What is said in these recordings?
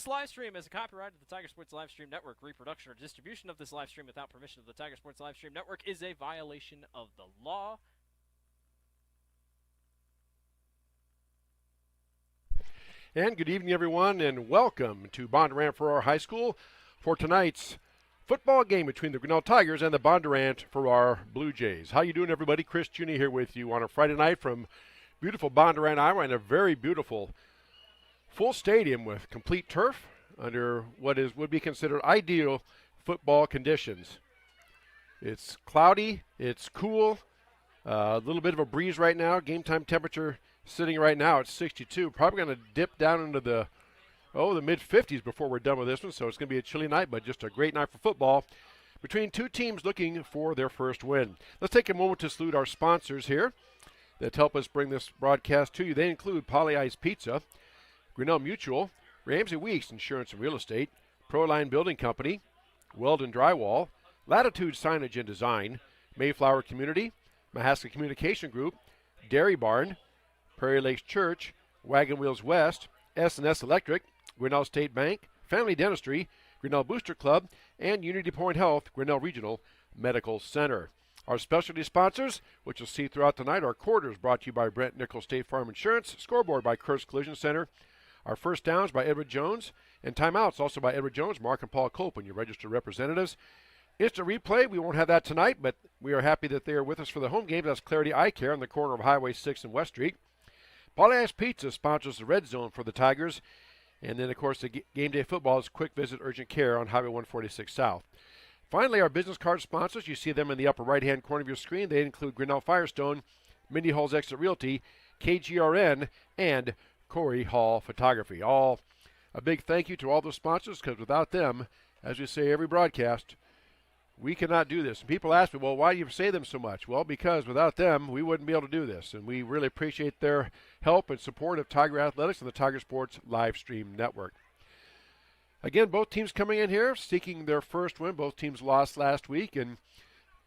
This live stream is a copyright of the Tiger Sports Live Stream Network. Reproduction or distribution of this live stream without permission of the Tiger Sports Live Stream Network is a violation of the law. And good evening, everyone, and welcome to Bondurant-Farrar High School for tonight's football game between the Grinnell Tigers and the Bondurant-Farrar Blue Jays. How you doing, everybody? Chris Juni here with you on a Friday night from beautiful Bondurant, Iowa, and a very beautiful full stadium with complete turf under what would be considered ideal football conditions. It's cloudy, it's cool, a little bit of a breeze right now. Game time temperature sitting right now at 62. Probably going to dip down into the mid-50s before we're done with this one, so it's going to be a chilly night, but just a great night for football between two teams looking for their first win. Let's take a moment to salute our sponsors here that help us bring this broadcast to you. They include Polly Ice Pizza, Grinnell Mutual, Ramsey Weeks Insurance and Real Estate, Proline Building Company, Weldon Drywall, Latitude Signage and Design, Mayflower Community, Mahaska Communication Group, Dairy Barn, Prairie Lakes Church, Wagon Wheels West, S&S Electric, Grinnell State Bank, Family Dentistry, Grinnell Booster Club, and Unity Point Health, Grinnell Regional Medical Center. Our specialty sponsors, which you'll see throughout the night, are Quarters, brought to you by Brent Nichols State Farm Insurance, Scoreboard by Kurtz Collision Center, our First Downs by Edward Jones, and Timeouts also by Edward Jones, Mark and Paul Cope, and your registered representatives. Instant replay, we won't have that tonight, but we are happy that they are with us for the home game. That's Clarity Eye Care on the corner of Highway 6 and West Street. Polly Ice Pizza sponsors the Red Zone for the Tigers. And then, of course, the game day football is Quick Visit Urgent Care on Highway 146 South. Finally, our business card sponsors, you see them in the upper right-hand corner of your screen. They include Grinnell Firestone, Mindy Hall's Exit Realty, KGRN, and Corey Hall Photography. All a big thank you to all those sponsors, because without them, as we say every broadcast, we cannot do this. And people ask me, well, why do you say them so much? Well, because without them, we wouldn't be able to do this. And we really appreciate their help and support of Tiger Athletics and the Tiger Sports Live Stream Network. Again, both teams coming in here seeking their first win. Both teams lost last week in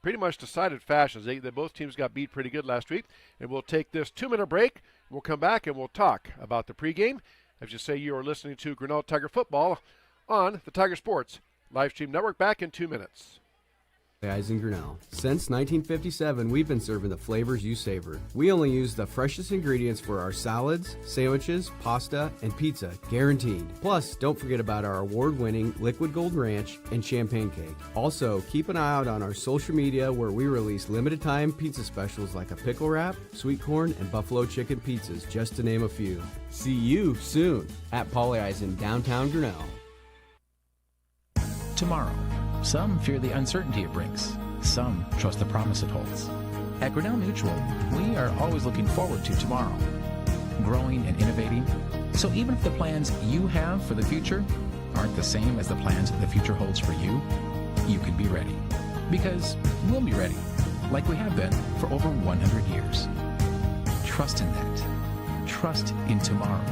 pretty much decided fashions. Both teams got beat pretty good last week. And we'll take this 2-minute break. We'll come back and we'll talk about the pregame. As you say, you are listening to Grinnell Tiger Football on the Tiger Sports Live Stream Network. Back in 2 minutes. Guys in Grinnell. Since 1957, we've been serving the flavors you savor. We only use the freshest ingredients for our salads, sandwiches, pasta, and pizza, guaranteed. Plus, don't forget about our award-winning Liquid Gold Ranch and Champagne Cake. Also, keep an eye out on our social media where we release limited-time pizza specials like a pickle wrap, sweet corn, and buffalo chicken pizzas, just to name a few. See you soon at Polly Ice in downtown Grinnell. Tomorrow. Some fear the uncertainty it brings. Some trust the promise it holds. At Grinnell Mutual, we are always looking forward to tomorrow, growing and innovating. So even if the plans you have for the future aren't the same as the plans the future holds for you, you can be ready. Because we'll be ready, like we have been for over 100 years. Trust in that. Trust in tomorrow.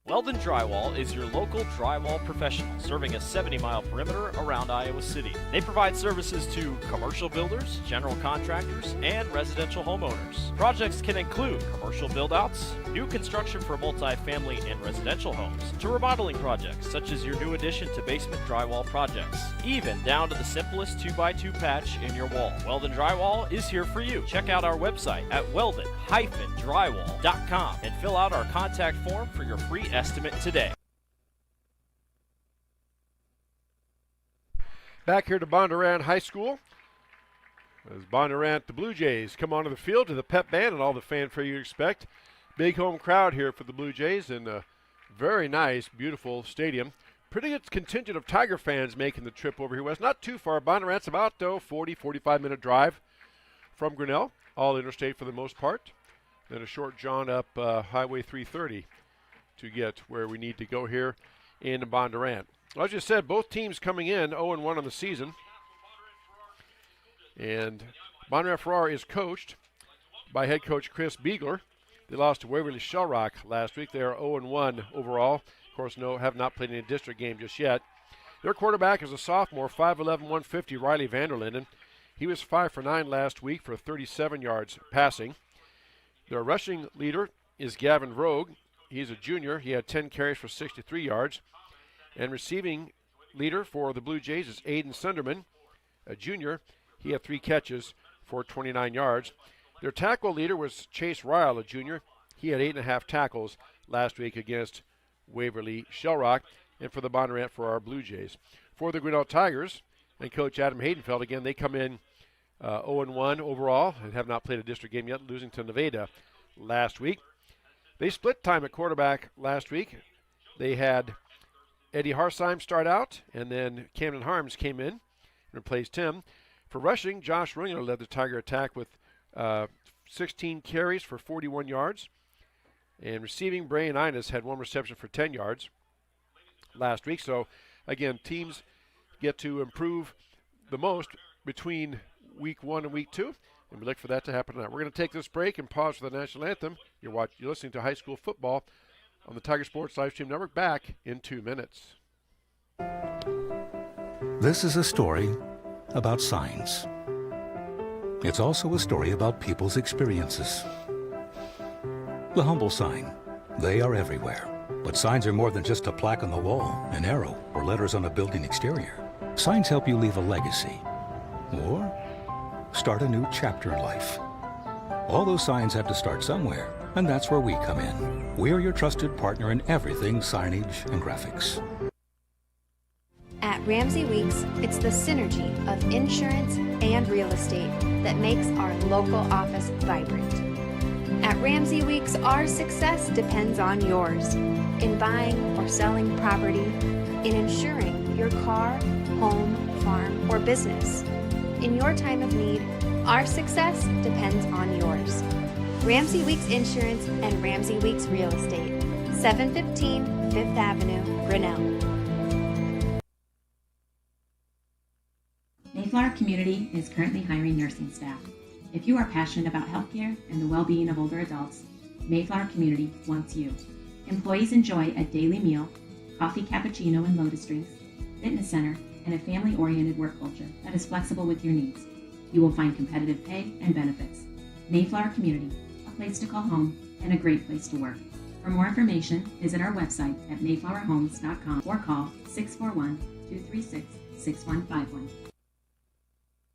Weldon Drywall is your local drywall professional, serving a 70-mile perimeter around Iowa City. They provide services to commercial builders, general contractors, and residential homeowners. Projects can include commercial build-outs, new construction for multi-family and residential homes, to remodeling projects such as your new addition to basement drywall projects, even down to the simplest 2x2 patch in your wall. Weldon Drywall is here for you. Check out our website at weldon-drywall.com and fill out our contact form for your free estimate today. Back here to Bondurant High School. As Bondurant, the Blue Jays come onto the field to the pep band and all the fanfare you expect. Big home crowd here for the Blue Jays and a very nice, beautiful stadium. Pretty good contingent of Tiger fans making the trip over here west. Not too far. Bondurant's about 40, 45-minute drive from Grinnell. All interstate for the most part. Then a short jaunt up Highway 330 to get where we need to go here in Bondurant. Well, as you said, both teams coming in 0-1 on the season. And Bondurant-Farrar is coached by head coach Chris Beegler. They lost to Waverly Shellrock last week. They are 0-1 overall. Of course, have not played any district game just yet. Their quarterback is a sophomore, 5'11", 150, Riley Vanderlinden. He was 5 for 9 last week for 37 yards passing. Their rushing leader is Gavin Rogue. He's a junior. He had 10 carries for 63 yards. And receiving leader for the Blue Jays is Aiden Sunderman, a junior. He had 3 catches for 29 yards. Their tackle leader was Chase Ryle, a junior. He had 8.5 tackles last week against Waverly Shellrock. And for the Bondurant-Farrar Blue Jays. For the Grinnell Tigers and Coach Adam Haydenfeld, again, they come in 0-1 overall and have not played a district game yet, losing to Nevada last week. They split time at quarterback last week. They had Eddie Harsheim start out, and then Camden Harms came in and replaced him. For rushing, Josh Runger led the Tiger attack with 16 carries for 41 yards. And receiving, Brian Innes had 1 reception for 10 yards last week. So, again, teams get to improve the most between week 1 and week 2, and we look for that to happen tonight. We're going to take this break and pause for the national anthem. You're listening to high school football on the Tiger Sports Livestream Network. Back in 2 minutes. This is a story about signs. It's also a story about people's experiences. The humble sign. They are everywhere. But signs are more than just a plaque on the wall, an arrow, or letters on a building exterior. Signs help you leave a legacy or start a new chapter in life. All those signs have to start somewhere, and that's where we come in. We're your trusted partner in everything signage and graphics. At Ramsey Weeks, it's the synergy of insurance and real estate that makes our local office vibrant. At Ramsey Weeks, our success depends on yours in buying or selling property, in insuring your car, home, farm, or business. In your time of need, our success depends on yours. Ramsey Weeks Insurance and Ramsey Weeks Real Estate, 715 Fifth Avenue, Grinnell. Mayflower Community is currently hiring nursing staff. If you are passionate about healthcare and the well-being of older adults, Mayflower Community wants you. Employees enjoy a daily meal, coffee cappuccino and lotus drinks, fitness center, and a family-oriented work culture that is flexible with your needs. You will find competitive pay and benefits. Mayflower Community, a place to call home and a great place to work. For more information, visit our website at mayflowerhomes.com or call 641-236-6151.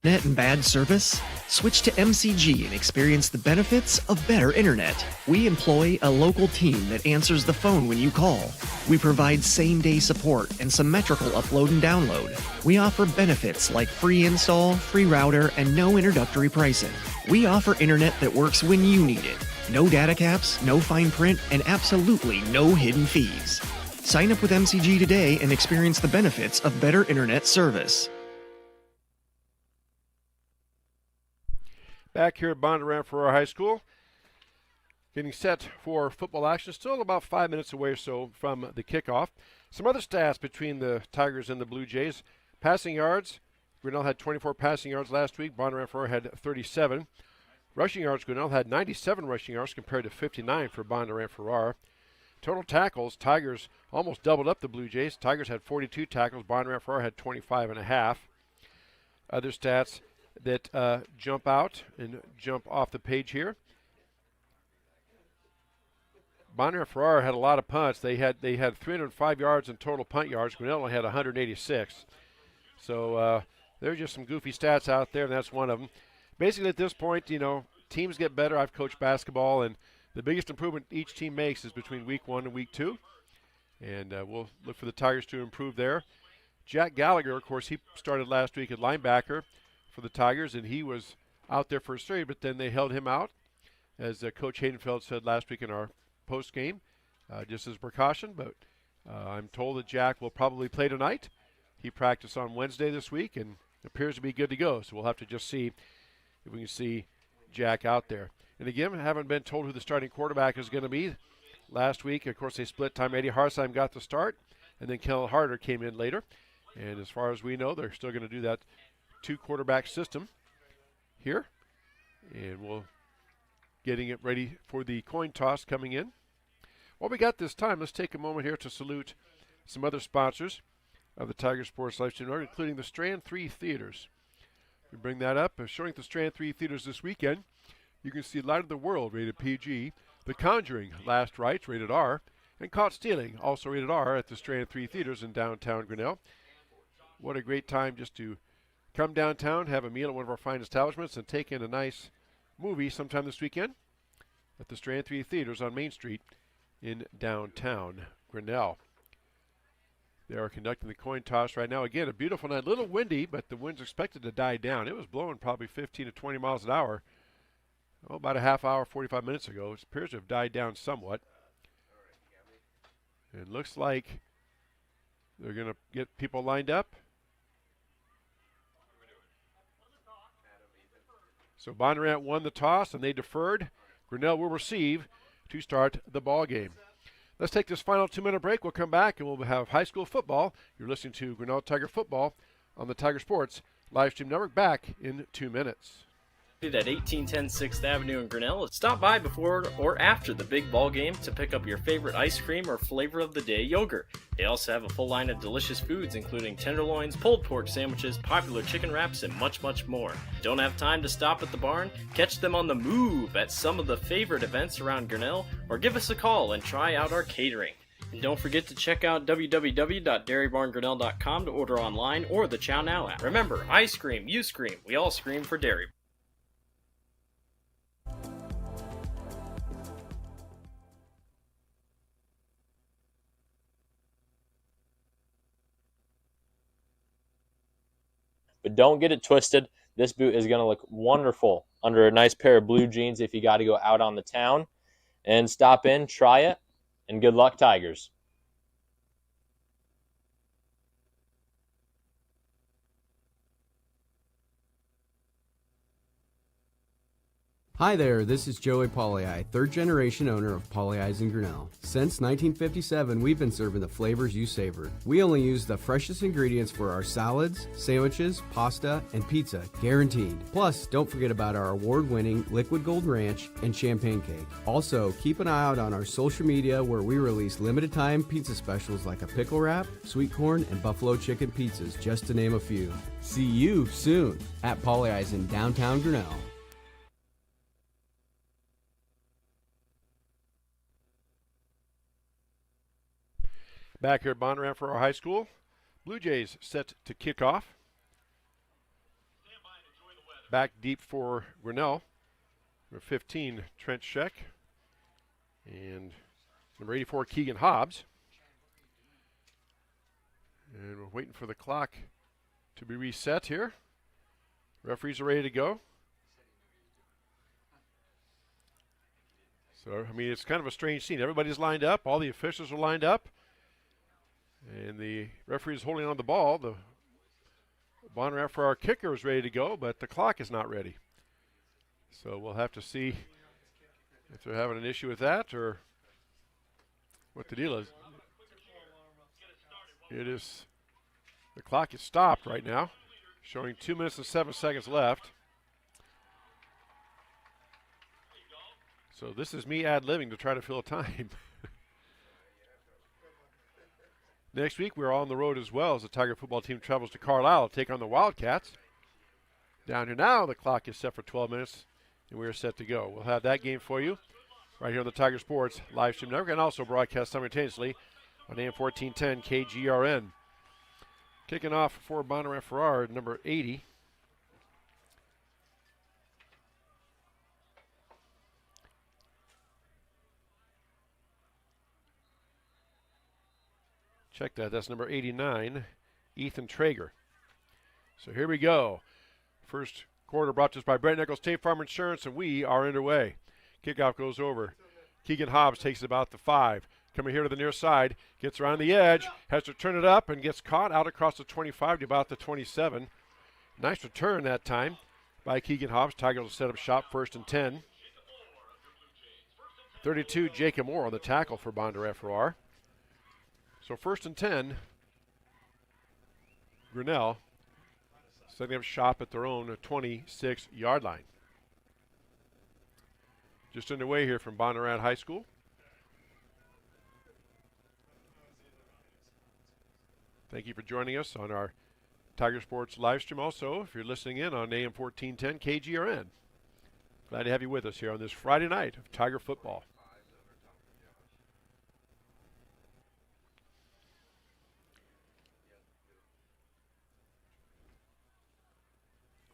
Net and bad service? Switch to MCG and experience the benefits of better internet. We employ a local team that answers the phone when you call. We provide same-day support and symmetrical upload and download. We offer benefits like free install, free router, and no introductory pricing. We offer internet that works when you need it. No data caps, no fine print, and absolutely no hidden fees. Sign up with MCG today and experience the benefits of better internet service. Back here at Bondurant-Farrar High School, getting set for football action. Still about 5 minutes away or so from the kickoff. Some other stats between the Tigers and the Blue Jays. Passing yards, Grinnell had 24 passing yards last week. Bondurant-Farrar had 37. Rushing yards, Grinnell had 97 rushing yards compared to 59 for Bondurant-Farrar. Total tackles, Tigers almost doubled up the Blue Jays. Tigers had 42 tackles. Bondurant-Farrar had 25.5. Other stats that jump out and jump off the page here. Bondurant-Farrar had a lot of punts. They had 305 yards in total punt yards. Grinnell only had 186. So there are just some goofy stats out there, and that's one of them. Basically, at this point, teams get better. I've coached basketball, and the biggest improvement each team makes is between week 1 and week 2. And we'll look for the Tigers to improve there. Jack Gallagher, of course, he started last week at linebacker for the Tigers, and he was out there for a trade, but then they held him out, as Coach Haydenfeld said last week in our post game, just as a precaution. But I'm told that Jack will probably play tonight. He practiced on Wednesday this week and appears to be good to go. So we'll have to just see if we can see Jack out there. And again, I haven't been told who the starting quarterback is going to be. last week. Of course, they split time. Eddie Harsheim got the start, and then Kellen Harder came in later. And as far as we know, they're still going to do that 2-quarterback system here. And we'll getting it ready for the coin toss coming in. While we got this time, let's take a moment here to salute some other sponsors of the Tiger Sports Live Stream Network, including the Strand 3 Theaters. We bring that up. Showing at the Strand 3 Theaters this weekend, you can see Light of the World, rated PG, The Conjuring, Last Rites, rated R, and Caught Stealing, also rated R, at the Strand 3 Theaters in downtown Grinnell. What a great time just to come downtown, have a meal at one of our fine establishments, and take in a nice movie sometime this weekend at the Strand 3 Theaters on Main Street in downtown Grinnell. They are conducting the coin toss right now. Again, a beautiful night, a little windy, but the wind's expected to die down. It was blowing probably 15 to 20 miles an hour about a half hour, 45 minutes ago. It appears to have died down somewhat. It looks like they're going to get people lined up. So Bondurant won the toss, and they deferred. Grinnell will receive to start the ball game. Let's take this final 2-minute break. We'll come back, and we'll have high school football. You're listening to Grinnell Tiger Football on the Tiger Sports Live Stream Network, back in 2 minutes. At 1810 6th Avenue in Grinnell. Stop by before or after the big ball game to pick up your favorite ice cream or flavor of the day yogurt. They also have a full line of delicious foods, including tenderloins, pulled pork sandwiches, popular chicken wraps, and much, much more. Don't have time to stop at the barn? Catch them on the move at some of the favorite events around Grinnell, or give us a call and try out our catering. And don't forget to check out www.dairybarngrinnell.com to order online or the Chow Now app. Remember, I scream, you scream, we all scream for Dairy. But don't get it twisted. This boot is going to look wonderful under a nice pair of blue jeans if you got to go out on the town. And stop in, try it, and good luck, Tigers. Hi there, this is Joey Pollyi, third-generation owner of Pollyi's in Grinnell. Since 1957, we've been serving the flavors you savor. We only use the freshest ingredients for our salads, sandwiches, pasta, and pizza, guaranteed. Plus, don't forget about our award-winning Liquid Gold Ranch and Champagne Cake. Also, keep an eye out on our social media where we release limited-time pizza specials like a pickle wrap, sweet corn, and buffalo chicken pizzas, just to name a few. See you soon at Pollyi's in downtown Grinnell. Back here at Bondurant-Farrar High School, Blue Jays set to kick off. Back deep for Grinnell. Number 15, Trent Scheck. And number 84, Keegan Hobbs. And we're waiting for the clock to be reset here. Referees are ready to go. So, I mean, it's kind of a strange scene. Everybody's lined up. All the officials are lined up. And the referee is holding on the ball. The Bondurant-Farrar kicker is ready to go, but the clock is not ready. So we'll have to see if they're having an issue with that or what the deal is. It is, the clock is stopped right now, showing 2 minutes and 7 seconds left. So this is me ad-libbing to try to fill time. Next week, we're on the road as well as the Tiger football team travels to Carlisle to take on the Wildcats. Down here now, the clock is set for 12 minutes, and we are set to go. We'll have that game for you right here on the Tiger Sports Live Stream Network and also broadcast simultaneously on AM 1410 KGRN. Kicking off for Bondurant-Farrar, number 80. Check that. That's number 89, Ethan Traeger. So here we go. First quarter brought to us by Brent Nichols State Farm Insurance, and we are underway. Kickoff goes over. Keegan Hobbs takes it about the 5. Coming here to the near side, gets around the edge, has to turn it up, and gets caught out across the 25 to about the 27. Nice return that time by Keegan Hobbs. Tigers will set up shop 1st and 10. 32, Jacob Moore on the tackle for Bondurant-Farrar. So 1st and 10, Grinnell setting up shop at their own 26-yard line. Just underway here from Bondurant High School. Thank you for joining us on our Tiger Sports live stream. Also, if you're listening in on AM 1410 KGRN, glad to have you with us here on this Friday night of Tiger football.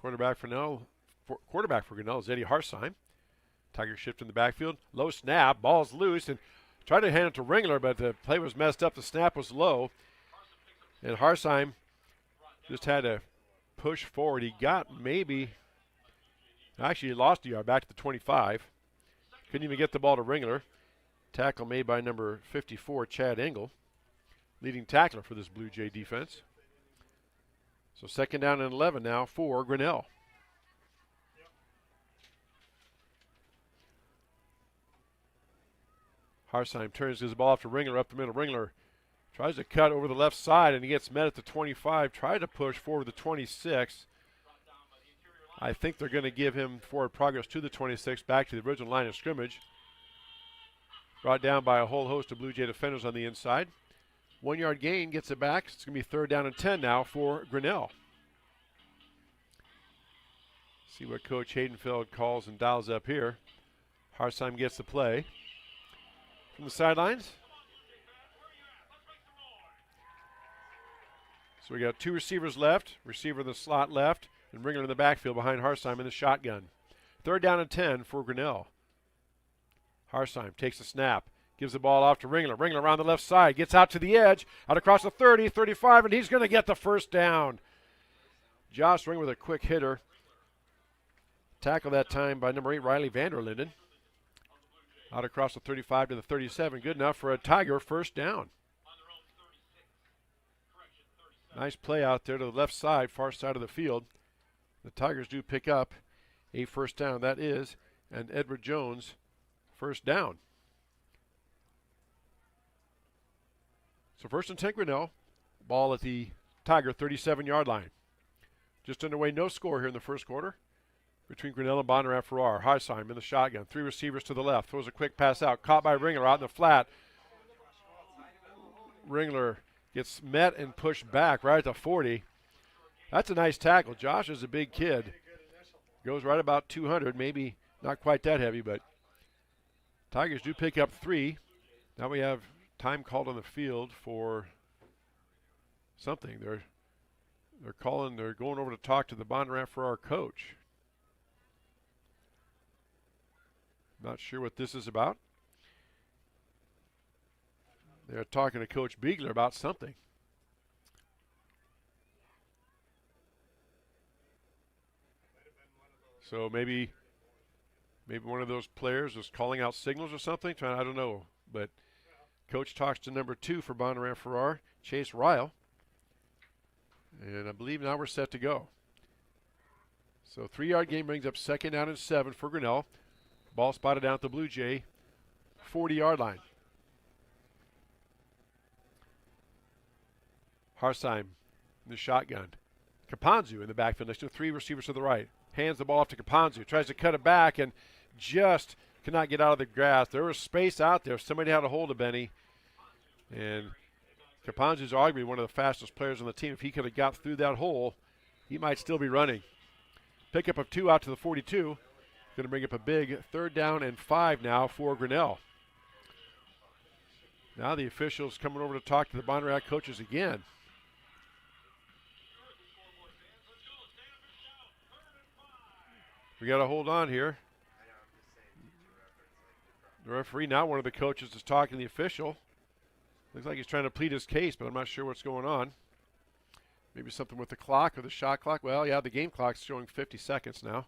Quarterback for Grinnell is Eddie Harsheim. Tigers shift in the backfield. Low snap. Ball's loose and tried to hand it to Ringler, but the play was messed up. The snap was low. And Harsheim just had to push forward. He got actually he lost a yard back to the 25. Couldn't even get the ball to Ringler. Tackle made by number 54, Chad Engel, leading tackler for this Blue Jay defense. So 2nd down and 11 now for Grinnell. Harsheim turns his ball off to Ringler up the middle. Ringler tries to cut over the left side, and he gets met at the 25. Tried to push forward the 26. I think they're going to give him forward progress to the 26, back to the original line of scrimmage. Brought down by a whole host of Blue Jay defenders on the inside. 1 yard gain, gets it back. It's going to be 3rd down and 10 now for Grinnell. See what Coach Haydenfeld calls and dials up here. Harsheim gets the play from the sidelines. So we got 2 receivers left. Receiver in the slot left, and Ringler in the backfield behind Harsheim in the shotgun. 3rd down and 10 for Grinnell. Harsheim takes the snap. Gives the ball off to Ringler. Ringler around the left side. Gets out to the edge. Out across the 30, 35, and he's going to get the 1st down. Josh Ring with a quick hitter. Tackle that time by number 8, Riley Vanderlinden. Out across the 35 to the 37. Good enough for a Tiger 1st down. Nice play out there to the left side, far side of the field. The Tigers do pick up a 1st down. That is an Edward Jones 1st down. So 1st and 10 Grinnell. Ball at the Tiger 37-yard line. Just underway, no score here in the 1st quarter between Grinnell and Bondurant-Farrar. Harsheim in the shotgun. 3 receivers to the left. Throws a quick pass out. Caught by Ringler out in the flat. Ringler gets met and pushed back right at the 40. That's a nice tackle. Josh is a big kid. Goes right about 200, maybe not quite that heavy, but Tigers do pick up 3. Now we have time called on the field for something. They're going over to talk to the Bondurant-Farrar coach. Not sure what this is about. They're talking to Coach Beegler about something. So maybe one of those players is calling out signals or something. I don't know. But Coach talks to number 2 for Bondurant-Farrar, Chase Ryle. And I believe now we're set to go. So 3-yard gain brings up 2nd down and 7 for Grinnell. Ball spotted down at the Blue Jay 40-yard line. Harsheim in the shotgun. Kapanzu in the backfield next to 3 receivers to the right. Hands the ball off to Kapanzu. Tries to cut it back and just cannot get out of the grass. There was space out there. Somebody had a hold of Benny. And Kapanzu's arguably one of the fastest players on the team. If he could have got through that hole, he might still be running. Pickup of 2 out to the 42. Going to bring up a big 3rd down and 5 now for Grinnell. Now the officials coming over to talk to the Bondurant coaches again. We got to hold on here. The referee, now one of the coaches, is talking to the official. Looks like he's trying to plead his case, but I'm not sure what's going on. Maybe something with the clock or the shot clock. Well, yeah, the game clock's showing 50 seconds now.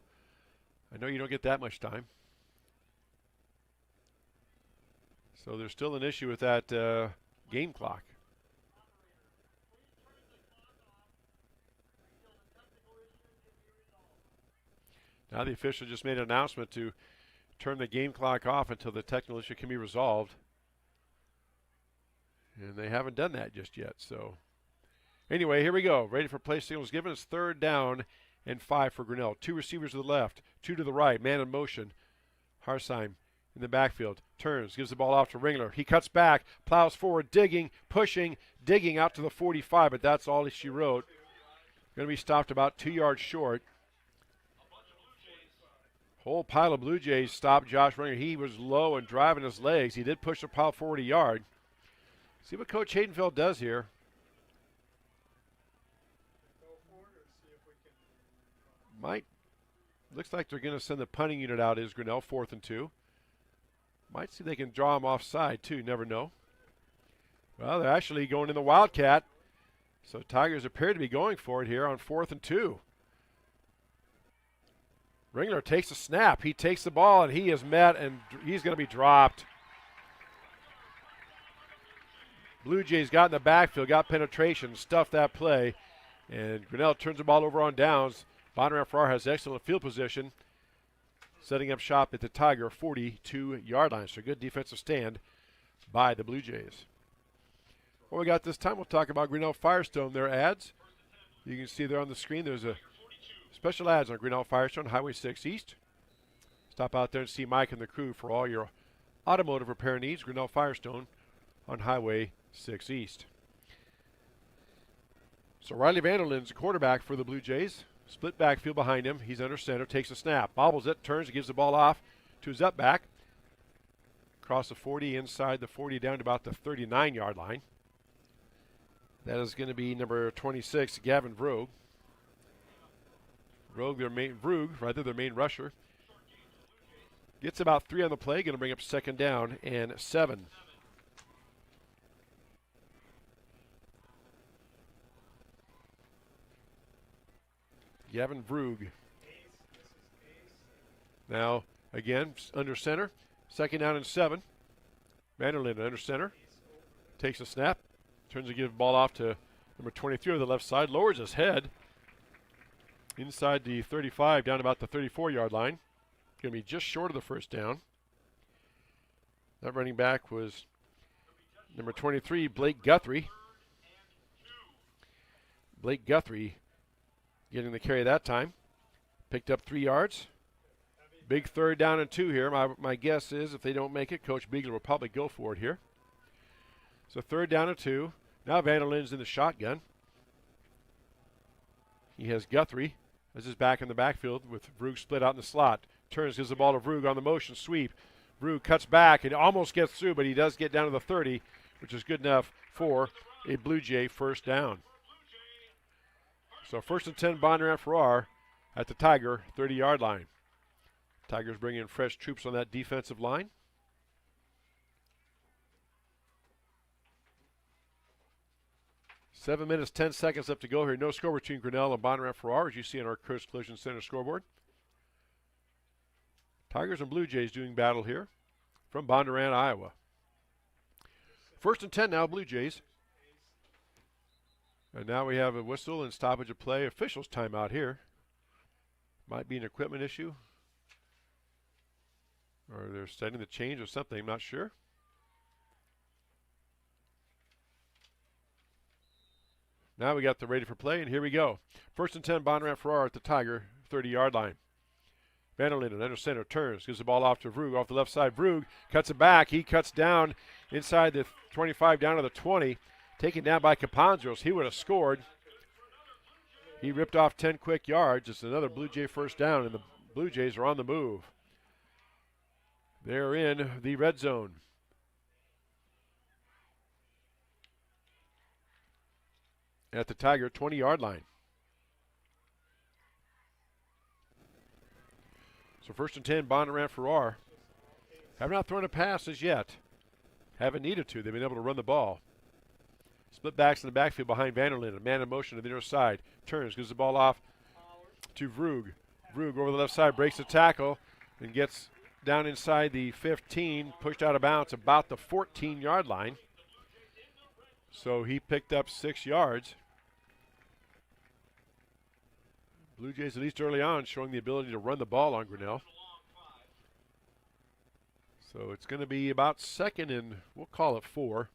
I know you don't get that much time. So there's still an issue with that game clock. Now the official just made an announcement to turn the game clock off until the technical issue can be resolved. And they haven't done that just yet. So anyway, here we go. Ready for play signals given. It's 3rd down and 5 for Grinnell. 2 receivers to the left, 2 to the right. Man in motion. Harsheim in the backfield. Turns, gives the ball off to Ringler. He cuts back, plows forward, digging, pushing, digging out to the 45, but that's all she wrote. Going to be stopped about 2 yards short. Whole pile of Blue Jays stopped Josh Ringler. He was low and driving his legs. He did push the pile forward a yard. See what Coach Haydenfeld does here. Looks like they're going to send the punting unit out as Grinnell, 4th and 2. Might see if they can draw him offside too, never know. Well, they're actually going in the Wildcat. So Tigers appear to be going for it here on 4th and 2. Ringler takes a snap. He takes the ball and he is met and he's going to be dropped. Blue Jays got in the backfield, got penetration, stuffed that play, and Grinnell turns the ball over on downs. Bondurant-Farrar has excellent field position, setting up shop at the Tiger 42-yard line. So good defensive stand by the Blue Jays. What we got this time, we'll talk about Grinnell Firestone. Their ads, you can see there on the screen, there's a special ads on Grinnell Firestone, Highway 6 East. Stop out there and see Mike and the crew for all your automotive repair needs. Grinnell Firestone on Highway 6 East. So Riley Vanderlin's the quarterback for the Blue Jays. Split backfield behind him. He's under center, takes a snap, bobbles it, turns, and gives the ball off to his up back. Across the 40, inside the 40, down to about the 39-yard line. That is going to be number 26, Gavin Vroeg. Their main rusher. Gets about 3 on the play, going to bring up 2nd down and 7. Gavin Vroeg. Now, again, under center. 2nd down and 7. Vanderlyn under center. Takes a snap. Turns to give the ball off to number 23 on the left side. Lowers his head. Inside the 35, down about the 34-yard line. Going to be just short of the 1st down. That running back was number 23, Blake Guthrie. Blake Guthrie getting the carry that time. Picked up 3 yards. Big 3rd down and 2 here. My guess is if they don't make it, Coach Beagler will probably go for it here. So 3rd down and 2. Now Vanderlin's in the shotgun. He has Guthrie as his back in the backfield with Vroeg split out in the slot. Turns, gives the ball to Vroeg on the motion sweep. Vroeg cuts back and almost gets through, but he does get down to the 30, which is good enough for a Blue Jay 1st down. So 1st and 10, Bondurant-Farrar at the Tiger 30-yard line. Tigers bring in fresh troops on that defensive line. Seven minutes, 10 seconds left to go here. No score between Grinnell and Bondurant-Farrar, as you see on our Curtis Collision Center scoreboard. Tigers and Blue Jays doing battle here from Bondurant, Iowa. 1st and 10 now, Blue Jays. And now we have a whistle and stoppage of play. Officials timeout here. Might be an equipment issue. Or they're setting the change or something, I'm not sure. Now we got the ready for play, and here we go. 1st and 10, Bondurant-Farrar at the Tiger 30-yard line. Vanderlinden under center, turns, gives the ball off to Vroeg off the left side. Vroeg cuts it back. He cuts down inside the 25 down to the 20. Taken down by Caponzos. He would have scored. He ripped off 10 quick yards. It's another Blue Jay 1st down, and the Blue Jays are on the move. They're in the red zone. At the Tiger 20-yard line. So 1st and 10, Bondurant-Farrar. Have not thrown a pass as yet. Haven't needed to. They've been able to run the ball. Split backs in the backfield behind Vanderlinden. A man in motion to the near side. Turns, gives the ball off to Vroeg. Vroeg over the left side, breaks the tackle, and gets down inside the 15, pushed out of bounds about the 14-yard line. So he picked up 6 yards. Blue Jays, at least early on, showing the ability to run the ball on Grinnell. So it's going to be about second and we'll call it 4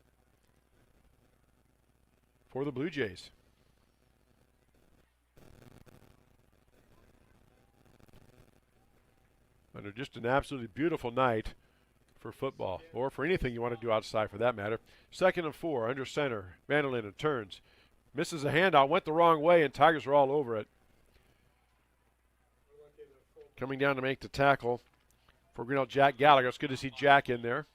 for the Blue Jays. Under just an absolutely beautiful night for football, or for anything you want to do outside for that matter. Second and 4, under center. Vandalin turns. Misses a handout, went the wrong way, and Tigers are all over it. Coming down to make the tackle for Grinnell, Jack Gallagher. It's good to see Jack in there.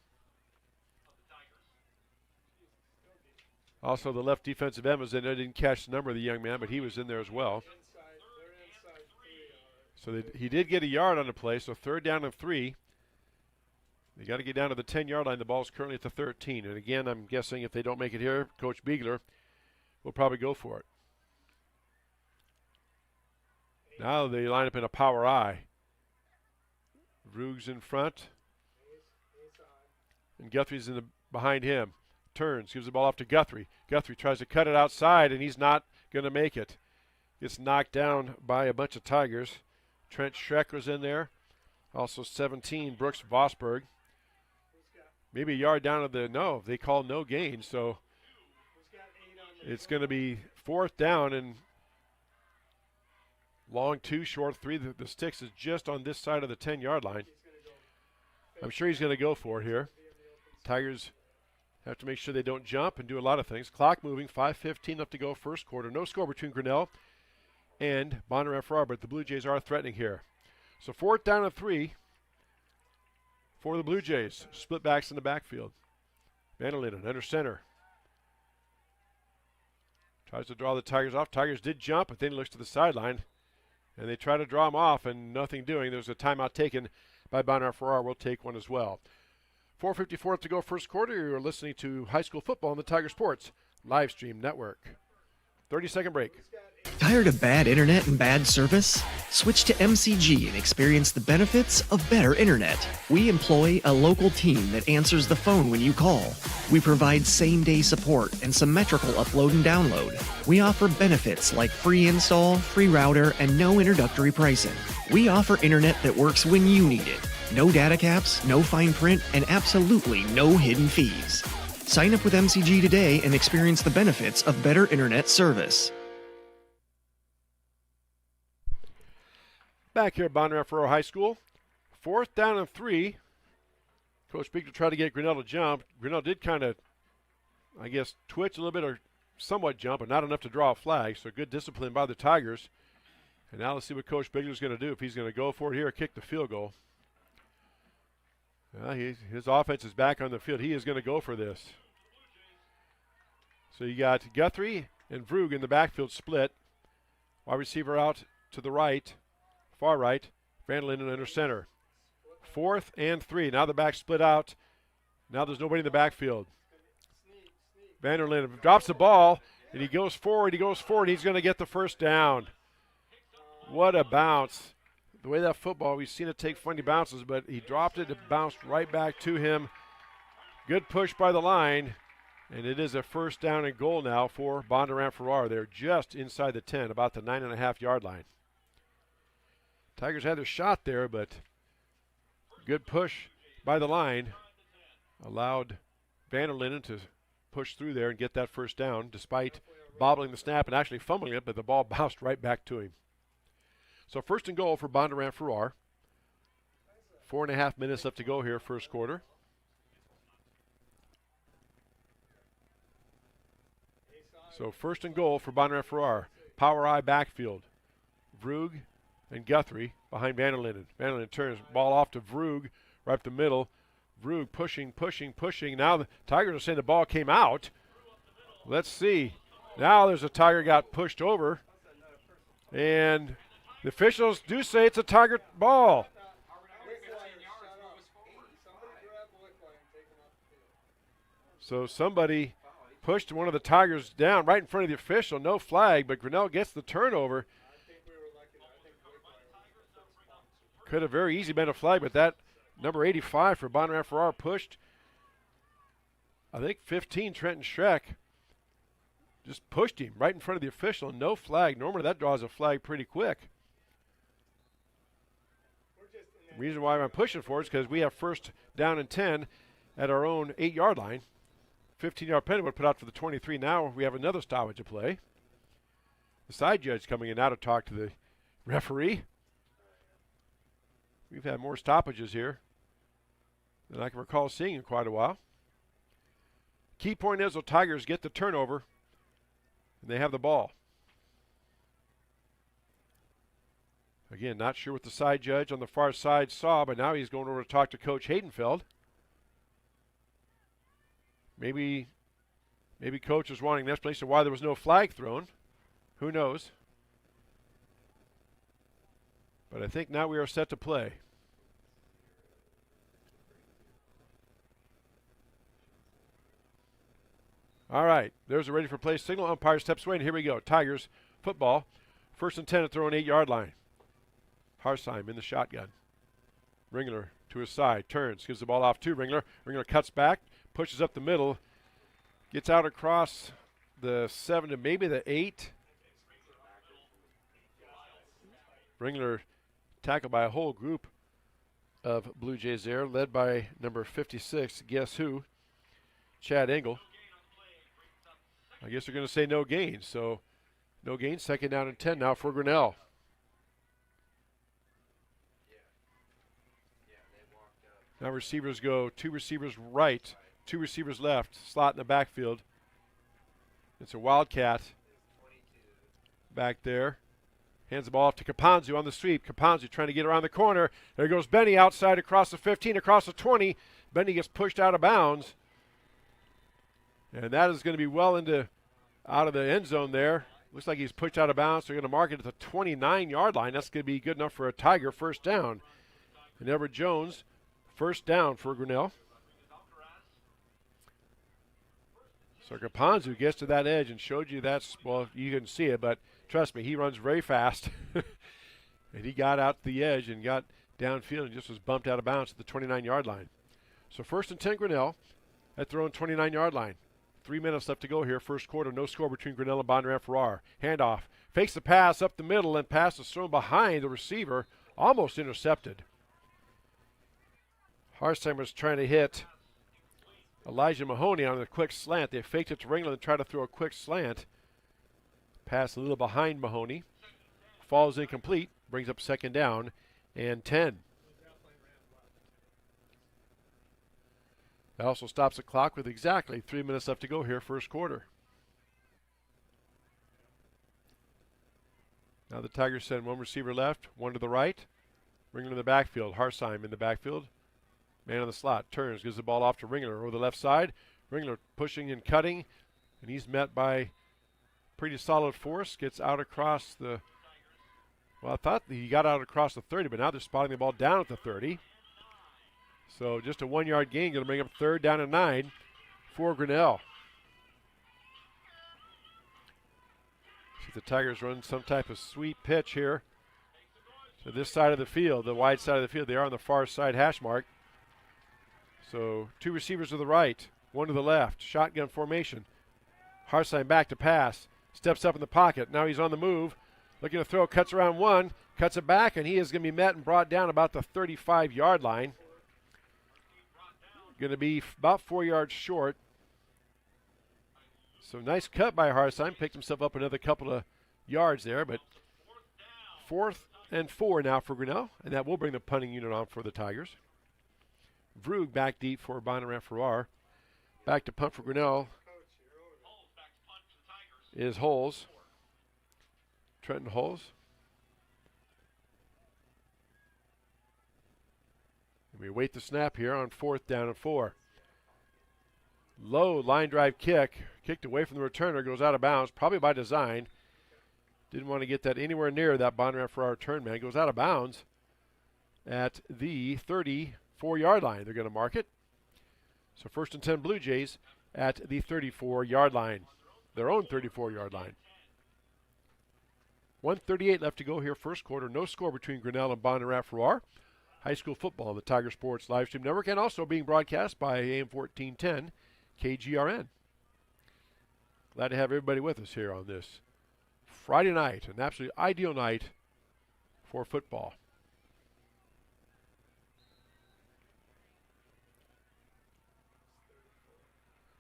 Also, the left defensive end was in there. Didn't catch the number of the young man, but he was in there as well. So he did get a yard on the play, so 3rd down and 3. They got to get down to the 10-yard line. The ball's currently at the 13. And again, I'm guessing if they don't make it here, Coach Beegler will probably go for it. Now they line up in a power I. Rug's in front. And Guthrie's behind him. Turns, gives the ball off to Guthrie. Guthrie tries to cut it outside, and he's not going to make it. Gets knocked down by a bunch of Tigers. Trent Schreck was in there. Also 17, Brooks Vosberg. Maybe a yard down to the no. They call no gain, so it's going to be 4th down and long 2, short 3. The sticks is just on this side of the 10-yard line. I'm sure he's going to go for it here. Tigers have to make sure they don't jump and do a lot of things. Clock moving, 5:15 left to go, first quarter. No score between Grinnell and Bondurant-Farrar, but the Blue Jays are threatening here. So 4th down and 3 for the Blue Jays. Split backs in the backfield. Vandalin under center. Tries to draw the Tigers off. Tigers did jump, but then he looks to the sideline, and they try to draw him off, and nothing doing. There's a timeout taken by Bondurant-Farrar. We'll take one as well. 4:54 to go, first quarter. You're listening to high school football on the Tiger Sports live stream network. 30-second break. Tired of bad internet and bad service? Switch to MCG and experience the benefits of better internet. We employ a local team that answers the phone when you call. We provide same-day support and symmetrical upload and download. We offer benefits like free install, free router, and no introductory pricing. We offer internet that works when you need it. No data caps, no fine print, and absolutely no hidden fees. Sign up with MCG today and experience the benefits of better internet service. Back here at Bondurant-Farrar High School. 4th down and 3. Coach Beegler tried to get Grinnell to jump. Grinnell did kind of, I guess, twitch a little bit or somewhat jump, but not enough to draw a flag. So good discipline by the Tigers. And now let's see what Coach Beegler's going to do, if he's going to go for it here or kick the field goal. His offense is back on the field. He is going to go for this. So you got Guthrie and Vrug in the backfield split. Wide receiver out to the right, far right. Vandalin under center. 4th and 3. Now the back split out. Now there's nobody in the backfield. Vandalin drops the ball, and he goes forward. He's going to get the first down. What a bounce. The way that football, we've seen it take funny bounces, but he dropped it. It bounced right back to him. Good push by the line, and it is a 1st down and goal now for Bondurant-Farrar. They're just inside the 10, about the 9.5-yard line. Tigers had their shot there, but good push by the line allowed Vandalin to push through there and get that 1st down, despite bobbling the snap and actually fumbling it, but the ball bounced right back to him. So 1st and goal for Bondurant-Farrar. 4.5 minutes left to go here, first quarter. So 1st and goal for Bondurant-Farrar. Power I backfield. Vrug and Guthrie behind Vandalin. Vandalin turns ball off to Vrug right up the middle. Vrug pushing. Now the Tigers are saying the ball came out. Let's see. Now there's a Tiger got pushed over. And the officials do say it's a Tiger ball. So somebody pushed one of the Tigers down right in front of the official. No flag, but Grinnell gets the turnover. Could have very easily been a flag, but that number 85 for Bondurant-Farrar pushed, I think 15, Trenton Schreck, just pushed him right in front of the official. No flag. Normally that draws a flag pretty quick. Reason why I'm pushing for it is because we have first down and 10 at our own 8-yard line. 15-yard penalty would put out for the 23. Now we have another stoppage to play. The side judge coming in now to talk to the referee. We've had more stoppages here than I can recall seeing in quite a while. Key point is the Tigers get the turnover, and they have the ball. Again, not sure what the side judge on the far side saw, but now he's going over to talk to Coach Haydenfeld. Maybe Coach was wanting an explanation why there was no flag thrown. Who knows? But I think now we are set to play. All right, there's a ready for play signal. Umpire steps away, and here we go. Tigers football. First and 10 at their own 8-yard line. Harsheim in the shotgun. Ringler to his side, turns, gives the ball off to Ringler. Ringler cuts back, pushes up the middle, gets out across the 7 to maybe the 8. Ringler tackled by a whole group of Blue Jays there, led by number 56, guess who? Chad Engel. I guess they're going to say no gain, so no gain, second down and 10 now for Grinnell. Now receivers go 2 receivers right, 2 receivers left, slot in the backfield. It's a Wildcat back there. Hands the ball off to Caponzu on the sweep. Caponzu trying to get around the corner. There goes Benny outside across the 15, across the 20. Benny gets pushed out of bounds. And that is going to be well out of the end zone there. Looks like he's pushed out of bounds. They're going to mark it at the 29-yard line. That's going to be good enough for a Tiger first down. And Everett Jones, first down for Grinnell. So Caponzu gets to that edge and showed you that's, well, you can see it, but trust me, he runs very fast. And he got out to the edge and got downfield and just was bumped out of bounds at the 29-yard line. So first and 10 Grinnell at their own 29-yard line. 3 minutes left to go here, first quarter. No score between Grinnell and Bondurant-Farrar. Handoff. Fakes the pass up the middle, and pass is thrown behind the receiver. Almost intercepted. Harsheim was trying to hit Elijah Mahoney on a quick slant. They faked it to Ringler and tried to throw a quick slant. Pass a little behind Mahoney. Falls incomplete. Brings up second down and 10. That also stops the clock with exactly 3 minutes left to go here, first quarter. Now the Tigers send 1 receiver left, 1 to the right. Ringler in the backfield. Harsheim in the backfield. Man on the slot. Turns, gives the ball off to Ringler over the left side. Ringler pushing and cutting, and he's met by pretty solid force. Gets out across the, well, I thought he got out across the 30, but now they're spotting the ball down at the 30. So just a 1-yard gain, going to bring up third down and 9 for Grinnell. See the Tigers run some type of sweep pitch here to this side of the field, the wide side of the field. They are on the far side hash mark. So 2 receivers to the right, 1 to the left. Shotgun formation. Harsheim back to pass. Steps up in the pocket. Now he's on the move. Looking to throw, cuts around 1, cuts it back, and he is going to be met and brought down about the 35-yard line. Going to be about 4 yards short. So nice cut by Harsheim. Picked himself up another couple of yards there, but 4th and 4 now for Grinnell, and that will bring the punting unit on for the Tigers. Vrug back deep for Bondurant-Farrar. Back to punt for Grinnell is Holes. Trenton Holes. We wait the snap here on 4th down and 4. Low line drive kick. Kicked away from the returner. Goes out of bounds. Probably by design. Didn't want to get that anywhere near that Bondurant-Farrar return man. Goes out of bounds at the 34-yard line. They're going to mark it. So first and 10 Blue Jays at the 34-yard line. Their own 34-yard line. 1:38 left to go here, first quarter. No score between Grinnell and Bondurant-Farrar. High school football on the Tiger Sports live stream network, and also being broadcast by AM 1410 KGRN. Glad to have everybody with us here on this Friday night, an absolutely ideal night for football.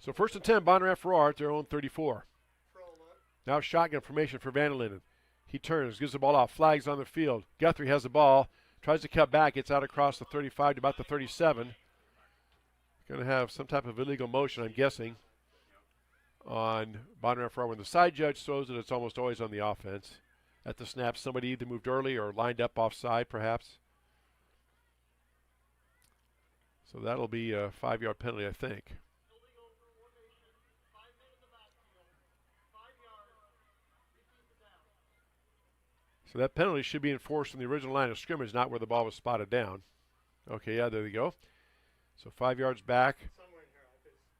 So 1st and 10, Bondurant-Farrar at their own 34. Now shotgun formation for Vanderlinden. He turns, gives the ball off, flags on the field. Guthrie has the ball, tries to cut back, gets out across the 35 to about the 37. Going to have some type of illegal motion, I'm guessing, on Bondurant-Farrar. When the side judge throws it, it's almost always on the offense. At the snap, somebody either moved early or lined up offside, perhaps. So that'll be a 5-yard penalty, I think. So that penalty should be enforced in the original line of scrimmage, not where the ball was spotted down. Okay, yeah, there you go. So 5 yards back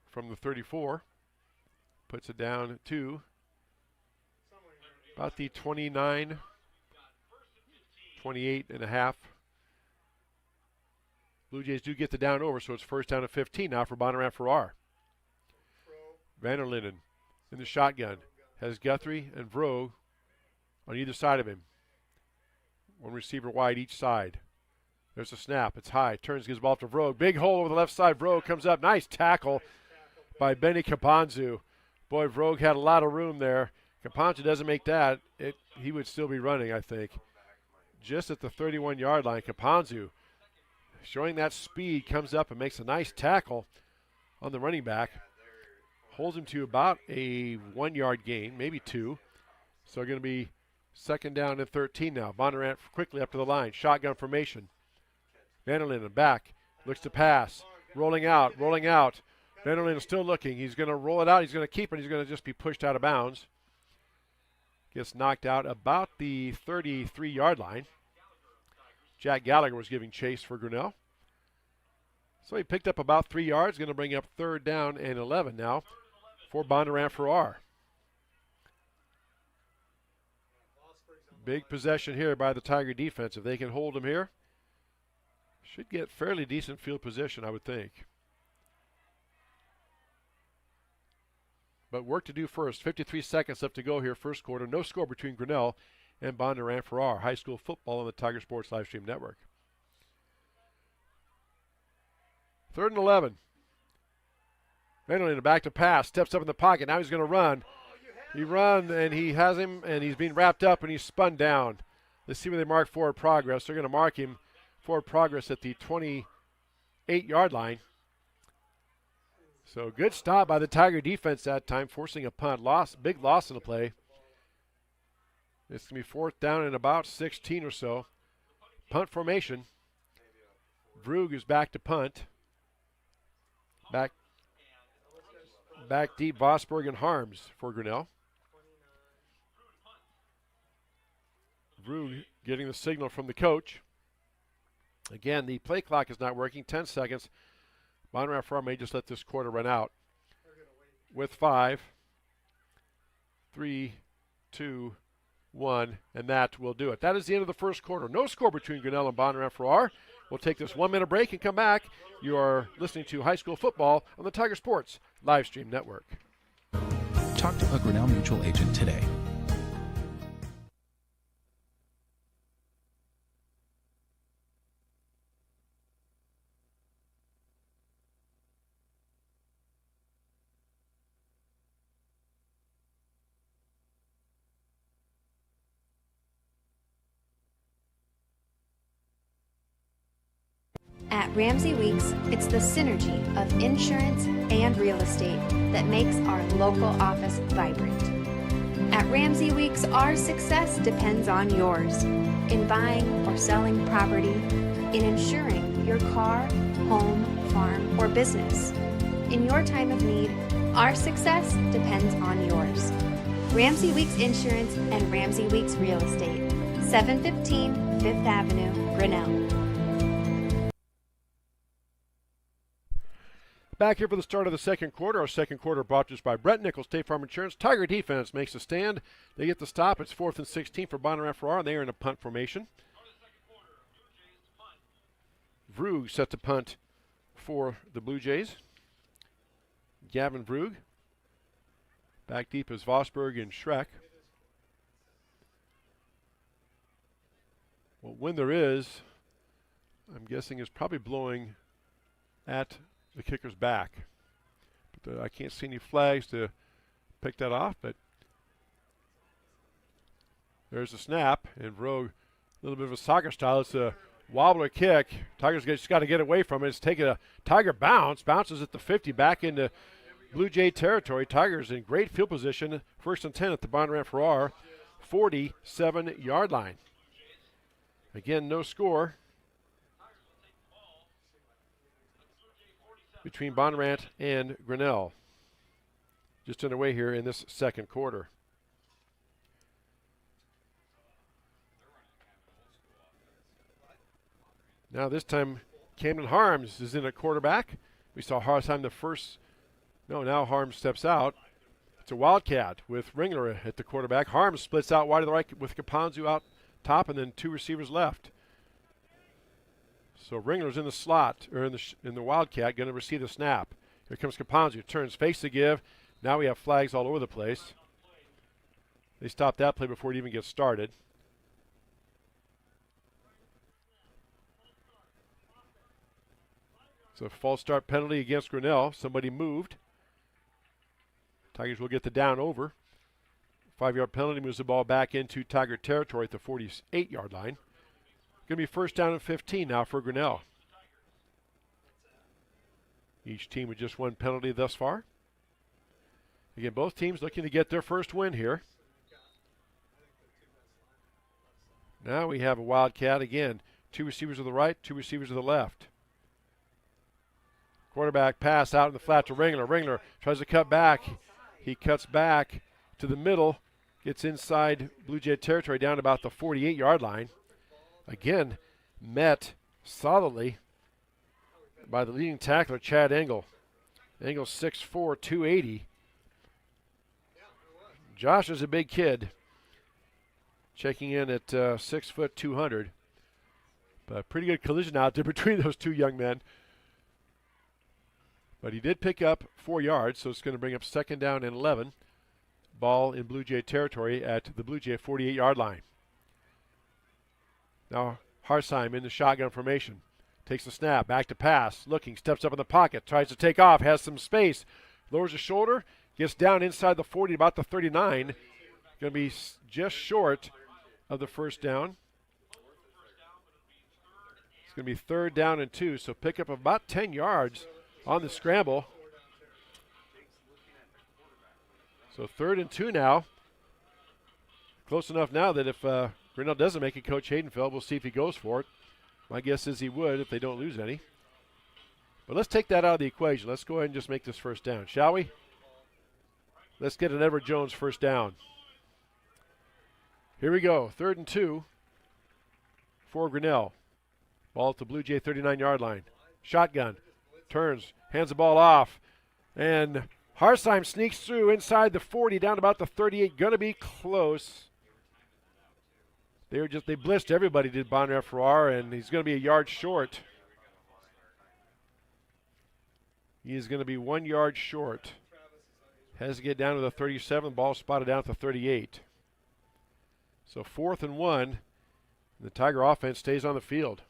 from the 34. Puts it down to about the 29, 28 and a half. Blue Jays do get the down over, so it's 1st down and 15 now for Bondurant-Farrar. Vanderlinden in the shotgun. Has Guthrie and Vroeg on either side of him. One receiver wide each side. There's a snap. It's high. Turns, gives the ball to Vroeg. Big hole over the left side. Vroeg comes up. Nice tackle by Benny Kapanzu. Boy, Vroeg had a lot of room there. Kapanzu doesn't make that. He would still be running, I think. Just at the 31-yard line, Kapanzu, showing that speed, comes up and makes a nice tackle on the running back. Holds him to about a 1-yard gain, maybe 2. So going to be 2nd down and 13 now. Bondurant quickly up to the line. Shotgun formation. Vanderlinden back. Looks to pass. Rolling out. Vanderlinden still looking. He's going to roll it out. He's going to keep it. He's going to just be pushed out of bounds. Gets knocked out about the 33-yard line. Jack Gallagher was giving chase for Grinnell. So he picked up about 3 yards. Going to bring up 3rd down and 11 now for Bondurant-Farrar. Big possession here by the Tiger defense. If they can hold him here, should get fairly decent field position, I would think. But work to do first. 53 seconds left to go here, first quarter. No score between Grinnell and Bondurant-Farrar. High school football on the Tiger Sports Livestream Network. 3rd and 11. Vanderlinden back to pass. Steps up in the pocket. Now he's going to run. He runs, and he has him, and he's being wrapped up, and he's spun down. Let's see where they mark forward progress. They're going to mark him forward progress at the 28-yard line. So good stop by the Tiger defense that time, forcing a punt. Big loss in the play. It's going to be 4th down and about 16 or so. Punt formation. Vroeg is back to punt. Back deep, Vosburg and Harms for Grinnell. Vroeg getting the signal from the coach. Again, the play clock is not working. 10 seconds. Bondurant-Farrar may just let this quarter run out. With 5, 3, 2, 1, and that will do it. That is the end of the first quarter. No score between Grinnell and Bondurant-Farrar. We'll take this 1-minute break and come back. You are listening to high school football on the Tiger Sports Livestream Network. Talk to a Grinnell Mutual agent today. At Ramsey Weeks, it's the synergy of insurance and real estate that makes our local office vibrant. At Ramsey Weeks, our success depends on yours in buying or selling property, in insuring your car, home, farm, or business. In your time of need, our success depends on yours. Ramsey Weeks Insurance and Ramsey Weeks Real Estate, 715 Fifth Avenue, Grinnell. Back here for the start of the second quarter. Our second quarter brought to us by Brett Nichols, State Farm Insurance. Tiger defense makes a stand. They get the stop. It's 4th and 16 for Bondurant-Farrar, and they are in a punt formation. Vroeg set to punt for the Blue Jays. Gavin Vroeg. Back deep is Vosburg and Schreck. Well, when there is, I'm guessing is probably blowing at the kicker's back. I can't see any flags to pick that off, but there's a snap, and Vroeg, a little bit of a soccer style. It's a wobbler kick. Tigers just got to get away from it. It's taking a Tiger bounce, bounces at the 50 back into Blue Jay territory. Tigers in great field position, 1st and 10 at the Bondurant-Farrar 47-yard line. Again, no score between Bondurant and Grinnell. Just underway here in this second quarter. Now this time Camden Harms is in at quarterback. We saw Harsheim the first. No, now Harms steps out. It's a Wildcat with Ringler at the quarterback. Harms splits out wide to the right with Caponzu out top, and then 2 receivers left. So Ringler's in the slot, or in the Wildcat, going to receive the snap. Here comes Caponzu, turns, face to give. Now we have flags all over the place. They stopped that play before it even gets started. So false start penalty against Grinnell. Somebody moved. Tigers will get the down over. 5-yard penalty moves the ball back into Tiger territory at the 48-yard line. Going to be 1st down and 15 now for Grinnell. Each team with just 1 penalty thus far. Again, both teams looking to get their first win here. Now we have a Wildcat again. 2 receivers to the right, 2 receivers to the left. Quarterback pass out in the flat to Ringler. Ringler tries to cut back. He cuts back to the middle, gets inside Blue Jay territory down about the 48-yard line. Again, met solidly by the leading tackler, Chad Engel. Engel 6'4", 280. Josh is a big kid, checking in at 6 foot 200. But pretty good collision out there between those 2 young men. But he did pick up 4 yards, so it's going to bring up 2nd down and 11. Ball in Blue Jay territory at the Blue Jay 48-yard line. Now Harsheim in the shotgun formation. Takes the snap, back to pass, looking, steps up in the pocket, tries to take off, has some space, lowers his shoulder, gets down inside the 40, about the 39. Going to be just short of the 1st down. It's going to be 3rd down and 2, so pick up about 10 yards on the scramble. So 3rd and 2 now. Close enough now that if Grinnell doesn't make it, Coach Haydenfeld, we'll see if he goes for it. My guess is he would if they don't lose any. But let's take that out of the equation. Let's go ahead and just make this 1st down, shall we? Let's get an Everett Jones 1st down. Here we go, 3rd and 2 for Grinnell. Ball at the Blue Jay 39-yard line. Shotgun, turns, hands the ball off, and Harsheim sneaks through inside the 40 down about the 38. Going to be close. They blitzed everybody, did Bondurant-Farrar, and he's going to be a yard short. He is going to be 1 yard short. Has to get down to the 37. Ball spotted down at the 38. So 4th and 1. The Tiger offense stays on the field.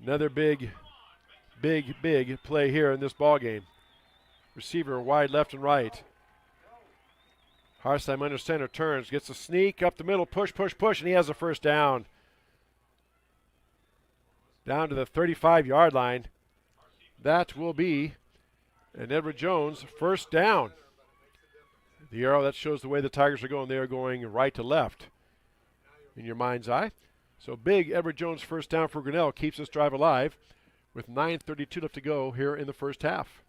Another big play here in this ball game. Receiver wide left and right. Harsheim under center, turns, gets a sneak up the middle, push, and he has a 1st down. Down to the 35-yard line. That will be an Edward Jones 1st down. The arrow, that shows the way the Tigers are going. They are going right to left in your mind's eye. So big Edward Jones 1st down for Grinnell keeps this drive alive with 9:32 left to go here in the 1st half.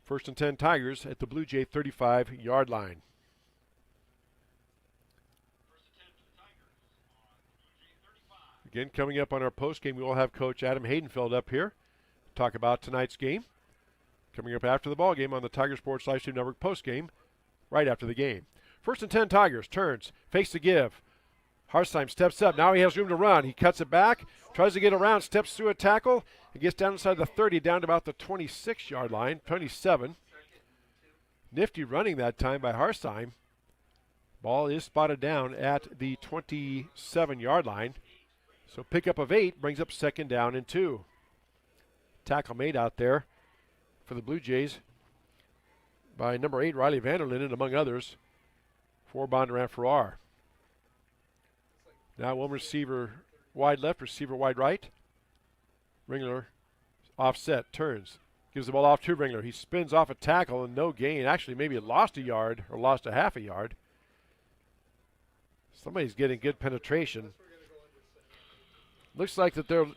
1st and 10 Tigers at the Blue Jay 35-yard line. Again, coming up on our postgame, we will have Coach Adam Haydenfeld up here to talk about tonight's game. Coming up after the ball game on the Tiger Sports Livestream Network postgame, right after the game. 1st and 10 Tigers, turns, fakes to give. Harsheim steps up. Now he has room to run. He cuts it back, tries to get around, steps through a tackle, and gets down inside the 30, down to about the 26-yard line, 27. Nifty running that time by Harsheim. Ball is spotted down at the 27-yard line. So pickup of 8 brings up 2nd down and 2. tackle made out there for the Blue Jays by number 8, Riley Vanderlinden, among others, for Bondurant-Farrar. Now one receiver wide left, receiver wide right. Ringler offset, turns, gives the ball off to Ringler. He spins off a tackle and no gain. Actually, maybe lost a yard or lost a half a yard. Somebody's getting good penetration. Looks like that their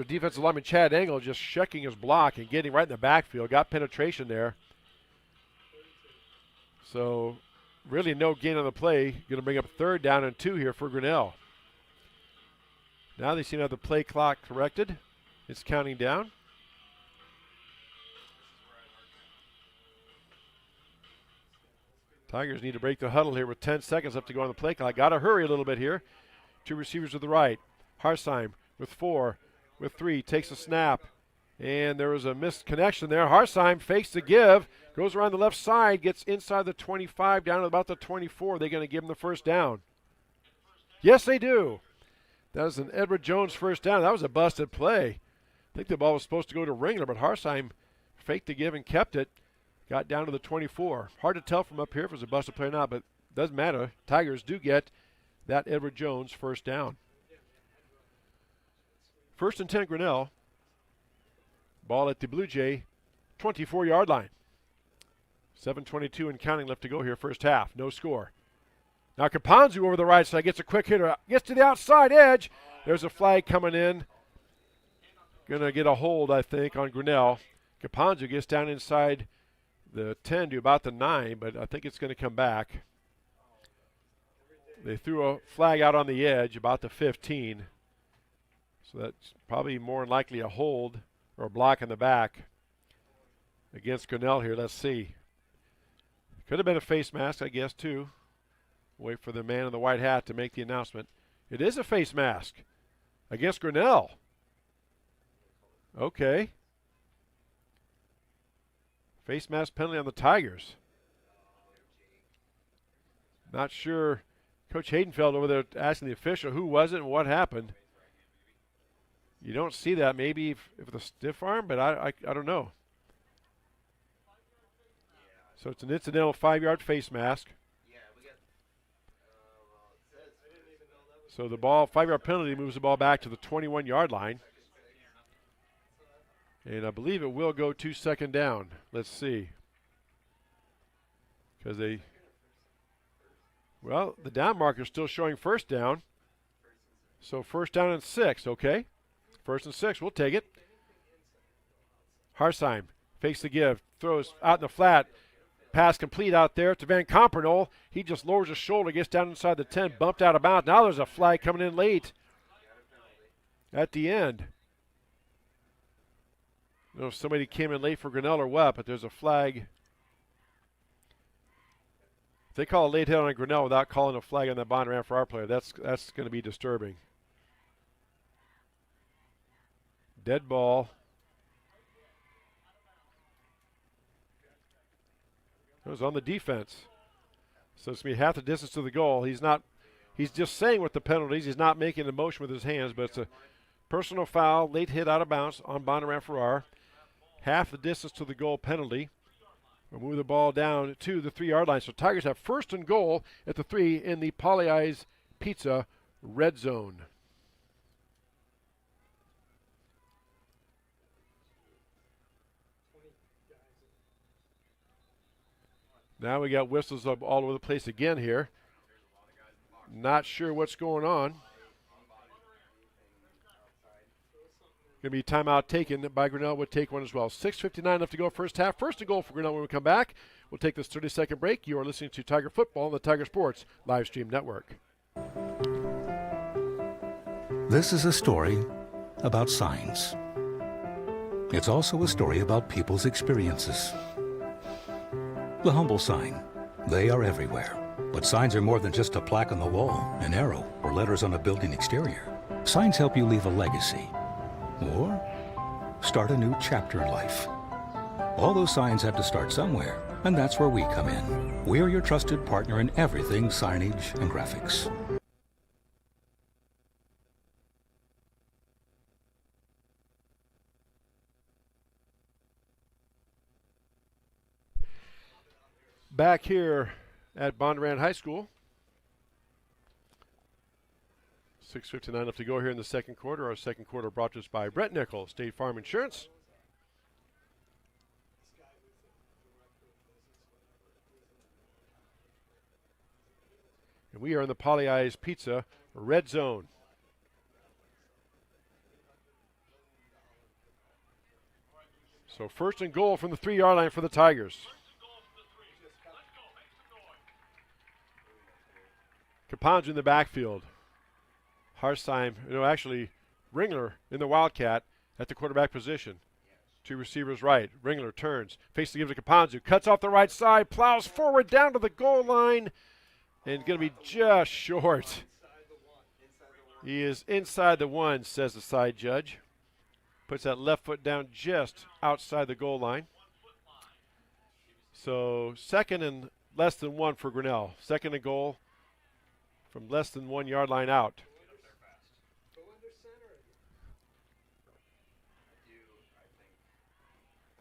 defensive lineman Chad Engel just checking his block and getting right in the backfield. Got penetration there. So really no gain on the play. Going to bring up 3rd down and 2 here for Grinnell. Now they seem to have the play clock corrected. It's counting down. Tigers need to break the huddle here with 10 seconds left to go on the play clock. Got to hurry a little bit here. 2 receivers to the right. Harsheim with 4, with 3, takes a snap. And there was a missed connection there. Harsheim fakes the give, goes around the left side, gets inside the 25, down to about the 24. They're going to give him the first down. Yes, they do. That was an Edward Jones first down. That was a busted play. I think the ball was supposed to go to Ringler, but Harsheim faked the give and kept it. Got down to the 24. Hard to tell from up here if it was a busted play or not, but doesn't matter. Tigers do get that Edward Jones first down. 1st and 10 Grinnell. Ball at the Blue Jay 24-yard line. 7:22 and counting left to go here, first half. No score. Now Caponzu over the right side gets a quick hitter. Gets to the outside edge. There's a flag coming in. Going to get a hold, I think, on Grinnell. Caponzu gets down inside the 10 to about the 9, but I think it's going to come back. They threw a flag out on the edge about the 15. So that's probably more than likely a hold or a block in the back against Grinnell here. Let's see. Could have been a face mask, I guess, too. Wait for the man in the white hat to make the announcement. It is a face mask against Grinnell. Okay. Face mask penalty on the Tigers. Not sure. Coach Haydenfeld over there asking the official who was it and what happened. You don't see that maybe if the stiff arm, but I don't know. So it's an incidental 5-yard face mask. So the ball, 5-yard penalty, moves the ball back to the 21-yard line. And I believe it will go to 2nd down. Let's see. Because the down marker is still showing 1st down. So 1st down and 6, okay. 1st and 6, we'll take it. Harsheim fakes the give, throws out in the flat. Pass complete out there to Van Compernol. He just lowers his shoulder, gets down inside the 10, bumped out of bounds. Now there's a flag coming in late at the end. I don't know if somebody came in late for Grinnell or what, but there's a flag. If they call a late hit on Grinnell without calling a flag on that Bondurant-Farrar player, that's going to be disturbing. Dead ball. It was on the defense. So it's going to be half the distance to the goal. He's just saying what the penalties. He's not making a motion with his hands, but it's a personal foul, late hit out of bounds on Bondurant-Farrar. Half the distance to the goal penalty. We'll move the ball down to the 3-yard line. So Tigers have 1st and goal at the 3 in the Polly Eyes Pizza red zone. Now we got whistles all over the place again here. Not sure what's going on. Going to be timeout taken by Grinnell. Would take one as well. 6:59 left to go, first half. 1st and goal for Grinnell when we come back. We'll take this 30-second break. You are listening to Tiger Football on the Tiger Sports live stream network. This is a story about signs. It's also a story about people's experiences. The humble sign. They are everywhere. But signs are more than just a plaque on the wall, an arrow, or letters on a building exterior. Signs help you leave a legacy or start a new chapter in life. All those signs have to start somewhere, and that's where we come in. We're your trusted partner in everything signage and graphics. back here at Bondurant High School. 6:59 left to go here in the second quarter. Our second quarter brought to us by Brett Nichols, State Farm Insurance. And we are in the Polly Eyes Pizza red zone. So first and goal from the 3-yard line for the Tigers. Caponzo in the backfield. Harsheim, actually Ringler in the Wildcat at the quarterback position. Two receivers right. Ringler turns, fakes to give to Caponzo, cuts off the right side, plows forward down to the goal line, and going to be just short. He is inside the 1, says the side judge. Puts that left foot down just outside the goal line. So second and less than 1 for Grinnell. Second and goal from less than 1 yard line out.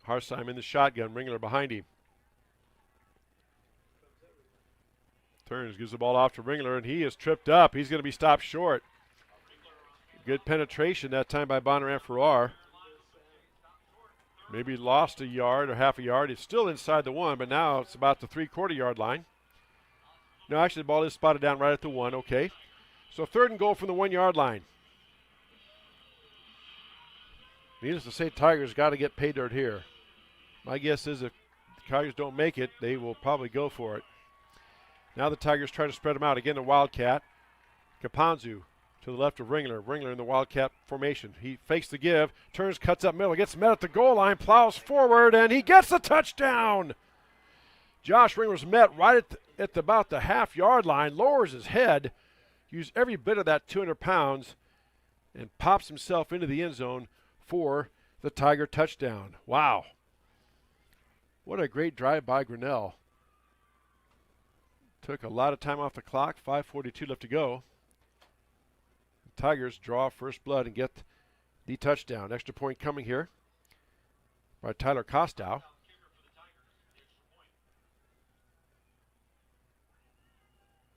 Harsheim in the shotgun, Ringler behind him. Turns, gives the ball off to Ringler, and he is tripped up. He's going to be stopped short. Good penetration that time by Bondurant-Farrar. Maybe lost a yard or half a yard. It's still inside the 1, but now it's about the 3/4 yard line. No, actually the ball is spotted down right at the 1. Okay. So third and goal from the 1 yard line. Needless to say, Tigers got to get pay dirt here. My guess is if the Tigers don't make it, they will probably go for it. Now the Tigers try to spread them out. Again, the Wildcat. Caponzo to the left of Ringler. Ringler in the Wildcat formation. He fakes the give, turns, cuts up middle, gets met at the goal line, plows forward, and he gets the touchdown. Josh Ringler's met right at about the half-yard line, lowers his head, used every bit of that 200 pounds, and pops himself into the end zone for the Tiger touchdown. Wow. What a great drive by Grinnell. Took a lot of time off the clock, 5:42 left to go. The Tigers draw first blood and get the touchdown. Extra point coming here by Tyler Kostow.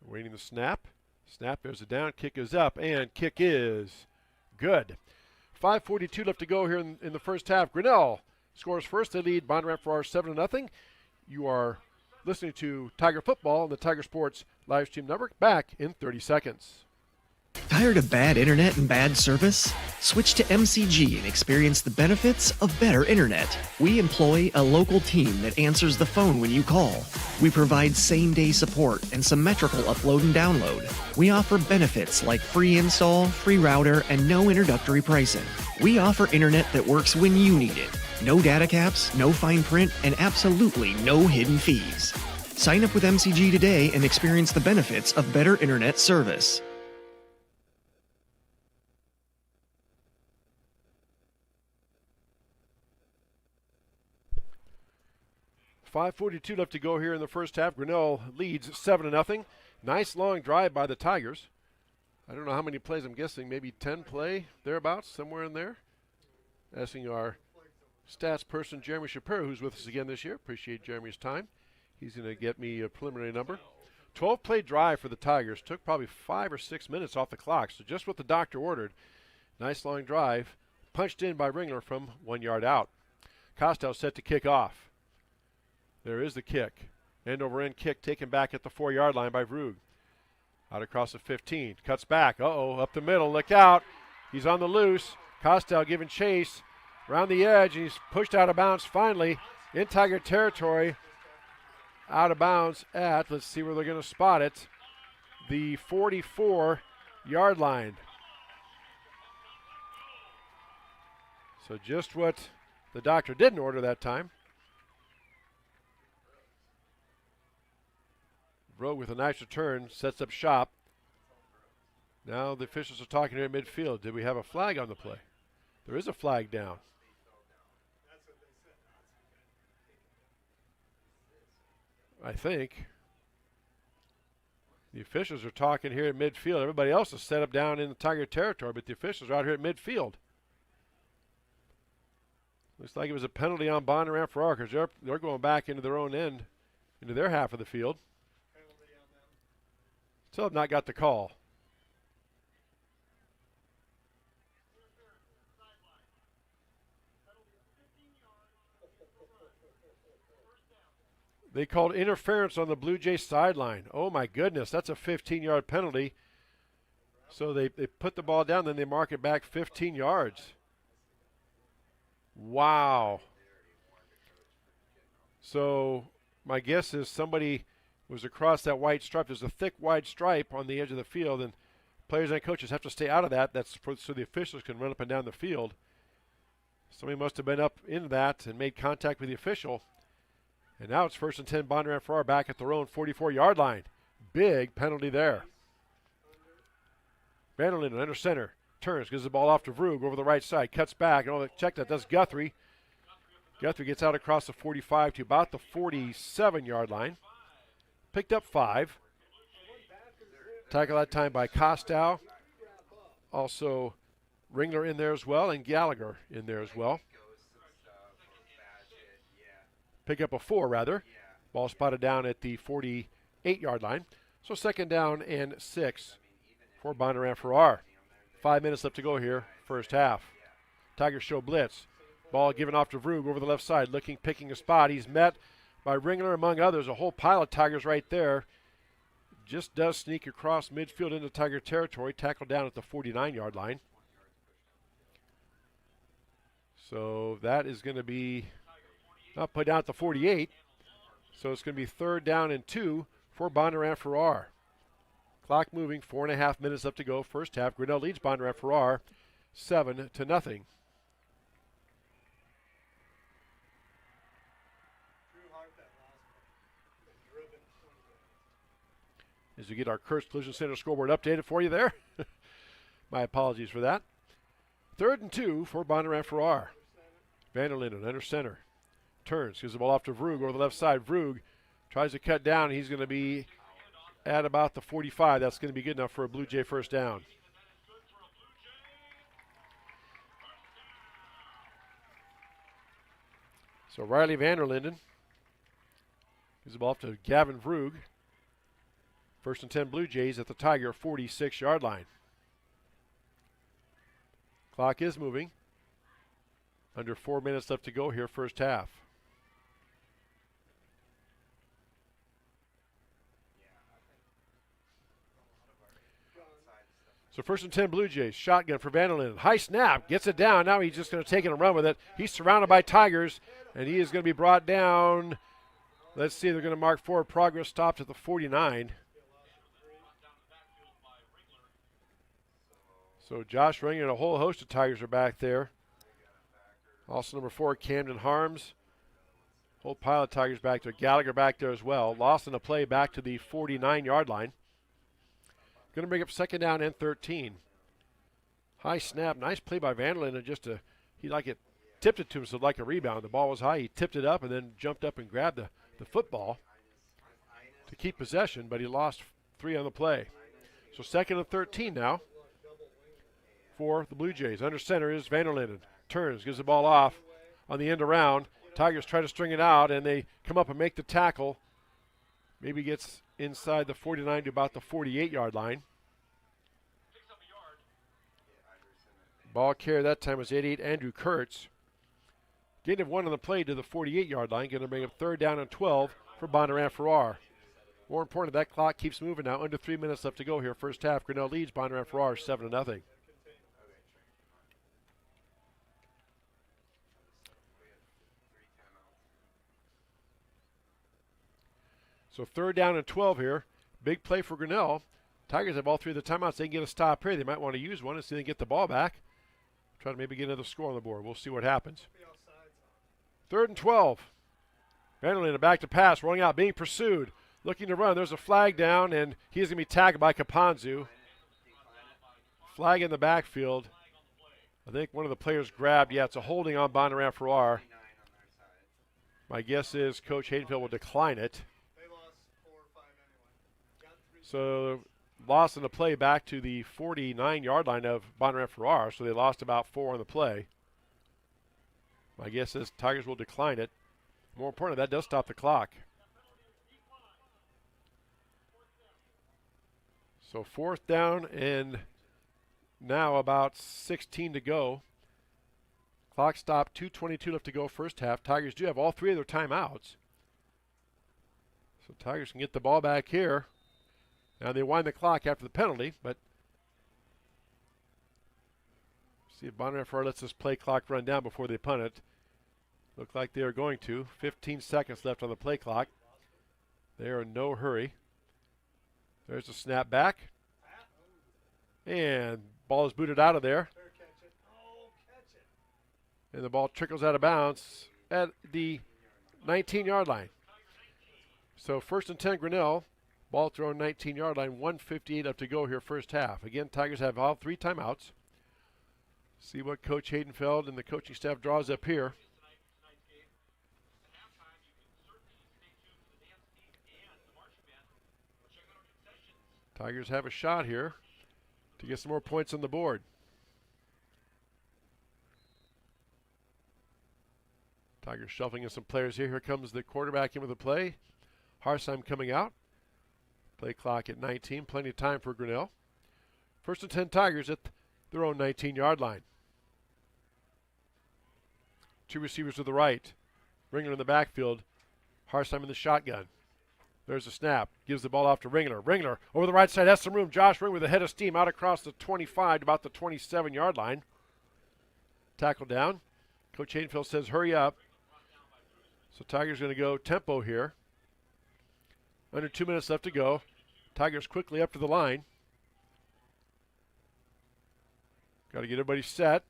Waiting the snap. Snap, there's a down, kick is up, and kick is good. 5:42 left to go here in the first half. Grinnell scores first. They lead Bondurant-Farrar 7-0. You are listening to Tiger Football on the Tiger Sports live stream network. Back in 30 seconds. Tired of bad internet and bad service? Switch to MCG and experience the benefits of better internet. We employ a local team that answers the phone when you call. We provide same-day support and symmetrical upload and download. We offer benefits like free install, free router, and no introductory pricing. We offer internet that works when you need it. No data caps, no fine print, and absolutely no hidden fees. Sign up with MCG today and experience the benefits of better internet service. 5:42 left to go here in the first half. Grinnell leads 7-0. Nice long drive by the Tigers. I don't know how many plays. I'm guessing maybe 10 play thereabouts, somewhere in there. Asking our stats person, Jeremy Shapiro, who's with us again this year. Appreciate Jeremy's time. He's going to get me a preliminary number. 12-play drive for the Tigers. Took probably 5 or 6 minutes off the clock, so just what the doctor ordered. Nice long drive. Punched in by Ringler from 1 yard out. Costello set to kick off. There is the kick. End-over-end kick taken back at the 4 yard line by Vrug. Out across the 15. Cuts back. Uh-oh, up the middle. Look out. He's on the loose. Costello giving chase. Around the edge. He's pushed out of bounds finally. In Tiger territory. Out of bounds at, let's see where they're going to spot it, the 44 yard line. So just what the doctor didn't order that time. Rowe with a nice return, sets up shop. Now the officials are talking here at midfield. Did we have a flag on the play? There is a flag down. I think. The officials are talking here at midfield. Everybody else is set up down in the Tiger territory, but the officials are out here at midfield. Looks like it was a penalty on Bondurant-Farrar because they're going back into their own end into their half of the field. Still have not got the call. They called interference on the Blue Jays sideline. Oh my goodness, that's a 15-yard penalty. So they put the ball down, then they mark it back 15 yards. Wow. So my guess is somebody was across that white stripe. There's a thick, wide stripe on the edge of the field, and players and coaches have to stay out of that. That's so the officials can run up and down the field. Somebody must have been up in that and made contact with the official. And now it's 1st and 10, Bondurant-Farrar back at their own 44-yard line. Big penalty there. Vanderlinden under center. Turns, gives the ball off to Vroog over the right side. Cuts back. And check that. That's Guthrie. Guthrie gets out across the 45 to about the 47-yard line. Picked up 5. Tackle that time by Costow. Also Ringler in there as well, and Gallagher in there as well. Pick up a 4, rather. Ball spotted down at the 48-yard line. So 2nd down and 6 for Bondurant-Farrar. 5 minutes left to go here, first half. Tigers show blitz. Ball given off to Vroog over the left side, picking a spot. He's met by Ringler, among others. A whole pile of Tigers right there. Just does sneak across midfield into Tiger territory. Tackled down at the 49-yard line. So that is going to be put down at the 48. So it's going to be 3rd down and 2 for Bondurant-Farrar. Clock moving, 4.5 minutes left to go. First half. Grinnell leads Bondurant-Farrar 7-0. As we get our Kurtz Collision Center scoreboard updated for you there. My apologies for that. 3rd and 2 for Bondurant-Farrar. Vanderlinden under center. Turns, gives the ball off to Vroog over the left side. Vroog tries to cut down. He's going to be at about the 45. That's going to be good enough for a Blue Jay first down. So Riley Vanderlinden gives the ball off to Gavin Vroog. 1st and 10 Blue Jays at the Tiger 46-yard line. Clock is moving. Under 4 minutes left to go here, first half. So 1st and 10 Blue Jays. Shotgun for Vanderlinden. High snap. Gets it down. Now he's just going to take it and run with it. He's surrounded by Tigers, and he is going to be brought down. Let's see. They're going to mark forward progress. Stopped at the 49. So Josh Ringler and a whole host of Tigers are back there. Also number 4, Camden Harms. Whole pile of Tigers back there. Gallagher back there as well. Lost in a play back to the 49-yard line. Going to bring up 2nd down and 13. High snap. Nice play by Vanderlinden. He tipped it to him, so like a rebound. The ball was high. He tipped it up and then jumped up and grabbed the football to keep possession, but he lost 3 on the play. So 2nd and 13 now for the Blue Jays. Under center is Vanderlinden. Turns, gives the ball off on the end around. Tigers try to string it out, and they come up and make the tackle. Maybe gets inside the 49 to about the 48-yard line. Ball carrier that time was 88 Andrew Kurtz. Gain of 1 on the play to the 48-yard line. Going to bring up 3rd down and 12 for Bondurant-Farrar. More important, that clock keeps moving now. Under 3 minutes left to go here. First half. Grinnell leads Bondurant-Farrar 7-0. So 3rd down and 12 here. Big play for Grinnell. Tigers have all 3 of the timeouts. They can get a stop here. They might want to use one and see if they can get the ball back. Try to maybe get another score on the board. We'll see what happens. 3rd and 12. Vanderlinden back to pass. Rolling out. Being pursued. Looking to run. There's a flag down, and he's going to be tackled by Kapanzu. Flag in the backfield. I think one of the players grabbed. Yeah, it's a holding on Bondurant-Farrar. My guess is Coach Haydenfield will decline it. So lost in the play back to the 49-yard line of Bondurant-Farrar, so they lost about 4 on the play. My guess is Tigers will decline it. More importantly, that does stop the clock. So 4th down and now about 16 to go. Clock stopped, 2:22 left to go first half. Tigers do have all 3 of their timeouts. So Tigers can get the ball back here. Now they wind the clock after the penalty, but see if Bondurant-Farrar lets this play clock run down before they punt it. Look like they are going to. 15 seconds left on the play clock. They are in no hurry. There's a snap back. And ball is booted out of there. And the ball trickles out of bounds at the 19-yard line. So 1st and 10 Grinnell. Ball thrown 19-yard line. 1:58 up to go here first half. Again, Tigers have all 3 timeouts. See what Coach Haydenfeld and the coaching staff draws up here. Tigers have a shot here to get some more points on the board. Tigers shuffling in some players here. Here comes the quarterback in with the play. Harsheim coming out. Play clock at 19. Plenty of time for Grinnell. 1st and 10 Tigers at their own 19-yard line. 2 receivers to the right. Ringler in the backfield. Harsheim in the shotgun. There's a snap. Gives the ball off to Ringler. Ringler over the right side has some room. Josh Ring with a head of steam out across the 25 to about the 27-yard line. Tackle down. Coach Haydenfeld says hurry up. So Tigers going to go tempo here. Under 2 minutes left to go. Tigers quickly up to the line. Got to get everybody set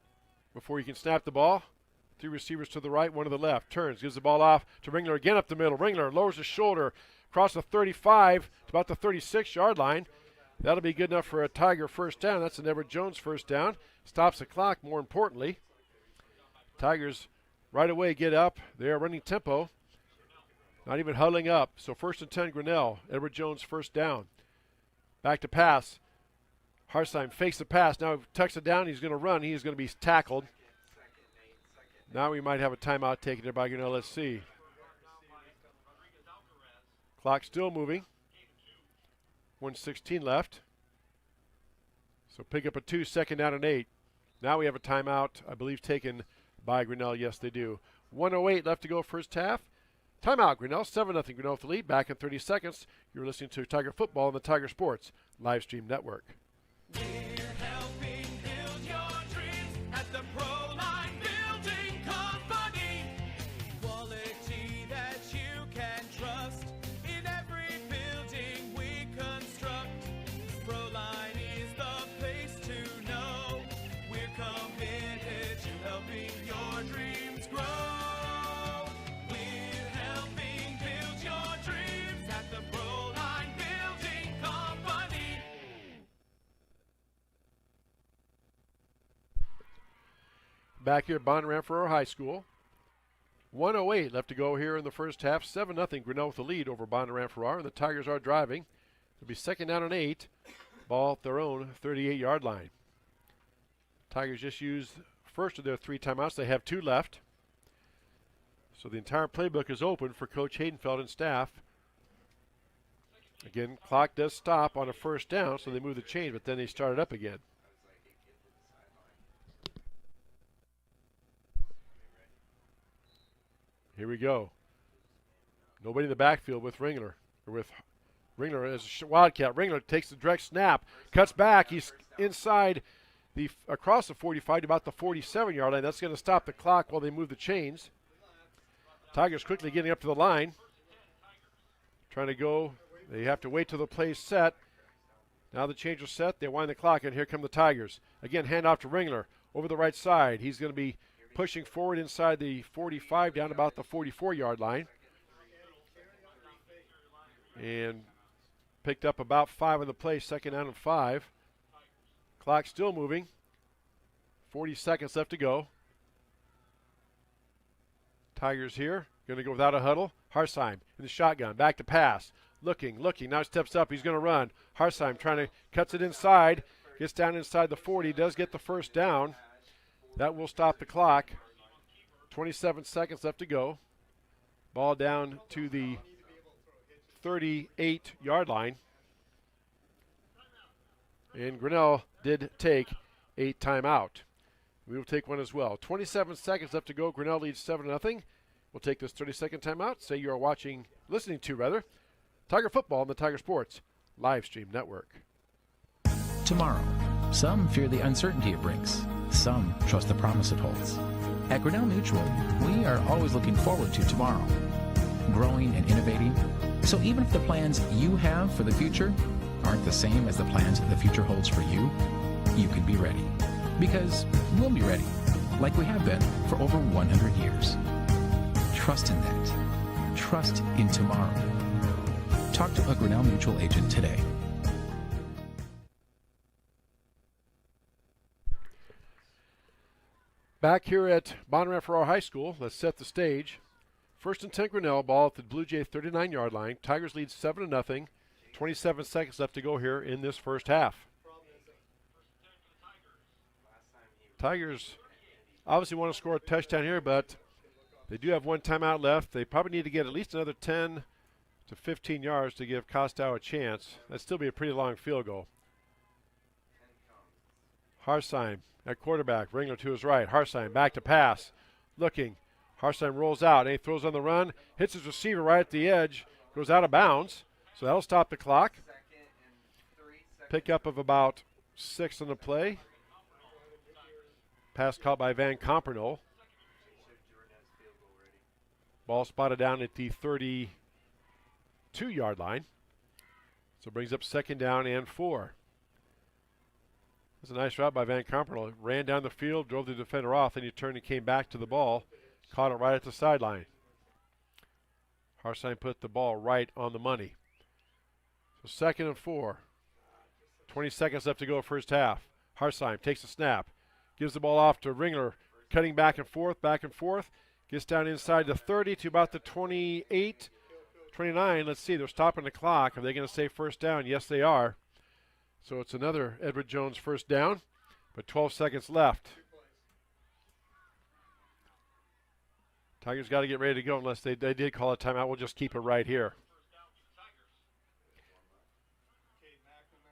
before you can snap the ball. 3 receivers to the right, 1 to the left. Turns, gives the ball off to Ringler again up the middle. Ringler lowers his shoulder across the 35 to about the 36-yard line. That'll be good enough for a Tiger first down. That's an Everett Jones first down. Stops the clock, more importantly. Tigers right away get up. They are running tempo. Not even huddling up. So 1st and 10 Grinnell. Edward Jones first down. Back to pass. Harsheim fakes the pass. Now tucks it down. He's going to run. He's going to be tackled. Now we might have a timeout taken there by Grinnell. Let's see. Clock still moving. 1:16 left. So pick up a 2, 2nd down and 8. Now we have a timeout, I believe, taken by Grinnell. Yes, they do. 1:08 left to go first half. Timeout, Grinnell. 7-0 Grinnell with the lead. Back in 30 seconds. You're listening to Tiger Football on the Tiger Sports live stream network. We're helping build your dreams at the Proline Building Company. Quality that you can trust in every building we construct. Proline is the place to know. We're committed to helping your dreams grow. We're helping build your dreams at the Proline Building Company. Back here at Bondurant-Farrar High School. 1:08 left to go here in the first half. 7-0 Grinnell with the lead over Bondurant-Farrar. And the Tigers are driving. It'll be 2nd down and 8. Ball at their own 38-yard line. Tigers just used first of their 3 timeouts. They have 2 left. So the entire playbook is open for Coach Haydenfeld and staff. Again, clock does stop on a first down, so they move the chains, but then they start it up again. Here we go. Nobody in the backfield with Ringler. Or with Ringler as a wildcat. Ringler takes the direct snap, cuts back. He's inside across the 45 to about the 47-yard line. That's going to stop the clock while they move the chains. Tigers quickly getting up to the line. Trying to go. They have to wait till the play's set. Now the chains are set. They wind the clock, and here come the Tigers. Again, handoff to Ringler over the right side. He's going to be pushing forward inside the 45 down about the 44-yard line. And picked up about 5 on the play, 2nd down and 5. Clock still moving. 40 seconds left to go. Tigers here, going to go without a huddle. Harsheim in the shotgun, back to pass. Looking, now steps up, he's going to run. Harsheim cuts it inside, gets down inside the 40, does get the first down. That will stop the clock. 27 seconds left to go. Ball down to the 38-yard line. And Grinnell did take a timeout. We will take one as well. 27 seconds left to go. Grinnell leads 7-0. We'll take this 30-second timeout. Say you are listening to Tiger Football on the Tiger Sports live stream network. Tomorrow, some fear the uncertainty it brings. Some trust the promise it holds. At Grinnell Mutual, we are always looking forward to tomorrow, growing and innovating. So even if the plans you have for the future aren't the same as the plans the future holds for you, you can be ready. Because we'll be ready, like we have been for over 100 years. Trust in that. Trust in tomorrow. Talk to a Grinnell Mutual agent today. Back here at Bondurant-Farrar High School, let's set the stage. First and 10 Grinnell, ball at the Blue Jay 39-yard line. Tigers lead 7-0. 27 seconds left to go here in this first half. Tigers obviously want to score a touchdown here, but they do have one timeout left. They probably need to get at least another 10 to 15 yards to give Costow a chance. That'd still be a pretty long field goal. Harsheim at quarterback. Ringler to his right. Harsheim back to pass. Looking. Harsheim rolls out and he throws on the run. Hits his receiver right at the edge. Goes out of bounds. So that'll stop the clock. Pickup of about 6 on the play. Pass caught by Van Compernol. Ball spotted down at the 32-yard line. So it brings up second down and 4. That's a nice route by Van Compernol. Ran down the field, drove the defender off, then he turned and came back to the ball. Caught it right at the sideline. Harsheim put the ball right on the money. So second and 4. 20 seconds left to go first half. Harsheim takes the snap. Gives the ball off to Ringler. Cutting back and forth. Gets down inside the 30 to about the 28, 29. Let's see, they're stopping the clock. Are they going to say first down? Yes, they are. So it's another Edward Jones first down, but 12 seconds left. Tigers got to get ready to go unless they did call a timeout. We'll just keep it right here.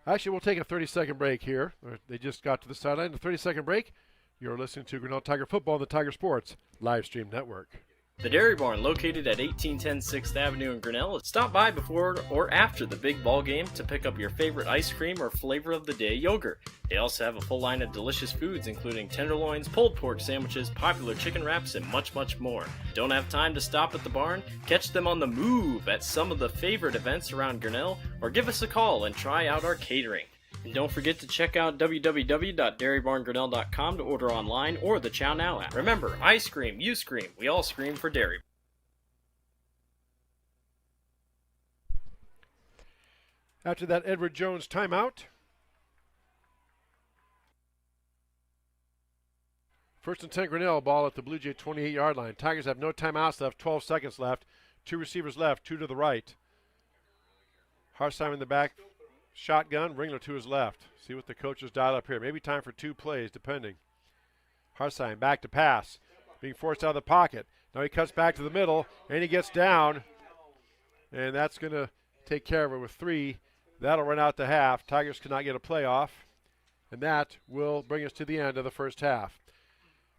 Actually, we'll take a 30-second break here. They just got to the sideline. The 30-second break. You're listening to Grinnell Tiger Football on the Tiger Sports live stream network. The Dairy Barn, located at 1810 6th Avenue in Grinnell, stop by before or after the big ball game to pick up your favorite ice cream or flavor of the day yogurt. They also have a full line of delicious foods including tenderloins, pulled pork sandwiches, popular chicken wraps, and much, much more. Don't have time to stop at the barn? Catch them on the move at some of the favorite events around Grinnell, or give us a call and try out our catering. And don't forget to check out www.dairybarngrinnell.com to order online or the Chow Now app. Remember, I scream, you scream, we all scream for Dairy. After that Edward Jones timeout, first and 10 Grinnell, ball at the Blue Jay 28-yard line. Tigers have no timeouts left, 12 seconds left. 2 receivers left, 2 to the right. Harsheim in the back. Shotgun, Ringler to his left. See what the coaches dial up here. Maybe time for 2 plays, depending. Harsheim back to pass. Being forced out of the pocket. Now he cuts back to the middle, and he gets down. And that's going to take care of it with 3. That'll run out to half. Tigers cannot get a playoff. And that will bring us to the end of the first half.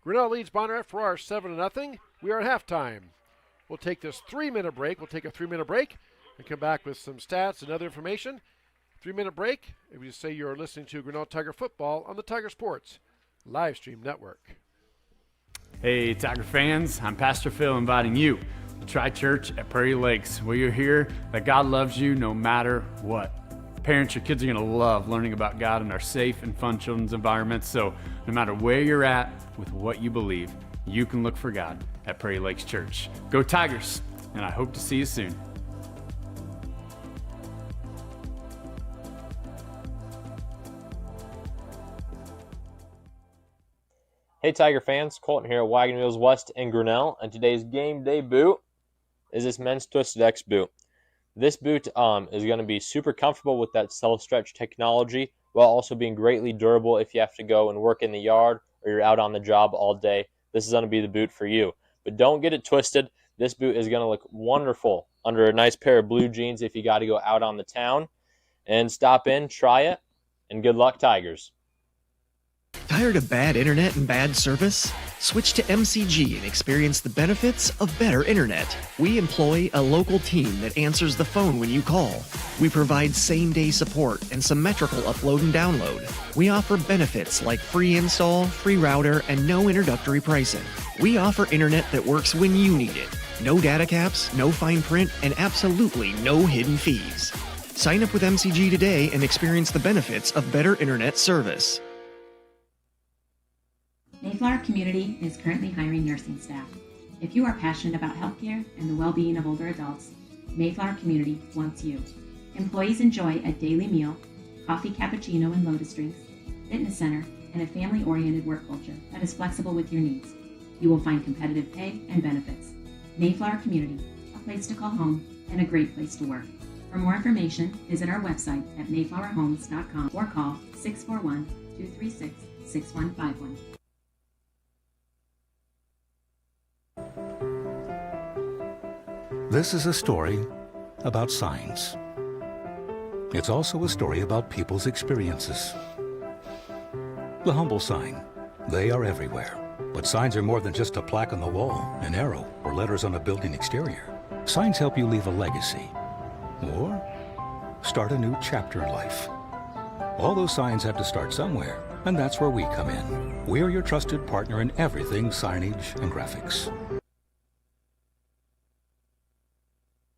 Grinnell leads Bondurant-Farrar 7-0. We are at halftime. We'll take this 3-minute break. We'll take a 3-minute break and come back with some stats and other information. 3-minute break. If you say you're listening to Grinnell Tiger Football on the Tiger Sports live stream network. Hey, Tiger fans. I'm Pastor Phil inviting you to Tri Church at Prairie Lakes, where you'll hear that God loves you no matter what. Parents, your kids are going to love learning about God in our safe and fun children's environments. So no matter where you're at with what you believe, you can look for God at Prairie Lakes Church. Go Tigers, and I hope to see you soon. Hey Tiger fans, Colton here at Wagon Wheels West in Grinnell, and today's game day boot is this men's Twisted X boot. This boot is going to be super comfortable with that self-stretch technology while also being greatly durable if you have to go and work in the yard or you're out on the job all day. This is going to be the boot for you. But don't get it twisted. This boot is going to look wonderful under a nice pair of blue jeans if you got to go out on the town. And stop in, try it, and good luck, Tigers. Tired of bad internet and bad service? Switch to MCG and experience the benefits of better internet. We employ a local team that answers the phone when you call. We provide same-day support and symmetrical upload and download. We offer benefits like free install, free router, and no introductory pricing. We offer internet that works when you need it. No data caps, no fine print, and absolutely no hidden fees. Sign up with MCG today and experience the benefits of better internet service. Mayflower Community is currently hiring nursing staff. If you are passionate about healthcare and the well-being of older adults, Mayflower Community wants you. Employees enjoy a daily meal, coffee cappuccino and lotus drinks, fitness center, and a family-oriented work culture that is flexible with your needs. You will find competitive pay and benefits. Mayflower Community, a place to call home and a great place to work. For more information, visit our website at mayflowerhomes.com or call 641-236-6151. This is a story about signs. It's also a story about people's experiences. The humble sign. They are everywhere. But signs are more than just a plaque on the wall, an arrow, or letters on a building exterior. Signs help you leave a legacy or start a new chapter in life. All those signs have to start somewhere, and that's where we come in. We're your trusted partner in everything signage and graphics.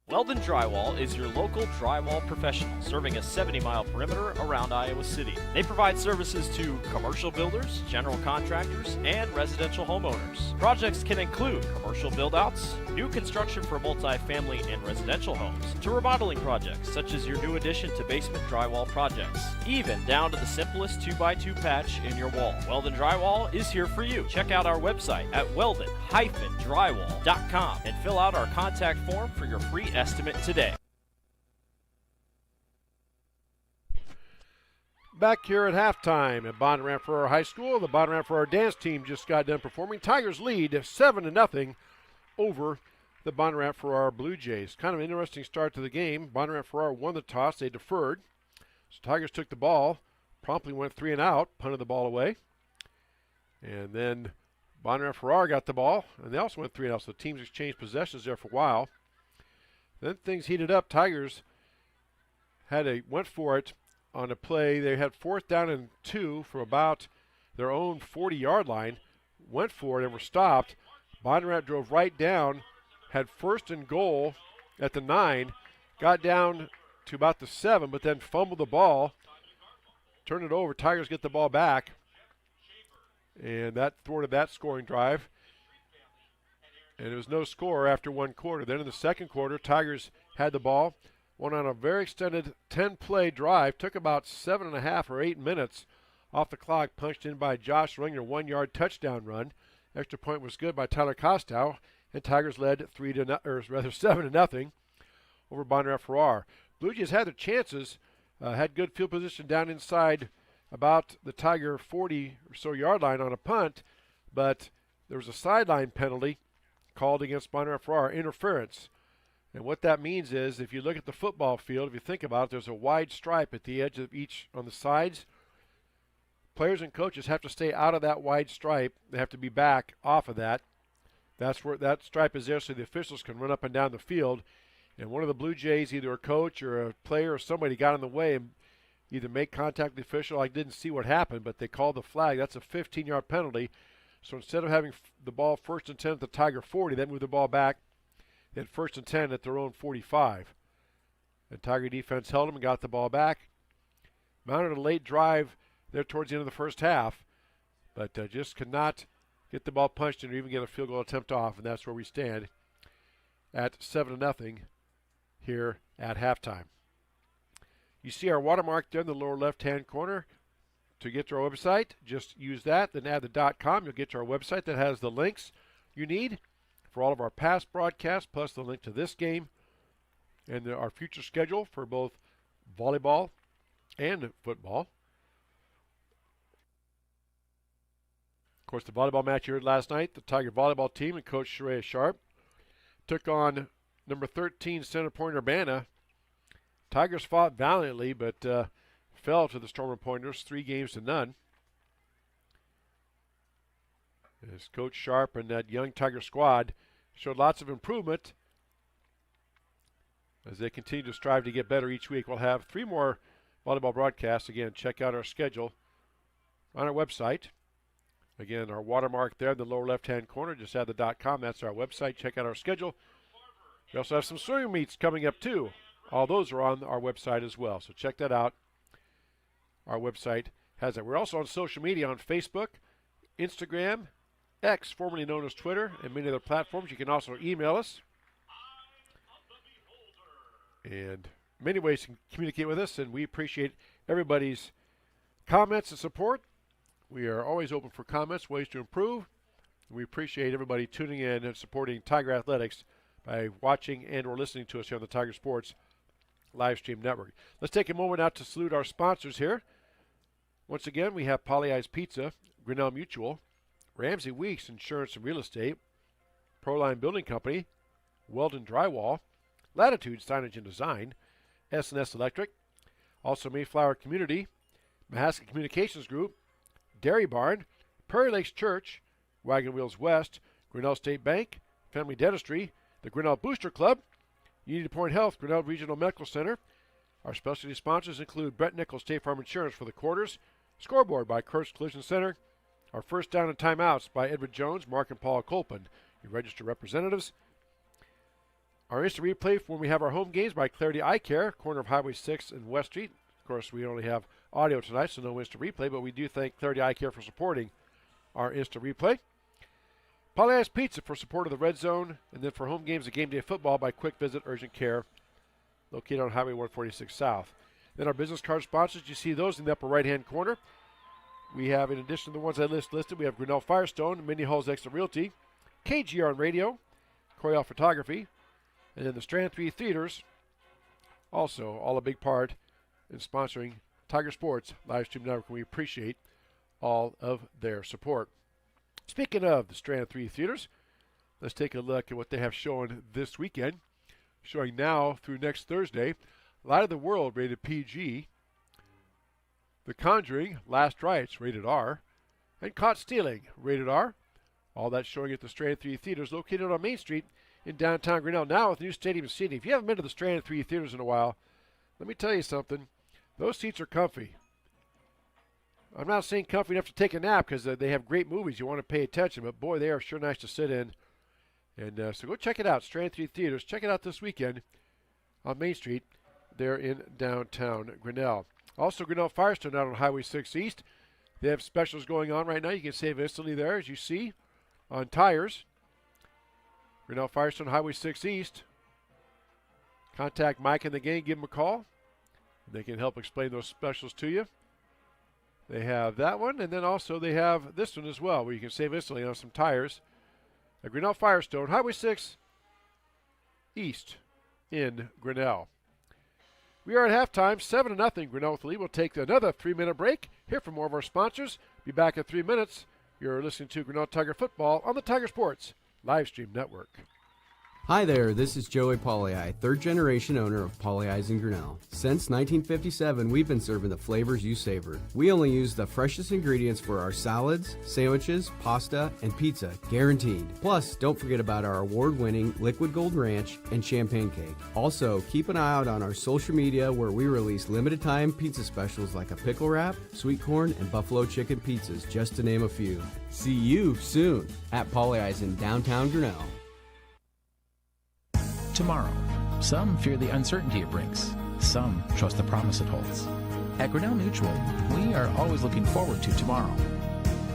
Weldon Drywall is your local drywall professional, serving a 70-mile perimeter around Iowa City. They provide services to commercial builders, general contractors, and residential homeowners. Projects can include commercial build-outs, new construction for multi-family and residential homes, to remodeling projects such as your new addition to basement drywall projects, even down to the simplest 2x2 patch in your wall. Weldon Drywall is here for you. Check out our website at weldon-drywall.com and fill out our contact form for your free estimate today. Back here at halftime at Bondurant-Farrar High School, the Bondurant-Farrar dance team just got done performing. Tigers lead 7-0 over the Bondurant-Farrar Blue Jays. Kind of an interesting start to the game. Bondurant-Farrar won the toss. They deferred. So Tigers took the ball, promptly went 3 and out, punted the ball away. And then Bondurant-Farrar got the ball, and they also went 3 and out. So the teams exchanged possessions there for a while. Then things heated up. Tigers went for it on a play. They had 4th down and 2 from about their own 40-yard line. Went for it and were stopped. Bondurant drove right down, had 1st and goal at the 9, got down to about the 7, but then fumbled the ball, turned it over. Tigers get the ball back, and that thwarted that scoring drive. And it was no score after 1 quarter. Then in the 2nd quarter, Tigers had the ball, went on a very extended 10-play drive, took about 7.5 or 8 minutes off the clock, punched in by Josh Ringer, 1-yard touchdown run. Extra point was good by Tyler Costow, and Tigers led 7-0 over Bondurant-Farrar. Blue Jays had their chances, had good field position down inside about the Tiger 40 or so yard line on a punt, but there was a sideline penalty called against Bondurant-Farrar, interference. And what that means is, if you look at the football field, if you think about it, there's a wide stripe at the edge of each on the sides. Players and coaches have to stay out of that wide stripe. They have to be back off of that. That's where that stripe is there so the officials can run up and down the field. And one of the Blue Jays, either a coach or a player or somebody, got in the way and either make contact with the official. I didn't see what happened, but they called the flag. That's a 15-yard penalty. So instead of having the ball 1st and 10 at the Tiger 40, they moved the ball back. They had 1st and 10 at their own 45. And Tiger defense held them and got the ball back. Mounted a late drive there towards the end of the first half, but just could not get the ball punched in or even get a field goal attempt off, and that's where we stand at 7-0 here at halftime. You see our watermark there in the lower left-hand corner. To get to our website, just use that, then add the .com. You'll get to our website that has the links you need for all of our past broadcasts, plus the link to this game and our future schedule for both volleyball and football. Of course, the volleyball match you heard last night, the Tiger volleyball team and Coach Sheree Sharp took on number 13 Center Point Urbana. Tigers fought valiantly, but fell to the Stormer Pointers 3-0. As Coach Sharp and that young Tiger squad showed lots of improvement as they continue to strive to get better each week. We'll have 3 more volleyball broadcasts. Again, check out our schedule on our website. Again, our watermark there in the lower left-hand corner, just add the .com. That's our website. Check out our schedule. We also have some swimming meets coming up, too. All those are on our website as well, so check that out. Our website has it. We're also on social media on Facebook, Instagram, X, formerly known as Twitter, and many other platforms. You can also email us. And many ways to communicate with us, and we appreciate everybody's comments and support. We are always open for comments, ways to improve. We appreciate everybody tuning in and supporting Tiger Athletics by watching and or listening to us here on the Tiger Sports live stream network. Let's take a moment out to salute our sponsors here. Once again, we have Pollyeyes Pizza, Grinnell Mutual, Ramsey Weeks Insurance and Real Estate, Proline Building Company, Weldon Drywall, Latitude Signage and Design, S&S Electric, also Mayflower Community, Mahaska Communications Group, Dairy Barn, Prairie Lakes Church, Wagon Wheels West, Grinnell State Bank, Family Dentistry, the Grinnell Booster Club, Unity Point Health, Grinnell Regional Medical Center. Our specialty sponsors include Brett Nichols State Farm Insurance for the Quarters, Scoreboard by Kurtz Collision Center, our First Down and Timeouts by Edward Jones, Mark and Paul Colpin, your registered representatives. Our instant replay for when we have our home games by Clarity Eye Care, corner of Highway 6 and West Street. Of course, we only have audio tonight, so no instant replay, but we do thank Clarity Eye Care for supporting our instant replay. Pollyeyes Pizza for support of the Red Zone, and then for home games of Game Day Football by Quick Visit Urgent Care, located on Highway 146 South. Then our business card sponsors, you see those in the upper right-hand corner. We have, in addition to the ones I listed, we have Grinnell Firestone, Minnie Hall's Exit Realty, KGR on Radio, Coryell Photography, and then the Strand 3 Theaters, also all a big part in sponsoring Tiger Sports live stream network, and we appreciate all of their support. Speaking of the Strand 3 Theaters, let's take a look at what they have shown this weekend. Showing now through next Thursday, Light of the World rated PG, The Conjuring, Last Rites rated R, and Caught Stealing rated R. All that showing at the Strand 3 Theaters located on Main Street in downtown Grinnell. Now with new stadium seating. If you haven't been to the Strand 3 Theaters in a while, let me tell you something. Those seats are comfy. I'm not saying comfy enough to take a nap because they have great movies. You want to pay attention, but boy, they are sure nice to sit in. And so go check it out, Strand 3 Theaters. Check it out this weekend on Main Street there in downtown Grinnell. Also, Grinnell Firestone out on Highway 6 East. They have specials going on right now. You can save instantly there, as you see, on tires. Grinnell Firestone, Highway 6 East. Contact Mike and the gang. Give them a call. They can help explain those specials to you. They have that one, and then also they have this one as well, where you can save instantly on some tires. At Grinnell Firestone, Highway 6 East in Grinnell. We are at halftime, 7-0 Grinnell with the lead. We'll take another 3-minute break. Hear from more of our sponsors. Be back in 3 minutes. You're listening to Grinnell Tiger Football on the Tiger Sports live stream network. Hi there, this is Joey Pollyeye, third-generation owner of Pollyeyes in Grinnell. Since 1957, we've been serving the flavors you savor. We only use the freshest ingredients for our salads, sandwiches, pasta, and pizza, guaranteed. Plus, don't forget about our award-winning Liquid Gold Ranch and Champagne Cake. Also, keep an eye out on our social media where we release limited-time pizza specials like a pickle wrap, sweet corn, and buffalo chicken pizzas, just to name a few. See you soon at Pollyeyes in downtown Grinnell. Tomorrow, some fear the uncertainty it brings. Some trust the promise it holds. At Grinnell Mutual, we are always looking forward to tomorrow,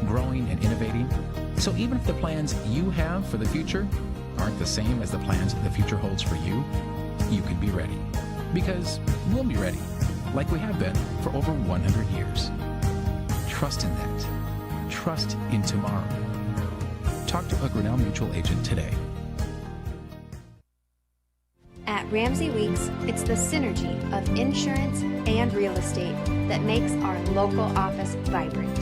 growing and innovating. So even if the plans you have for the future aren't the same as the plans the future holds for you, you can be ready. Because we'll be ready, like we have been for over 100 years. Trust in that. Trust in tomorrow. Talk to a Grinnell Mutual agent today. At Ramsey Weeks, it's the synergy of insurance and real estate that makes our local office vibrant.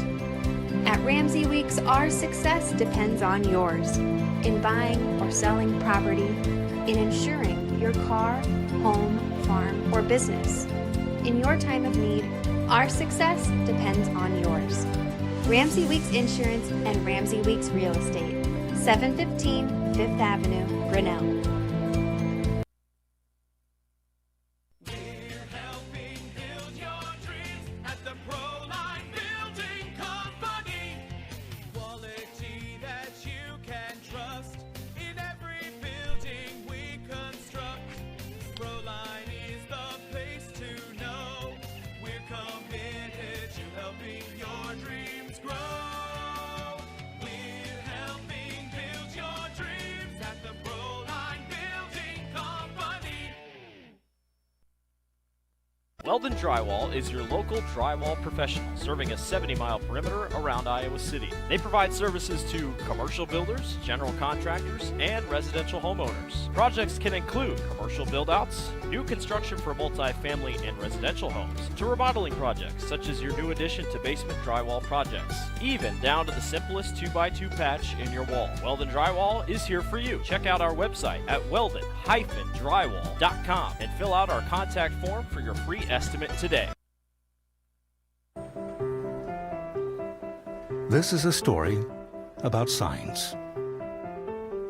At Ramsey Weeks, our success depends on yours in buying or selling property, in insuring your car, home, farm, or business. In your time of need, Our success depends on yours. Ramsey Weeks Insurance and Ramsey Weeks Real Estate, 715 Fifth Avenue, Grinnell. We're helping build your dreams at the Proline Building Company. Quality that you can trust in every building we construct. Proline is the place to know. We're committed to helping your dreams grow. We're helping build your dreams at the Proline Building Company. Weldon Drywall is your local drywall professional, serving a 70-mile perimeter around Iowa City. They provide services to commercial builders, general contractors, and residential homeowners. Projects can include commercial build-outs, new construction for multi-family and residential homes, to remodeling projects such as your new addition to basement drywall projects, even down to the simplest 2x2 patch in your wall. Weldon Drywall is here for you. Check out our website at weldon-drywall.com and fill out our contact form for your free estimate today. This is a story about signs.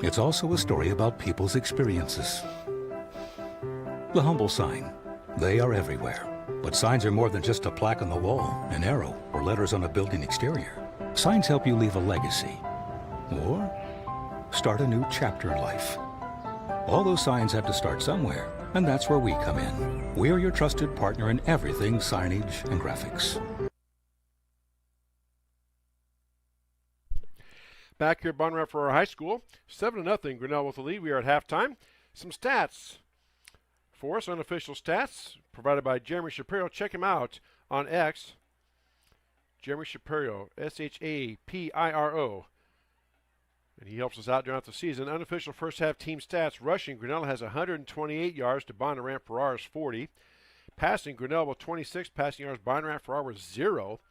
It's also a story about people's experiences. The humble sign. They are everywhere. But signs are more than just a plaque on the wall, an arrow, or letters on a building exterior. Signs help you leave a legacy or start a new chapter in life. All those signs have to start somewhere, and that's where we come in. We're your trusted partner in everything signage and graphics. Back here at Bondurant-Farrar High School, 7-0, Grinnell with the lead. We are at halftime. Some stats for us, unofficial stats, provided by Jeremy Shapiro. Check him out on X. Jeremy Shapiro, Shapiro. And he helps us out throughout the season. Unofficial first half team stats. Rushing, Grinnell has 128 yards to Bondurant-Farrar's 40. Passing, Grinnell with 26 passing yards. Bondurant-Farrar with 0.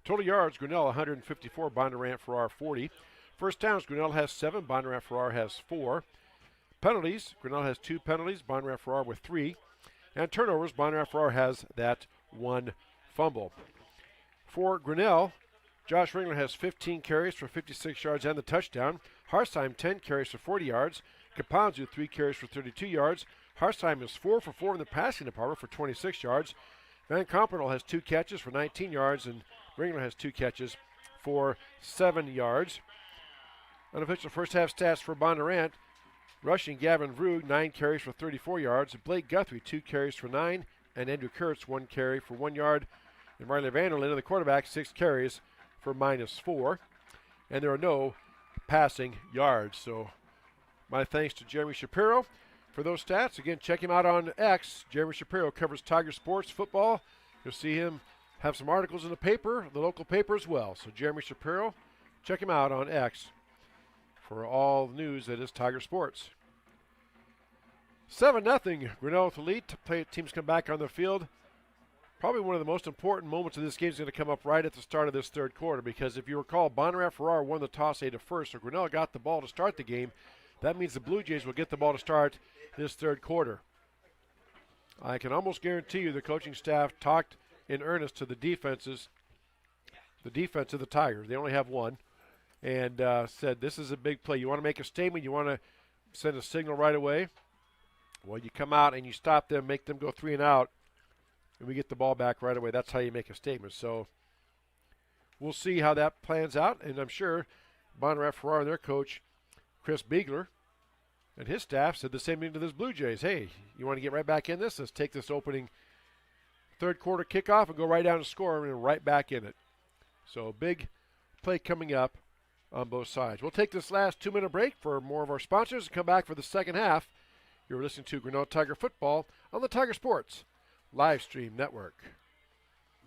Total yards, Grinnell 154, Bondurant-Farrar 40. First downs, Grinnell has 7, Bondurant-Farrar has 4. Penalties, Grinnell has 2 penalties, Bondurant-Farrar with 3. And turnovers, Bondurant-Farrar has that 1 fumble. For Grinnell, Josh Ringler has 15 carries for 56 yards and the touchdown. Harsheim 10 carries for 40 yards. Kapanzu 3 carries for 32 yards. Harsheim is 4 for 4 in the passing department for 26 yards. Van Compernel has 2 catches for 19 yards, and Ringler has 2 catches for 7 yards. Unofficial first half stats for Bondurant. Rushing, Gavin Vrug, 9 carries for 34 yards. Blake Guthrie, 2 carries for 9. And Andrew Kurtz, 1 carry for 1 yard. And Riley Vanderlyn, the quarterback, 6 carries for -4. And there are no passing yards. So my thanks to Jeremy Shapiro for those stats. Again, check him out on X. Jeremy Shapiro covers Tiger sports, football. You'll see him have some articles in the paper, the local paper as well. So Jeremy Shapiro, check him out on X for all news that is Tiger sports. 7-0, Grinnell with the lead. Teams come back on the field. Probably one of the most important moments of this game is going to come up right at the start of this third quarter, because if you recall, Bondurant-Farrar won the toss 8-1, so Grinnell got the ball to start the game. That means the Blue Jays will get the ball to start this third quarter. I can almost guarantee you the coaching staff talked in earnest to the defense of the Tigers. They only have one. And said, this is a big play. You want to make a statement? You want to send a signal right away? Well, you come out and you stop them, make them go 3 and out, and we get the ball back right away. That's how you make a statement. So we'll see how that plans out. And I'm sure Bondurant-Farrar and their coach, Chris Beigler, and his staff said the same thing to this Blue Jays. Hey, you want to get right back in this? Let's take this opening third quarter kickoff and go right down to score and right back in it. So big play coming up on both sides. We'll take this last 2-minute break for more of our sponsors and come back for the second half. You're listening to Grinnell Tiger Football on the Tiger Sports Live Stream Network.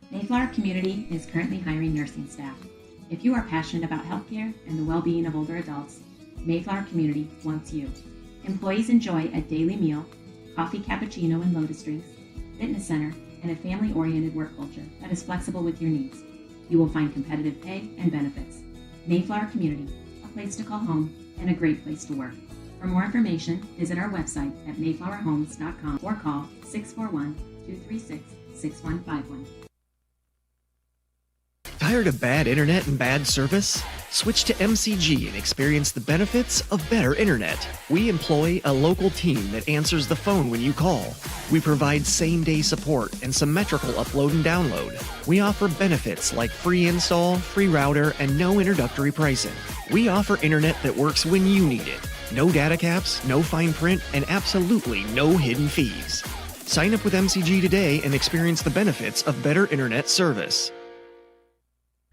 Mayflower Community is currently hiring nursing staff. If you are passionate about healthcare and the well-being of older adults, Mayflower Community wants you. Employees enjoy a daily meal, coffee cappuccino and lotus drinks, fitness center, and a family-oriented work culture that is flexible with your needs. You will find competitive pay and benefits. Mayflower Community, a place to call home and a great place to work. For more information, visit our website at mayflowerhomes.com or call 641-236-6151. Tired of bad internet and bad service? Switch to MCG and experience the benefits of better internet. We employ a local team that answers the phone when you call. We provide same-day support and symmetrical upload and download. We offer benefits like free install, free router, and no introductory pricing. We offer internet that works when you need it. No data caps, no fine print, and absolutely no hidden fees. Sign up with MCG today and experience the benefits of better internet service.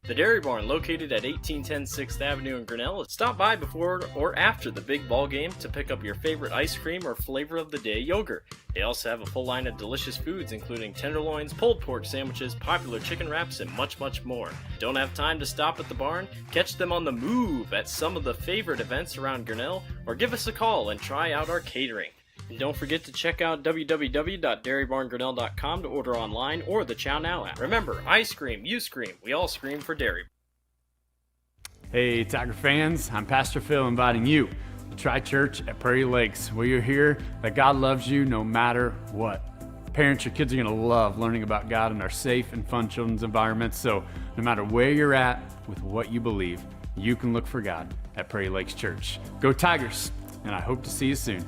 The Dairy Barn, located at 1810 6th Avenue in Grinnell. Stop by before or after the big ball game to pick up your favorite ice cream or flavor of the day yogurt. They also have a full line of delicious foods, including tenderloins, pulled pork sandwiches, popular chicken wraps, and much, much more. Don't have time to stop at the barn? Catch them on the move at some of the favorite events around Grinnell, or give us a call and try out our catering. And don't forget to check out www.dairybarngrinnell.com to order online or the Chow Now app. Remember, I scream, you scream, we all scream for dairy. Hey, Tiger fans, I'm Pastor Phil inviting you to try church at Prairie Lakes, where you'll hear that God loves you no matter what. Parents, your kids are going to love learning about God in our safe and fun children's environments, so no matter where you're at with what you believe, you can look for God at Prairie Lakes Church. Go Tigers, and I hope to see you soon.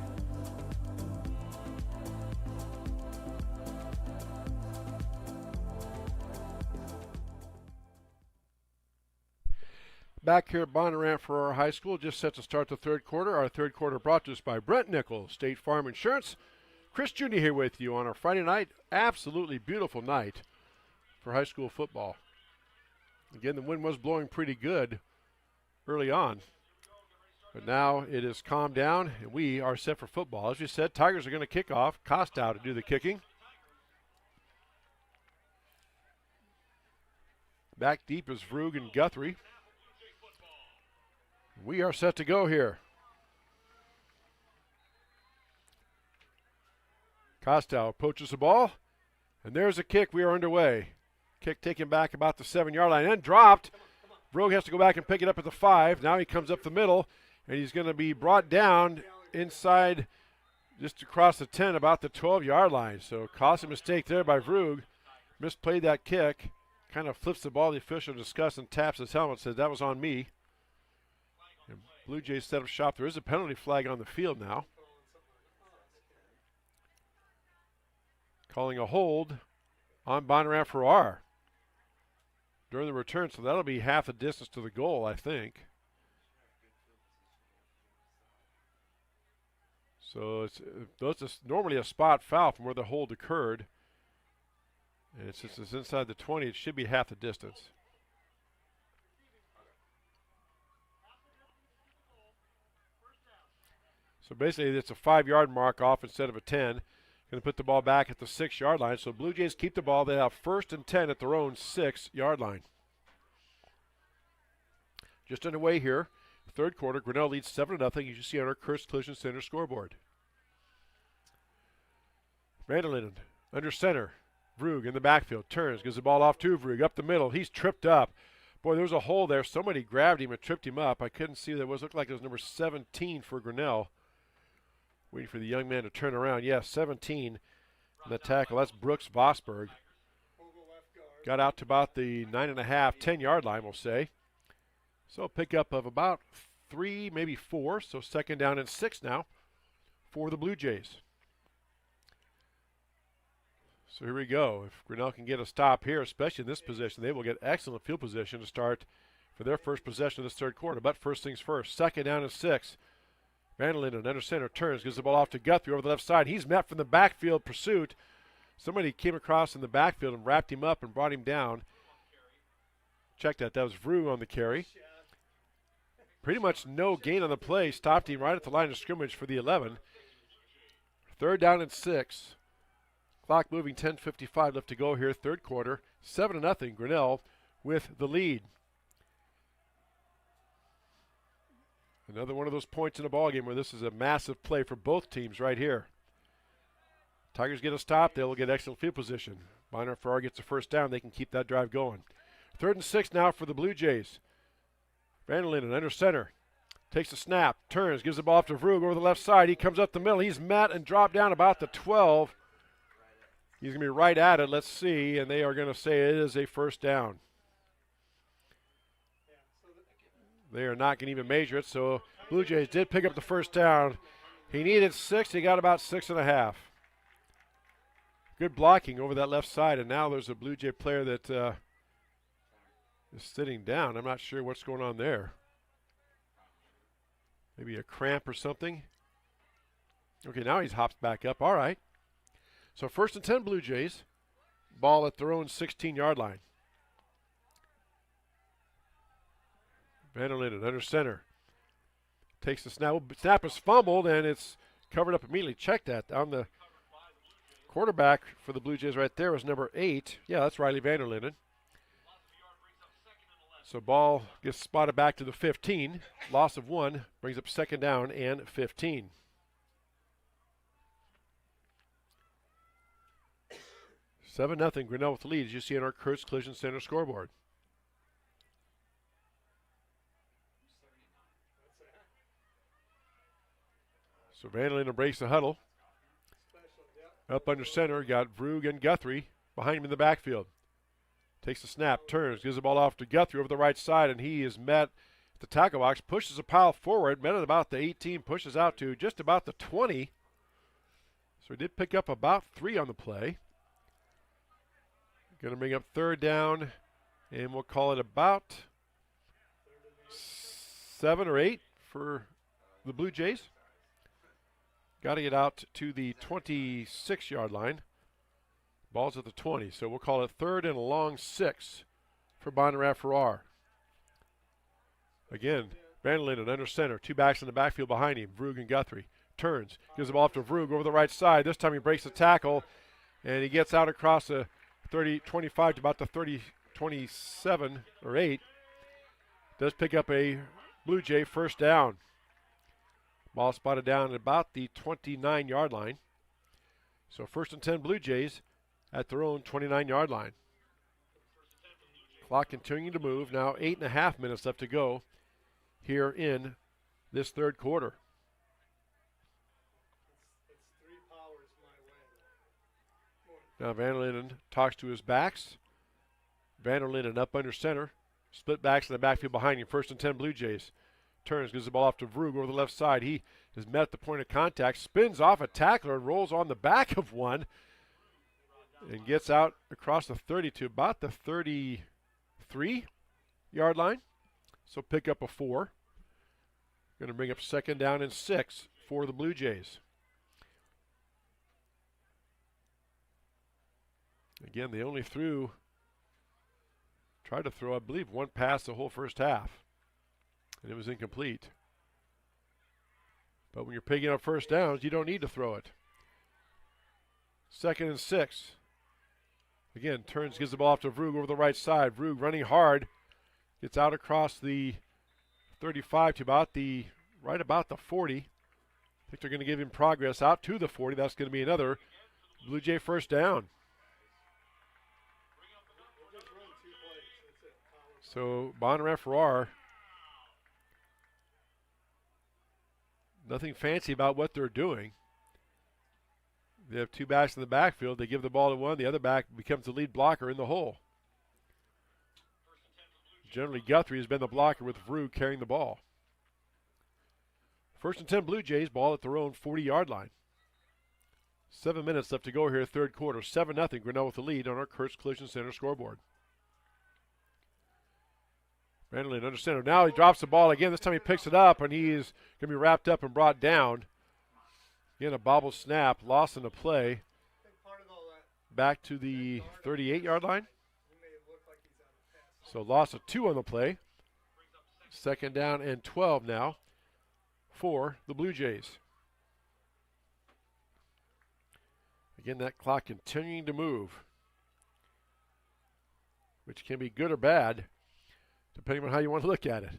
Back here at Bondurant-Farrar High School, just set to start the third quarter. Our third quarter brought to us by Brent Nichols, State Farm Insurance. Chris Jr. here with you on a Friday night. Absolutely beautiful night for high school football. Again, the wind was blowing pretty good early on, but now it has calmed down, and we are set for football. As you said, Tigers are going to kick off. Costow to do the kicking. Back deep is Vroog and Guthrie. We are set to go here. Costow approaches the ball, and there's a kick. We are underway. Kick taken back about the 7-yard line and dropped. Vroog has to go back and pick it up at the 5. Now he comes up the middle, and he's going to be brought down inside just across the 10, about the 12-yard line. So cost a mistake there by Vroog. Misplayed that kick. Kind of flips the ball. The official discusses and taps his helmet, says that was on me. And Blue Jays set up shop. There is a penalty flag on the field now. Calling a hold on Bondurant-Farrar during the return. So that'll be half the distance to the goal, I think. So it's normally a spot foul from where the hold occurred. And since it's inside the 20, it should be half the distance. So basically it's a 5-yard mark off instead of a 10. Going to put the ball back at the 6-yard line. So Blue Jays keep the ball. They have 1st and 10 at their own 6-yard line. Just underway here. Third quarter, Grinnell leads 7-0. You see on our Kurtz Collision Center scoreboard. Vanderlinden under center. Vroog in the backfield. Turns, gives the ball off to Vroog. Up the middle. He's tripped up. Boy, there was a hole there. Somebody grabbed him and tripped him up. I couldn't see that. Looked like it was number 17 for Grinnell. Waiting for the young man to turn around. Yes, 17 in the tackle. That's Brooks Vosberg. Got out to about the 9.5, 10-yard line, we'll say. So a pickup of about 3, maybe 4. So 2nd down and 6 now for the Blue Jays. So here we go. If Grinnell can get a stop here, especially in this position, they will get excellent field position to start for their first possession of this third quarter. But first things first, 2nd down and 6. Vanderlinden under center turns, gives the ball off to Guthrie over the left side. He's met from the backfield pursuit. Somebody came across in the backfield and wrapped him up and brought him down. Check that. That was Vroog on the carry. Pretty much no gain on the play. Stopped him right at the line of scrimmage for the 11. 3rd down and 6. Clock moving, 10:55 left to go here. Third quarter, 7-0. Grinnell with the lead. Another one of those points in a ball game where this is a massive play for both teams right here. Tigers get a stop. They'll get excellent field position. Bondurant-Farrar gets a first down. They can keep that drive going. 3rd and 6 now for the Blue Jays. Vanderlinden under center. Takes a snap. Turns. Gives the ball off to Vroog over the left side. He comes up the middle. He's met and dropped down about the 12. He's going to be right at it. Let's see. And they are going to say it is a first down. They are not going to even measure it, so Blue Jays did pick up the first down. He needed 6. He got about 6.5. Good blocking over that left side, and now there's a Blue Jay player that is sitting down. I'm not sure what's going on there. Maybe a cramp or something. Okay, now he hops back up. All right. So 1st and 10 Blue Jays. Ball at their own 16-yard line. Vanderlinden under center. Takes the snap. Snap is fumbled, and it's covered up immediately. Check that. On the quarterback for the Blue Jays right there was number 8. Yeah, that's Riley Vanderlinden. So ball gets spotted back to the 15. Loss of 1 brings up 2nd down and 15. Seven nothing. Grinnell with the lead, as you see on our Kurtz Collision Center scoreboard. So Vanderlinden breaks the huddle. Up under center, got Vrug and Guthrie behind him in the backfield. Takes the snap, turns, gives the ball off to Guthrie over the right side, and he is met at the tackle box, pushes a pile forward, met at about the 18, pushes out to just about the 20. So he did pick up about 3 on the play. Going to bring up 3rd down, and we'll call it about 7 or 8 for the Blue Jays. Got to get out to the 26-yard line. Ball's at the 20, so we'll call it 3rd and a long 6 for Bondurant-Farrar. Again, Vanderlinden under center, 2 backs in the backfield behind him, Vrug and Guthrie. Turns, gives the ball off to Vrug over the right side. This time he breaks the tackle, and he gets out across the 25 to about the 27 or 8. Does pick up a Blue Jay 1st down. Ball spotted down at about the 29-yard line. So 1st and 10 Blue Jays at their own 29-yard line. Clock continuing to move. Now 8.5 minutes left to go here in this 3rd quarter. Now Vanderlinden talks to his backs. Vanderlinden up under center. Split backs in the backfield behind him. 1st and 10 Blue Jays. Turns, gives the ball off to Vrug over the left side. He is met at the point of contact, spins off a tackler and rolls on the back of one and gets out across the 30 to about the 33-yard line. So pick up a 4. Going to bring up 2nd down and 6 for the Blue Jays. Again, they only tried to throw, I believe, 1 pass the whole first half, and it was incomplete. But when you're picking up first downs, you don't need to throw it. 2nd and 6. Again, turns, gives the ball off to Vrug over the right side. Vrug running hard, gets out across the 35 to right about the 40. I think they're going to give him progress out to the 40. That's going to be another Blue Jay 1st down. So Bondurant-Farrar, nothing fancy about what they're doing. They have 2 backs in the backfield. They give the ball to one. The other back becomes the lead blocker in the hole. Generally, Guthrie has been the blocker with Vrug carrying the ball. 1st and 10 Blue Jays, ball at their own 40-yard line. 7 minutes left to go here, 3rd quarter. 7-0, Grinnell with the lead on our Kurtz Collision Center scoreboard. Vanderlinden under center. Now he drops the ball again. This time he picks it up, and he is going to be wrapped up and brought down. Again, a bobble snap, loss in the play. Back to the 38-yard line. So loss of 2 on the play. 2nd down and 12 now for the Blue Jays. Again, that clock continuing to move, which can be good or bad, depending on how you want to look at it.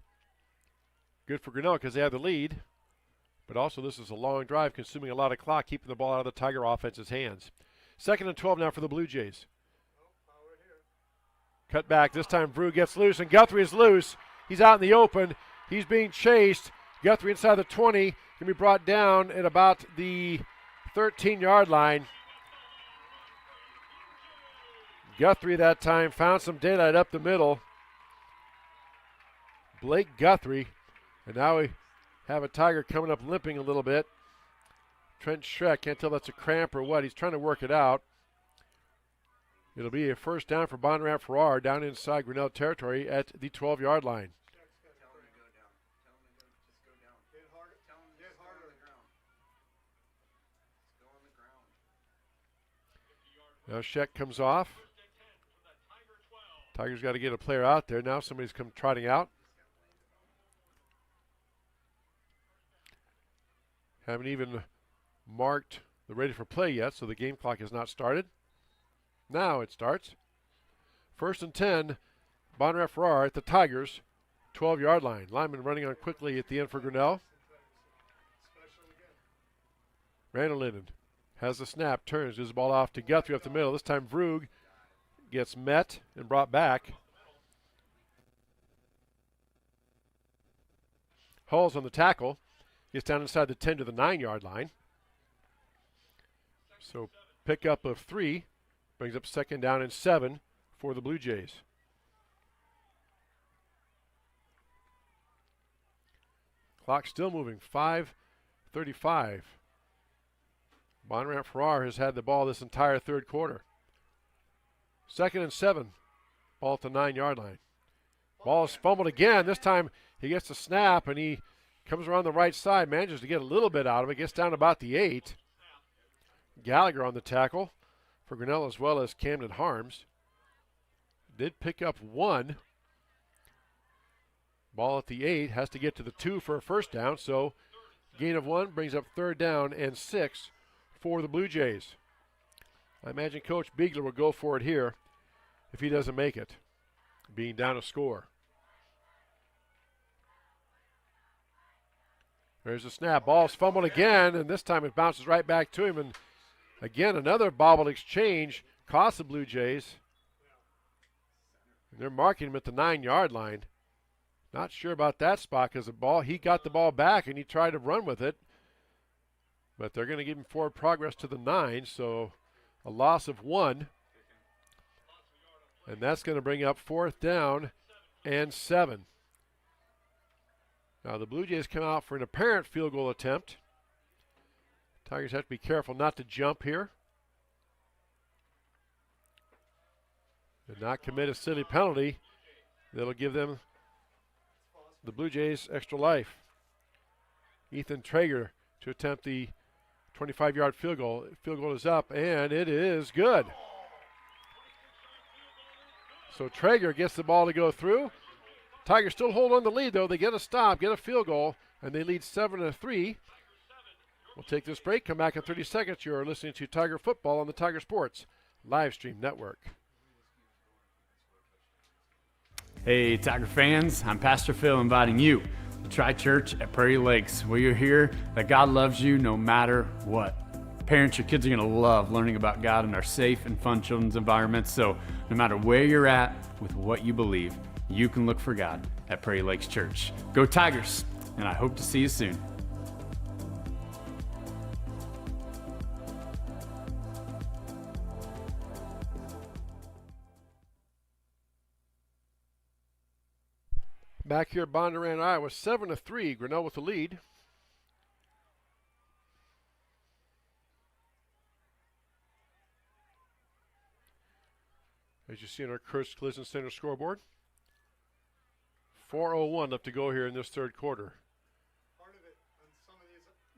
Good for Grinnell because they have the lead, but also this is a long drive consuming a lot of clock, keeping the ball out of the Tiger offense's hands. 2nd and 12 now for the Blue Jays. Cut back. This time Vrug gets loose, and Guthrie is loose. He's out in the open. He's being chased. Guthrie inside the 20 can be brought down at about the 13-yard line. Guthrie that time found some daylight up the middle. Blake Guthrie. And now we have a Tiger coming up limping a little bit. Trent Schreck, can't tell if that's a cramp or what. He's trying to work it out. It'll be a first down for Bondurant-Farrar down inside Grinnell territory at the 12-yard line. Now Scheck comes off. Tigers got to get a player out there. Now somebody's come trotting out. Haven't even marked the ready for play yet, so the game clock has not started. Now it starts. 1st and 10, Bondurant-Farrar at the Tigers' 12-yard line. Lineman running on quickly at the end for Grinnell. Randall Linden has the snap, turns, gives the ball off to Guthrie up the middle. This time Vrug gets met and brought back. Hulls on the tackle. Gets down inside the 10 to the 9-yard line. So pickup of 3 brings up 2nd down and 7 for the Blue Jays. Clock still moving, 5:35. Bondurant-Farrar has had the ball this entire third quarter. 2nd and 7, ball at the 9-yard line. Ball is fumbled again. This time he gets the snap and he comes around the right side, manages to get a little bit out of it, gets down about the 8. Gallagher on the tackle for Grinnell as well as Camden Harms. Did pick up 1. Ball at the 8, has to get to the 2 for a first down, so gain of 1 brings up 3rd down and 6 for the Blue Jays. I imagine Coach Beegler will go for it here if he doesn't make it, being down a score. There's a snap. Ball's fumbled again, and this time it bounces right back to him. And again, another bobbled exchange cost the Blue Jays. And they're marking him at the 9-yard line. Not sure about that spot because he got the ball back and he tried to run with it. But they're going to give him forward progress to the 9, so a loss of 1. And that's going to bring up 4th down and 7. Now the Blue Jays come out for an apparent field goal attempt. Tigers have to be careful not to jump here and not commit a silly penalty that'll give them, the Blue Jays, extra life. Ethan Traeger to attempt the 25-yard field goal. Field goal is up, and it is good. So Traeger gets the ball to go through. Tigers still hold on the lead, though. They get a stop, get a field goal, and they lead 7-3. We'll take this break, come back in 30 seconds. You're listening to Tiger Football on the Tiger Sports Live Stream Network. Hey, Tiger fans, I'm Pastor Phil inviting you to Tri Church at Prairie Lakes, where you'll hear that God loves you no matter what. Parents, your kids are going to love learning about God in our safe and fun children's environments, so no matter where you're at with what you believe, you can look for God at Prairie Lakes Church. Go Tigers, and I hope to see you soon. Back here at Bondurant, Iowa, 7-3. Grinnell with the lead. As you see on our Kurtz Collision Center scoreboard, 4:01 left to go here in this third quarter.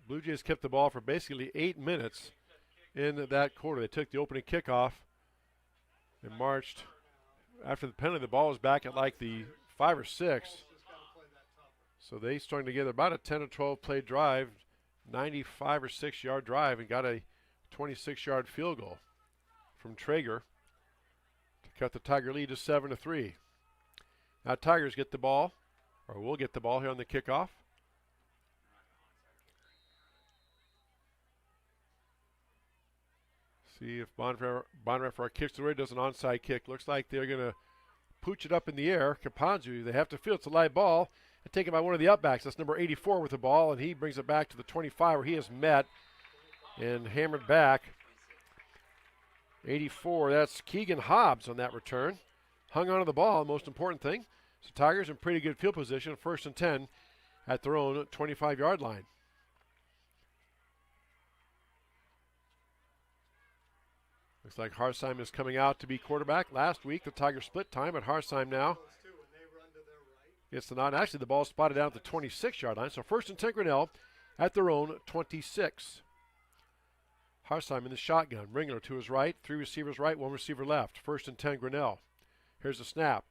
Blue Jays kept the ball for basically 8 minutes in that quarter. They took the opening kickoff and marched. After the penalty, the ball was back at like the 5 or 6. So they strung together about a 10 or 12 play drive, 95 or 6 yard drive, and got a 26-yard field goal from Traeger to cut the Tiger lead to 7-3. Now Tigers get the ball, or will get the ball here on the kickoff. See if Bondurant-Farrar kicks away, does an onside kick. Looks like they're going to pooch it up in the air. Kapanzu, they have to feel it's a live ball and taken by one of the upbacks. That's number 84 with the ball, and he brings it back to the 25 where he is met and hammered back. 84, that's Keegan Hobbs on that return. Hung onto the ball, most important thing. So Tigers in pretty good field position, 1st and 10 at their own 25-yard line. Looks like Harsheim is coming out to be quarterback. Last week, the Tigers split time, but Harsheim now gets the nod. Actually, the ball spotted down at the 26-yard line. So 1st and 10 Grinnell at their own 26. Harsheim in the shotgun. Ringler to his right. 3 receivers right, 1 receiver left. 1st and 10 Grinnell. Here's the snap.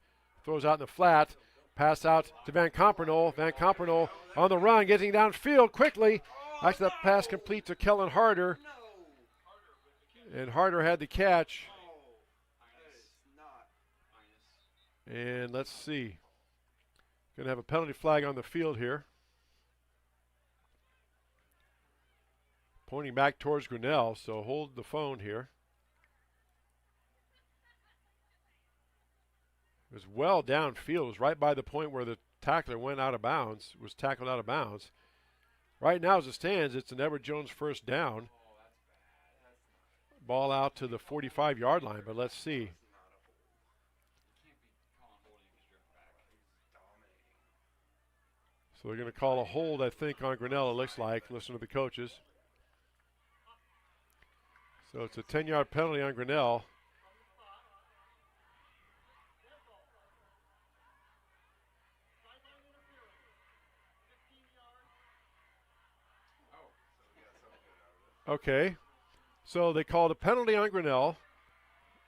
Throws out in the flat. Pass out to Van Compernoll. Van Compernoll on the run, getting downfield quickly. Actually, that pass complete to Kellen Harder. And Harder had the catch. And let's see. Going to have a penalty flag on the field here. Pointing back towards Grinnell, so hold the phone here. It was well downfield. It was right by the point where the tackler went out of bounds, was tackled out of bounds. Right now, as it stands, it's an Edward Jones first down. Ball out to the 45-yard line, but let's see. So they're going to call a hold, I think, on Grinnell, it looks like. Listen to the coaches. So it's a 10-yard penalty on Grinnell. Okay. So they called a penalty on Grinnell.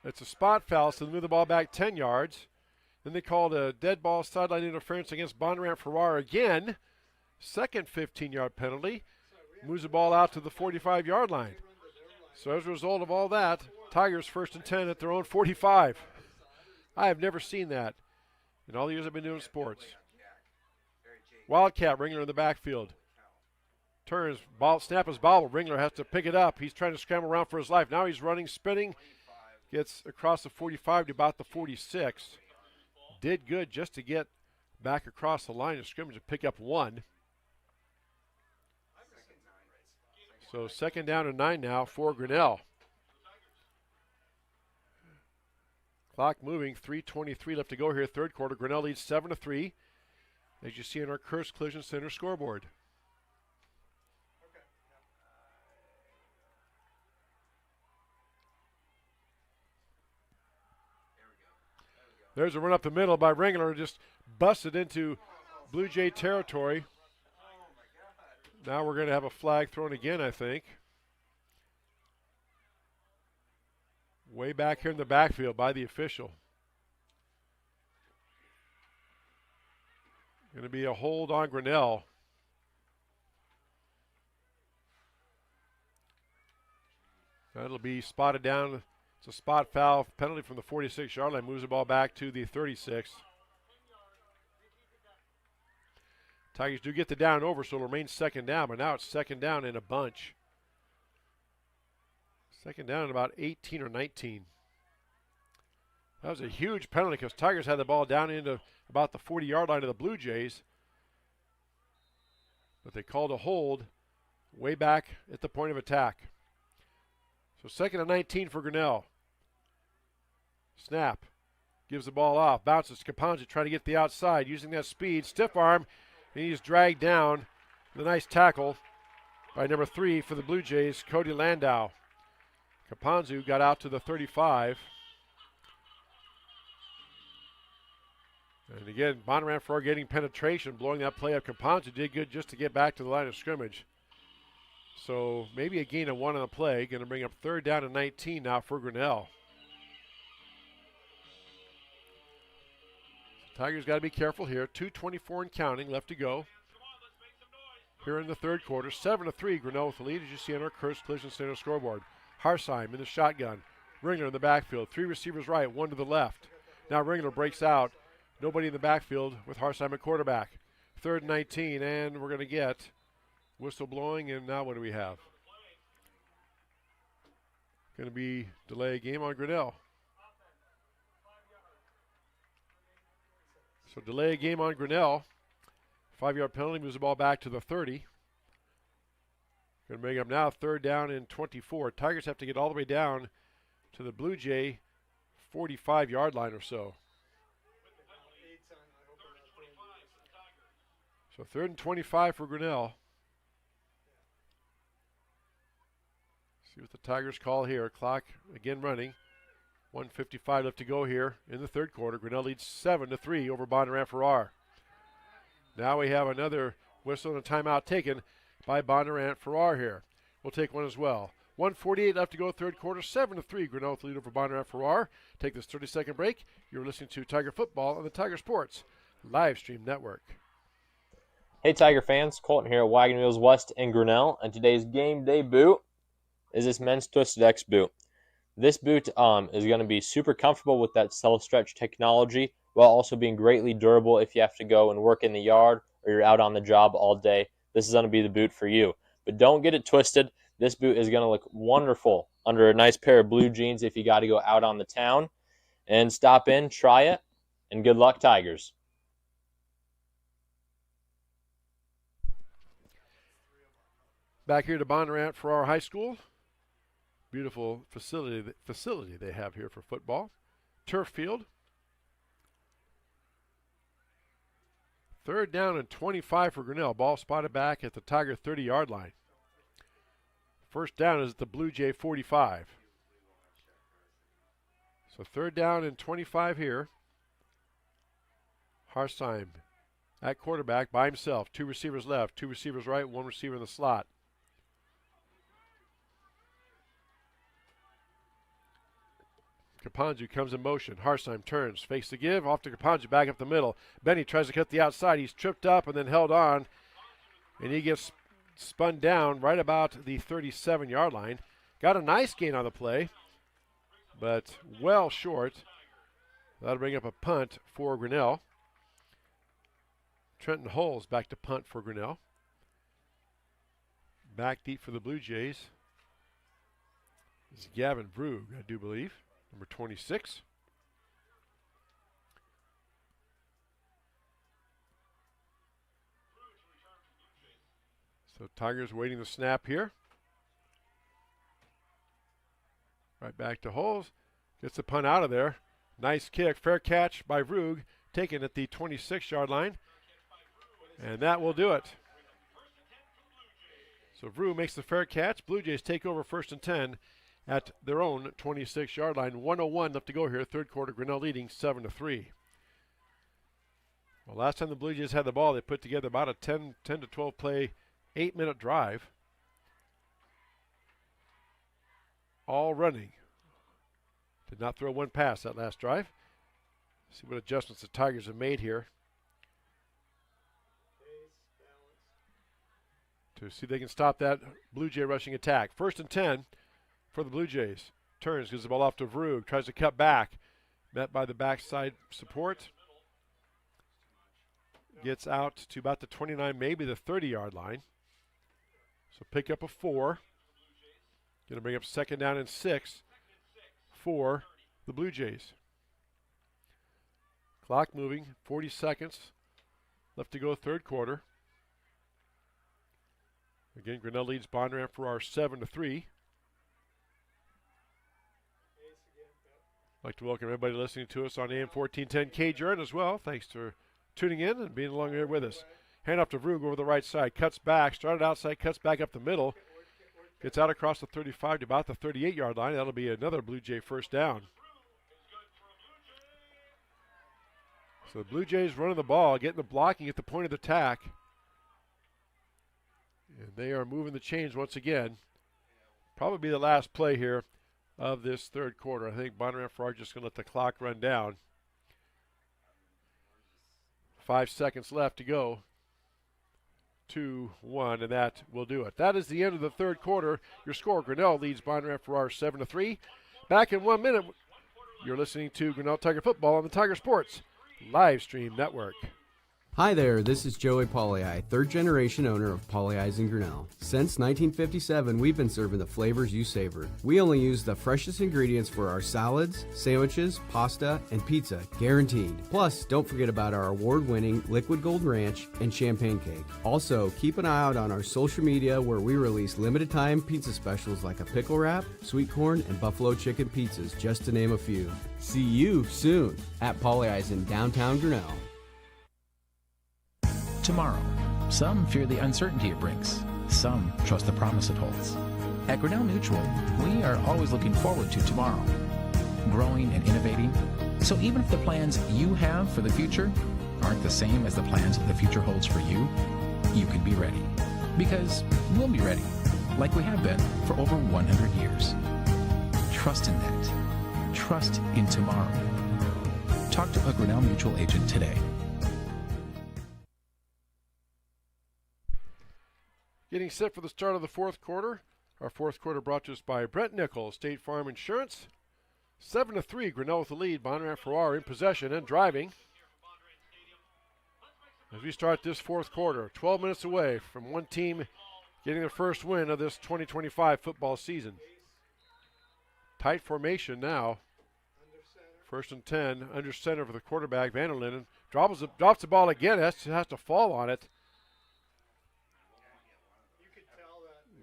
It's a spot foul, so they move the ball back 10 yards. Then they called a dead ball sideline interference against Bondurant-Farrar again. Second 15-yard penalty. Moves the ball out to the 45-yard line. So as a result of all that, Tigers 1st and 10 at their own 45. I have never seen that in all the years I've been doing sports. Wildcat, Ringler in the backfield. Turns, ball, snap is bobbled. Ringler has to pick it up. He's trying to scramble around for his life. Now he's running, spinning. Gets across the 45 to about the 46. Did good just to get back across the line of scrimmage and pick up 1. So 2nd down and 9 now for Grinnell. Clock moving, 3:23 left to go here, 3rd quarter. Grinnell leads 7-3, as you see in our Curse Collision Center scoreboard. There's a run up the middle by Ringler, just busted into Blue Jay territory. Now we're going to have a flag thrown again, I think. Way back here in the backfield by the official. Going to be a hold on Grinnell. That'll be spotted down. It's a spot foul, penalty from the 46-yard line, moves the ball back to the 36. Tigers do get the down over, so it'll remain 2nd down, but now it's 2nd down in a bunch. 2nd down at about 18 or 19. That was a huge penalty because Tigers had the ball down into about the 40-yard line of the Blue Jays. But they called a hold way back at the point of attack. So 2nd and 19 for Grinnell. Snap. Gives the ball off. Bounces to Caponzi trying to get the outside. Using that speed. Stiff arm. And he's dragged down. The nice tackle by number 3 for the Blue Jays, Cody Landau. Caponzi got out to the 35. And again, Bondurant-Farrar getting penetration, blowing that play up. Caponzi did good just to get back to the line of scrimmage. So maybe a gain of 1 on the play. Going to bring up 3rd down and 19 now for Grinnell. Tigers got to be careful here. 2:24 and counting left to go. Here in the 3rd quarter. 7-3 Grinnell with the lead, as you see on our Curse Collision Center scoreboard. Harsheim in the shotgun. Ringler in the backfield. 3 receivers right, 1 to the left. Now Ringler breaks out. Nobody in the backfield with Harsheim at quarterback. 3rd and 19, and we're going to get whistle blowing, and now what do we have? Going to be delay game on Grinnell. So delay a game on Grinnell. 5-yard penalty, moves the ball back to the 30. Going to bring up now 3rd down and 24. Tigers have to get all the way down to the Blue Jay 45-yard line or so. So 3rd and 25 for Grinnell. See what the Tigers call here. Clock again running. 1:55 left to go here in the third quarter. Grinnell leads 7-3 over Bondurant-Farrar. Now we have another whistle and a timeout taken by Bondurant-Farrar here. We'll take one as well. 1:48 left to go, third quarter. 7-3 Grinnell with the lead over Bondurant-Farrar. Take this 30-second break. You're listening to Tiger Football on the Tiger Sports Live Stream Network. Hey Tiger fans, Colton here at Wagon Wheels West in Grinnell, and today's game day boot is this men's Twisted X boot. This boot is going to be super comfortable with that self-stretch technology while also being greatly durable if you have to go and work in the yard or you're out on the job all day. This is going to be the boot for you. But don't get it twisted. This boot is going to look wonderful under a nice pair of blue jeans if you got to go out on the town. And stop in, try it, and good luck, Tigers. Back here to Bondurant-Farrar High School. Beautiful facility they have here for football. Turf field. 3rd down and 25 for Grinnell. Ball spotted back at the Tiger 30-yard line. First down is at the Blue Jay 45. So 3rd down and 25 here. Harsheim at quarterback by himself. 2 receivers left, 2 receivers right, 1 receiver in the slot. Kapanju comes in motion. Harsheim turns, fakes the give, off to Kapanju, back up the middle. Benny tries to cut the outside. He's tripped up and then held on, and he gets spun down right about the 37-yard line. Got a nice gain on the play, but well short. That'll bring up a punt for Grinnell. Trenton Holes back to punt for Grinnell. Back deep for the Blue Jays is Gavin Vrug, I do believe. Number 26. So Tigers waiting the snap here. Right back to Holes. Gets the punt out of there. Nice kick. Fair catch by Vrug. Taken at the 26-yard line. And that will do it. So Vrug makes the fair catch. Blue Jays take over 1st and 10. At their own 26-yard line. 1:01 left to go here. Third quarter, Grinnell leading 7-3. Well, last time the Blue Jays had the ball, they put together about a 10 to 12 play, 8-minute drive. All running. Did not throw one pass that last drive. See what adjustments the Tigers have made here. To see if they can stop that Blue Jay rushing attack. 1st and 10. For the Blue Jays. Turns, gives the ball off to Vrug. Tries to cut back. Met by the backside support. Gets out to about the 29, maybe the 30-yard line. So pick up a 4. Going to bring up 2nd down and 6 for the Blue Jays. Clock moving. 40 seconds left to go, third quarter. Again, Grinnell leads Bondurant-Farrar 7-3. I'd like to welcome everybody listening to us on AM 1410 KJRN as well. Thanks for tuning in and being along here with us. Hand off to Vrug over the right side. Cuts back. Started outside. Cuts back up the middle. Gets out across the 35 to about the 38-yard line. That'll be another Blue Jay first down. So the Blue Jays running the ball, getting the blocking at the point of the attack. And they are moving the chains once again. Probably the last play here of this third quarter. I think Bondurant-Farrar just going to let the clock run down. 5 seconds left to go. 2-1, and that will do it. That is the end of the third quarter. Your score, Grinnell leads Bondurant-Farrar 7-3. Back in 1 minute, you're listening to Grinnell Tiger Football on the Tiger Sports Live Stream Network. Hi there, this is Joey Pollei, third generation owner of Polley's in Grinnell. Since 1957, we've been serving the flavors you savor. We only use the freshest ingredients for our salads, sandwiches, pasta, and pizza, guaranteed. Plus, don't forget about our award-winning Liquid Gold Ranch and Champagne Cake. Also, keep an eye out on our social media where we release limited-time pizza specials like a pickle wrap, sweet corn, and buffalo chicken pizzas, just to name a few. See you soon at Polley's in downtown Grinnell. Tomorrow, Some fear the uncertainty it brings. Some trust the promise it holds. At Grinnell Mutual, we are always looking forward to tomorrow, growing and innovating. So even if the plans you have for the future aren't the same as the plans the future holds for you, you can be ready. Because we'll be ready, like we have been for over 100 years. Trust in that. Trust in tomorrow. Talk to a Grinnell Mutual agent today. Getting set for the start of the fourth quarter. Our fourth quarter brought to us by Brent Nichols, State Farm Insurance. 7-3, Grinnell with the lead. Bondurant-Farrar in possession and driving. As we start this fourth quarter, 12 minutes away from one team getting their first win of this 2025 football season. Tight formation now. First and 10, under center for the quarterback, Vanderlinden. Drops the ball again, has to fall on it.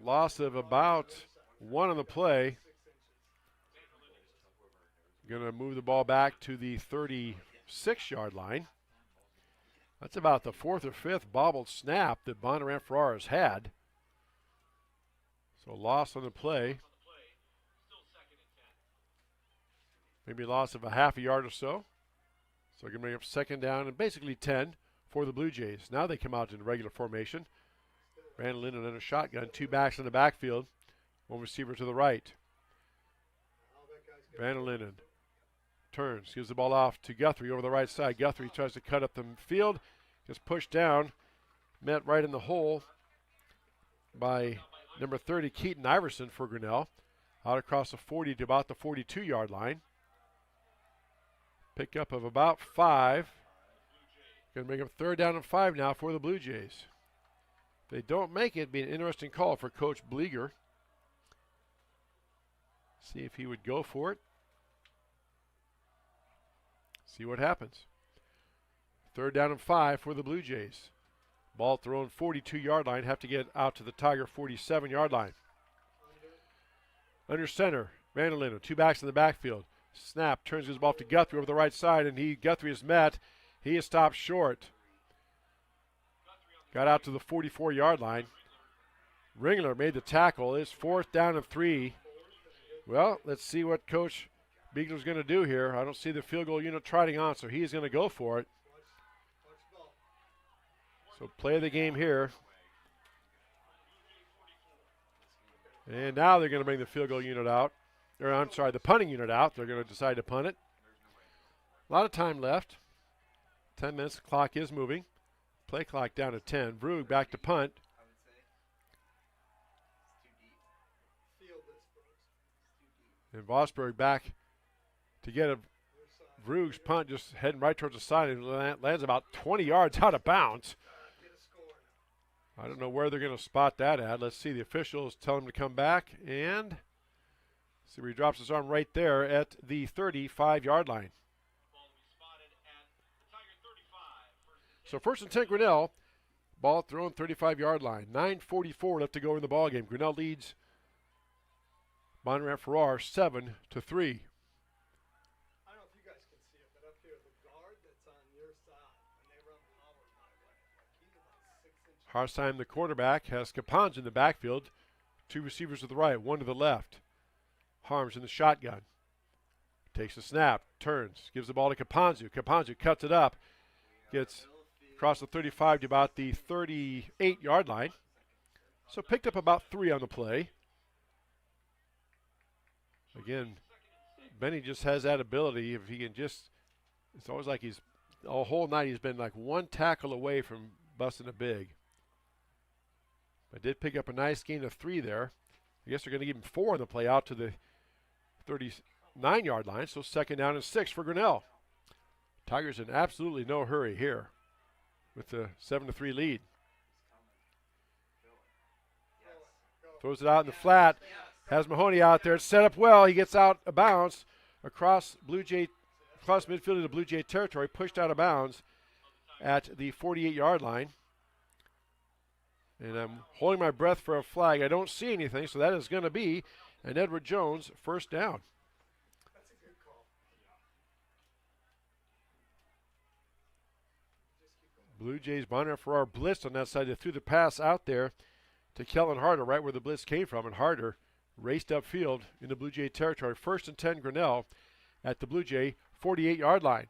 Loss of about 1 on the play. Going to move the ball back to the 36-yard line. That's about the 4th or 5th bobbled snap that Bondurant-Farrar has had. So loss on the play. Maybe a loss of a half a yard or so. So they're going to bring up second down and basically 10 for the Blue Jays. Now they come out in regular formation. Vanderlinden in a shotgun, 2 backs in the backfield, 1 receiver to the right. Vanderlinden turns, gives the ball off to Guthrie over the right side. Guthrie tries to cut up the field, gets pushed down, met right in the hole by number 30, Keaton Iverson for Grinnell. Out across the 40 to about the 42-yard line. Pickup of about 5. Going to make them 3rd down and 5 now for the Blue Jays. If they don't make it, it'd be an interesting call for Coach Bleeger. See if he would go for it. See what happens. 3rd down and 5 for the Blue Jays. Ball thrown 42-yard line. Have to get out to the Tiger 47-yard line. Under center, Vanderlinden, 2 backs in the backfield. Snap, turns his ball to Guthrie over the right side, and Guthrie is met. He is stopped short. Got out to the 44-yard line. Ringler made the tackle. It's 4th down and 3. Well, let's see what Coach Beagler's going to do here. I don't see the field goal unit trotting on, so he's going to go for it. So play of the game here. And now they're going to bring the field goal unit out. Or I'm sorry, the punting unit out. They're going to decide to punt it. A lot of time left. 10 minutes. The clock is moving. Play clock down to 10. Vrug back to punt. And Vosberg back to get a Vrug's punt, just heading right towards the side, and lands about 20 yards out of bounds. I don't know where they're going to spot that at. Let's see. The officials tell him to come back, and see where he drops his arm right there at the 35-yard line. So 1st and 10 Grinnell. Ball thrown 35-yard line. 9:44 left to go in the ballgame. Grinnell leads Bondurant-Farrar 7-3. I don't know if you guys can see it, but up here, the guard that's on your side, when they run power my way, he's about 6 inches. Harsheim, the quarterback, has Capons in the backfield. 2 receivers to the right, 1 to the left. Harms in the shotgun. Takes the snap, turns, gives the ball to Caponzu. Caponzu cuts it up, gets across the 35 to about the 38-yard line. So picked up about 3 on the play. Again, Benny just has that ability. If he can just, it's always like he's, the whole night he's been like 1 tackle away from busting a big. But did pick up a nice gain of 3 there. I guess they're going to give him 4 on the play out to the 39-yard line. So 2nd down and 6 for Grinnell. Tigers in absolutely no hurry here with the 7-3 lead. Throws it out in the flat. Has Mahoney out there. It's set up well. He gets out of bounds across midfield into Blue Jay territory. Pushed out of bounds at the 48-yard line. And I'm holding my breath for a flag. I don't see anything, so that is going to be an Edward Jones 1st down. That's a good call. Blue Jays, Bondurant-Farrar blitzed on that side. They threw the pass out there to Kellen Harder, right where the blitz came from, and Harder raced upfield into Blue Jay territory. 1st and 10, Grinnell at the Blue Jay 48-yard line.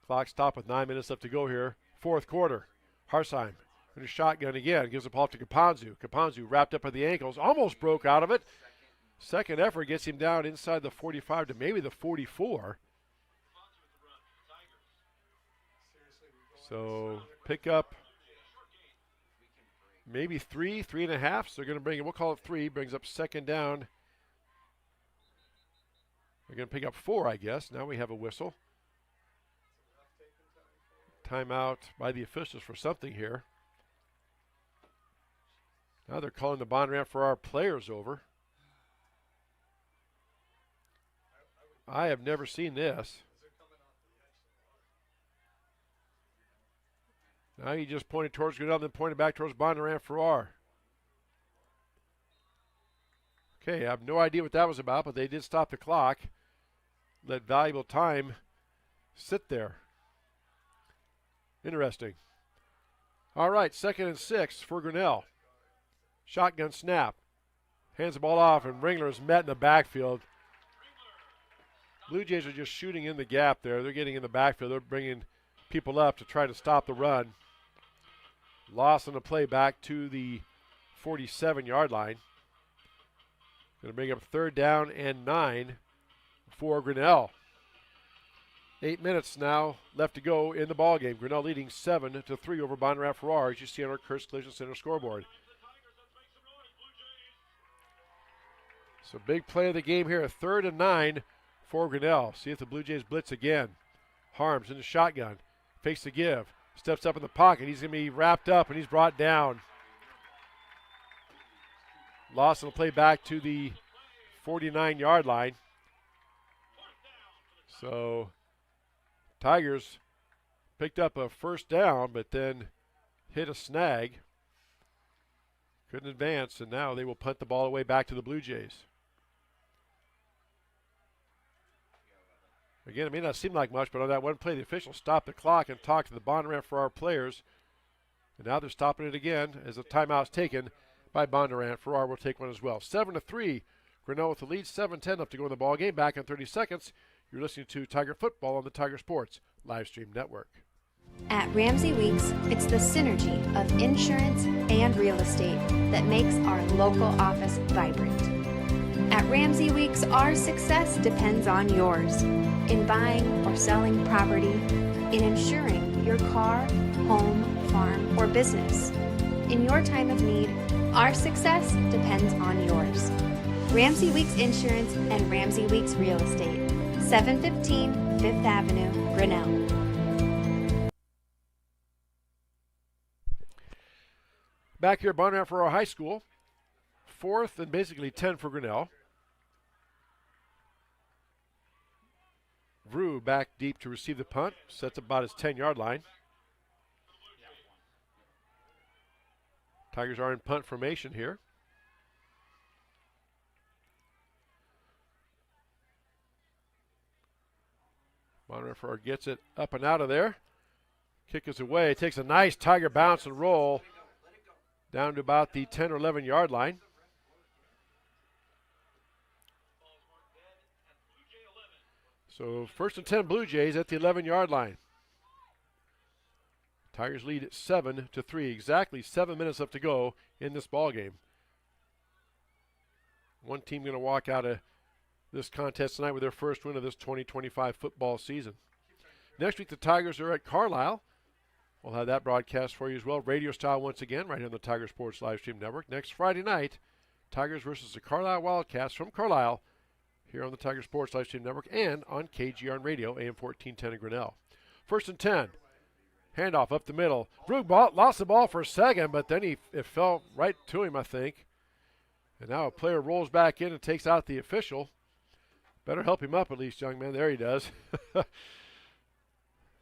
Clock stopped with 9 minutes left to go here. 4th quarter. Harsheim in a shotgun again. Gives the ball to Kapanzu. Kapanzu wrapped up at the ankles. Almost broke out of it. Second effort gets him down inside the 45 to maybe the 44. So pick up maybe 3.5. So they're going to bring it, we'll call it 3. Brings up 2nd down. They're going to pick up 4, I guess. Now we have a whistle. Timeout by the officials for something here. Now they're calling the Bondurant-Farrar players over. I have never seen this. Now he just pointed towards Grinnell, then pointed back towards Bondurant-Farrar. Okay, I have no idea what that was about, but they did stop the clock. Let valuable time sit there. Interesting. All right, 2nd and 6 for Grinnell. Shotgun snap. Hands the ball off, and Ringler is met in the backfield. Blue Jays are just shooting in the gap there. They're getting in the backfield. They're bringing people up to try to stop the run. Loss on the play back to the 47-yard line. Going to bring up 3rd down and 9 for Grinnell. 8 minutes now left to go in the ballgame. Grinnell leading 7-3 over Bondurant-Farrar, as you see on our Kurtz Collision Center scoreboard. So big play of the game here, 3rd and 9 for Grinnell. See if the Blue Jays blitz again. Harms in the shotgun, fakes the give, steps up in the pocket. He's going to be wrapped up, and he's brought down. Loss on the play back to the 49-yard line. So Tigers picked up a 1st down, but then hit a snag. Couldn't advance, and now they will punt the ball away back to the Blue Jays. Again, it may not seem like much, but on that one play, the officials stopped the clock and talked to the Bondurant-Farrar players. And now they're stopping it again as a timeout's taken by Bondurant-Farrar. Will take one as well. 7-3. Grinnell with the lead. 7-10 left to go in the ball game. Back in 30 seconds. You're listening to Tiger Football on the Tiger Sports Livestream Network. At Ramsey Weeks, it's the synergy of insurance and real estate that makes our local office vibrant. At Ramsey Weeks, our success depends on yours. In buying or selling property, in insuring your car, home, farm, or business. In your time of need, our success depends on yours. Ramsey Weeks Insurance and Ramsey Weeks Real Estate, 715 5th Avenue, Grinnell. Back here at Bondurant-Farrar High School, 4th and basically 10 for Grinnell. Vrew back deep to receive the punt, sets about his 10-yard line. Tigers are in punt formation here. Bondurant-Farrar gets it up and out of there. Kick is away. Takes a nice Tiger bounce and roll down to about the 10 or 11-yard line. So 1st and 10 Blue Jays at the 11-yard line. Tigers lead at 7-3. Exactly 7 minutes left to go in this ball game. One team going to walk out of this contest tonight with their first win of this 2025 football season. Next week the Tigers are at Carlisle. We'll have that broadcast for you as well, radio style once again, right here on the Tiger Sports Livestream Network. Next Friday night, Tigers versus the Carlisle Wildcats from Carlisle, here on the Tiger Sports Livestream Network and on KGRN Radio, AM 1410 in Grinnell. 1st and 10. Handoff up the middle. Brugg lost the ball for a second, but then it fell right to him, I think. And now a player rolls back in and takes out the official. Better help him up at least, young man. There he does.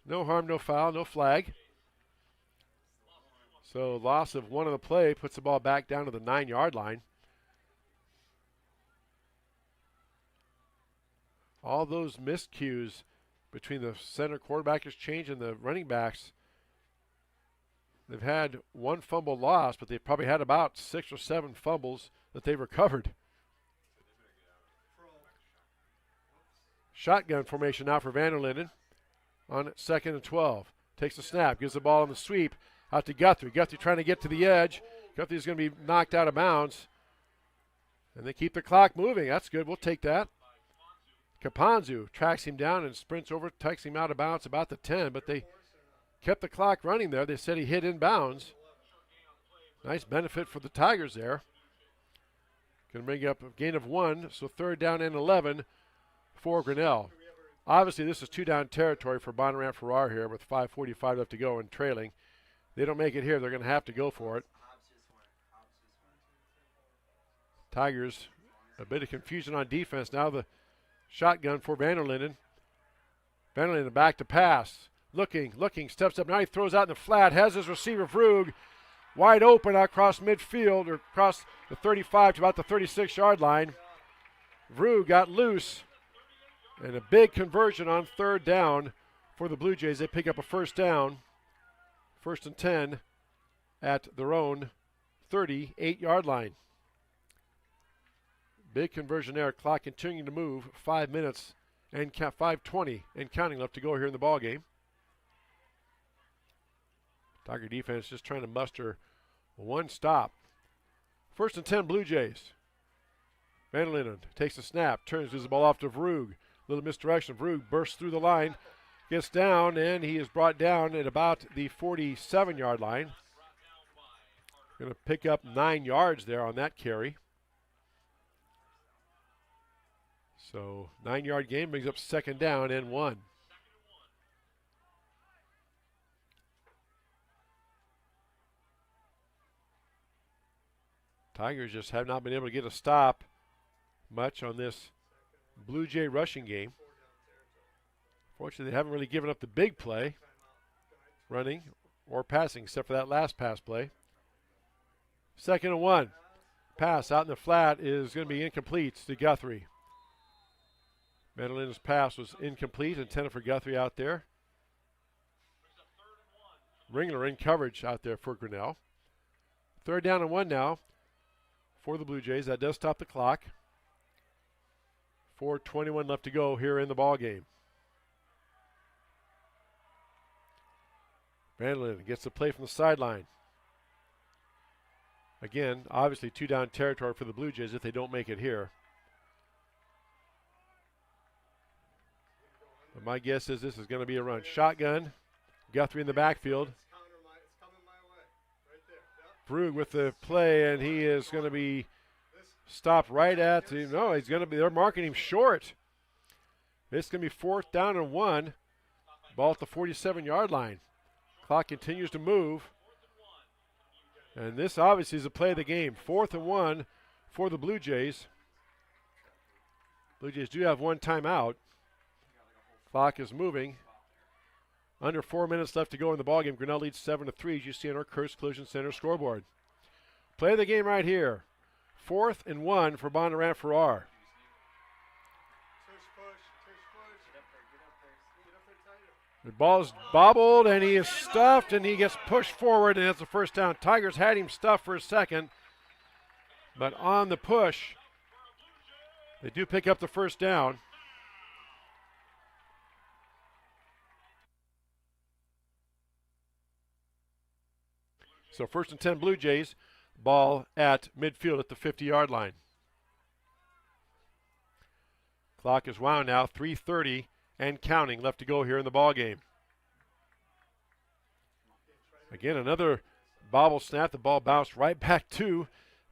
No harm, no foul, no flag. So loss of one on the play puts the ball back down to the 9-yard line. All those miscues between the center quarterback has changed and the running backs. They've had one fumble lost, but they've probably had about 6 or 7 fumbles that they've recovered. Shotgun formation now for Vanderlinden on 2nd and 12. Takes the snap, gives the ball on the sweep out to Guthrie. Guthrie trying to get to the edge. Guthrie's going to be knocked out of bounds. And they keep the clock moving. That's good. We'll take that. Kapanzu tracks him down and sprints over, takes him out of bounds about the 10, but they kept the clock running there. They said he hit in bounds. Nice benefit for the Tigers there. Going to bring up a gain of 1, so 3rd down and 11 for Grinnell. Obviously, this is 2-down territory for Bondurant-Farrar here with 5:45 left to go and trailing. They don't make it here, they're going to have to go for it. Tigers, a bit of confusion on defense. Now the shotgun for Vanderlinden. Vanderlinden back to pass. Looking, steps up. Now he throws out in the flat. Has his receiver, Vroog, wide open across midfield or across the 35 to about the 36-yard line. Vroog got loose. And a big conversion on 3rd down for the Blue Jays. They pick up a 1st down. 1st and 10 at their own 38-yard line. Big conversion there. Clock continuing to move. 5 minutes and 5:20 and counting left to go here in the ball game. Tiger defense just trying to muster one stop. 1st and 10 Blue Jays. Vanderlinden takes the snap, turns the ball off to Vroog. Little misdirection. Vroog bursts through the line, gets down, and he is brought down at about the 47-yard line. Going to pick up 9 yards there on that carry. So 9-yard gain brings up 2nd down and 1. Tigers just have not been able to get a stop much on this Blue Jay rushing game. Fortunately, they haven't really given up the big play, running or passing, except for that last pass play. 2nd and 1. Pass out in the flat is going to be incomplete to Guthrie. Vanderlinden's pass was incomplete, intended for Guthrie out there. Ringler in coverage out there for Grinnell. 3rd down and 1 now for the Blue Jays. That does stop the clock. 4:21 left to go here in the ball game. Vanderlinden gets the play from the sideline. Again, obviously 2-down territory for the Blue Jays if they don't make it here. But my guess is this is going to be a run. Shotgun. Guthrie in the backfield. Vroog with the play, and he is going to be stopped right at the, no, he's going to be, they're marking him short. This is going to be 4th down and 1. Ball at the 47-yard line. Clock continues to move. And this obviously is a play of the game. 4th and 1 for the Blue Jays. Blue Jays do have 1 timeout. Clock is moving. Under 4 minutes left to go in the ballgame. Grinnell leads 7-3, as you see on our Kurtz Collision Center scoreboard. Play of the game right here. 4th and 1 for Bondurant-Farrar. The ball's bobbled, and he is stuffed, and he gets pushed forward, and it's a 1st down. Tigers had him stuffed for a second, but on the push, they do pick up the 1st down. So 1st and 10 Blue Jays, ball at midfield at the 50-yard line. Clock is wound now, 3:30 and counting left to go here in the ball game. Again, another bobble snap. The ball bounced right back to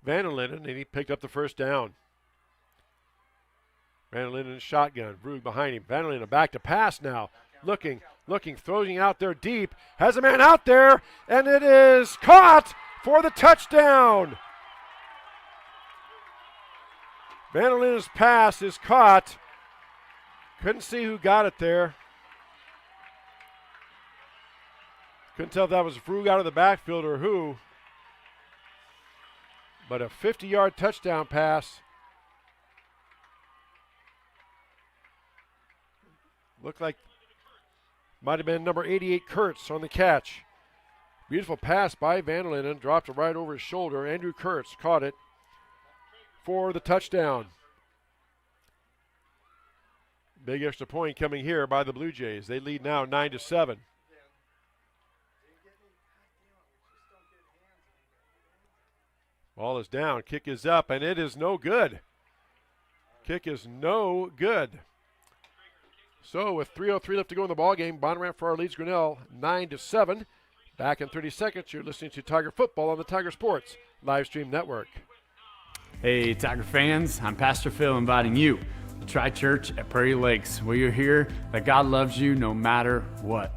Vanderlinden, and he picked up the 1st down. Vanderlinden shotgun. Vroog behind him. Vanderlinden back to pass now. Looking, throwing out there deep. Has a man out there, and it is caught for the touchdown. Vanderlinden's pass is caught. Couldn't see who got it there. Couldn't tell if that was Vroog out of the backfield or who. But a 50-yard touchdown pass. Looked like Might have been number 88, Kurtz, on the catch. Beautiful pass by Van Linden, dropped it right over his shoulder. Andrew Kurtz caught it for the touchdown. Big extra point coming here by the Blue Jays. They lead now 9-7. Ball is down, kick is up, and it is no good. Kick is no good. So with 3:03 left to go in the ball game, Bondurant-Farrar leads Grinnell 9-7. Back in 30 seconds, you're listening to Tiger Football on the Tiger Sports Live Stream Network. Hey, Tiger fans, I'm Pastor Phil inviting you to Tri Church at Prairie Lakes, where you'll hear that God loves you no matter what.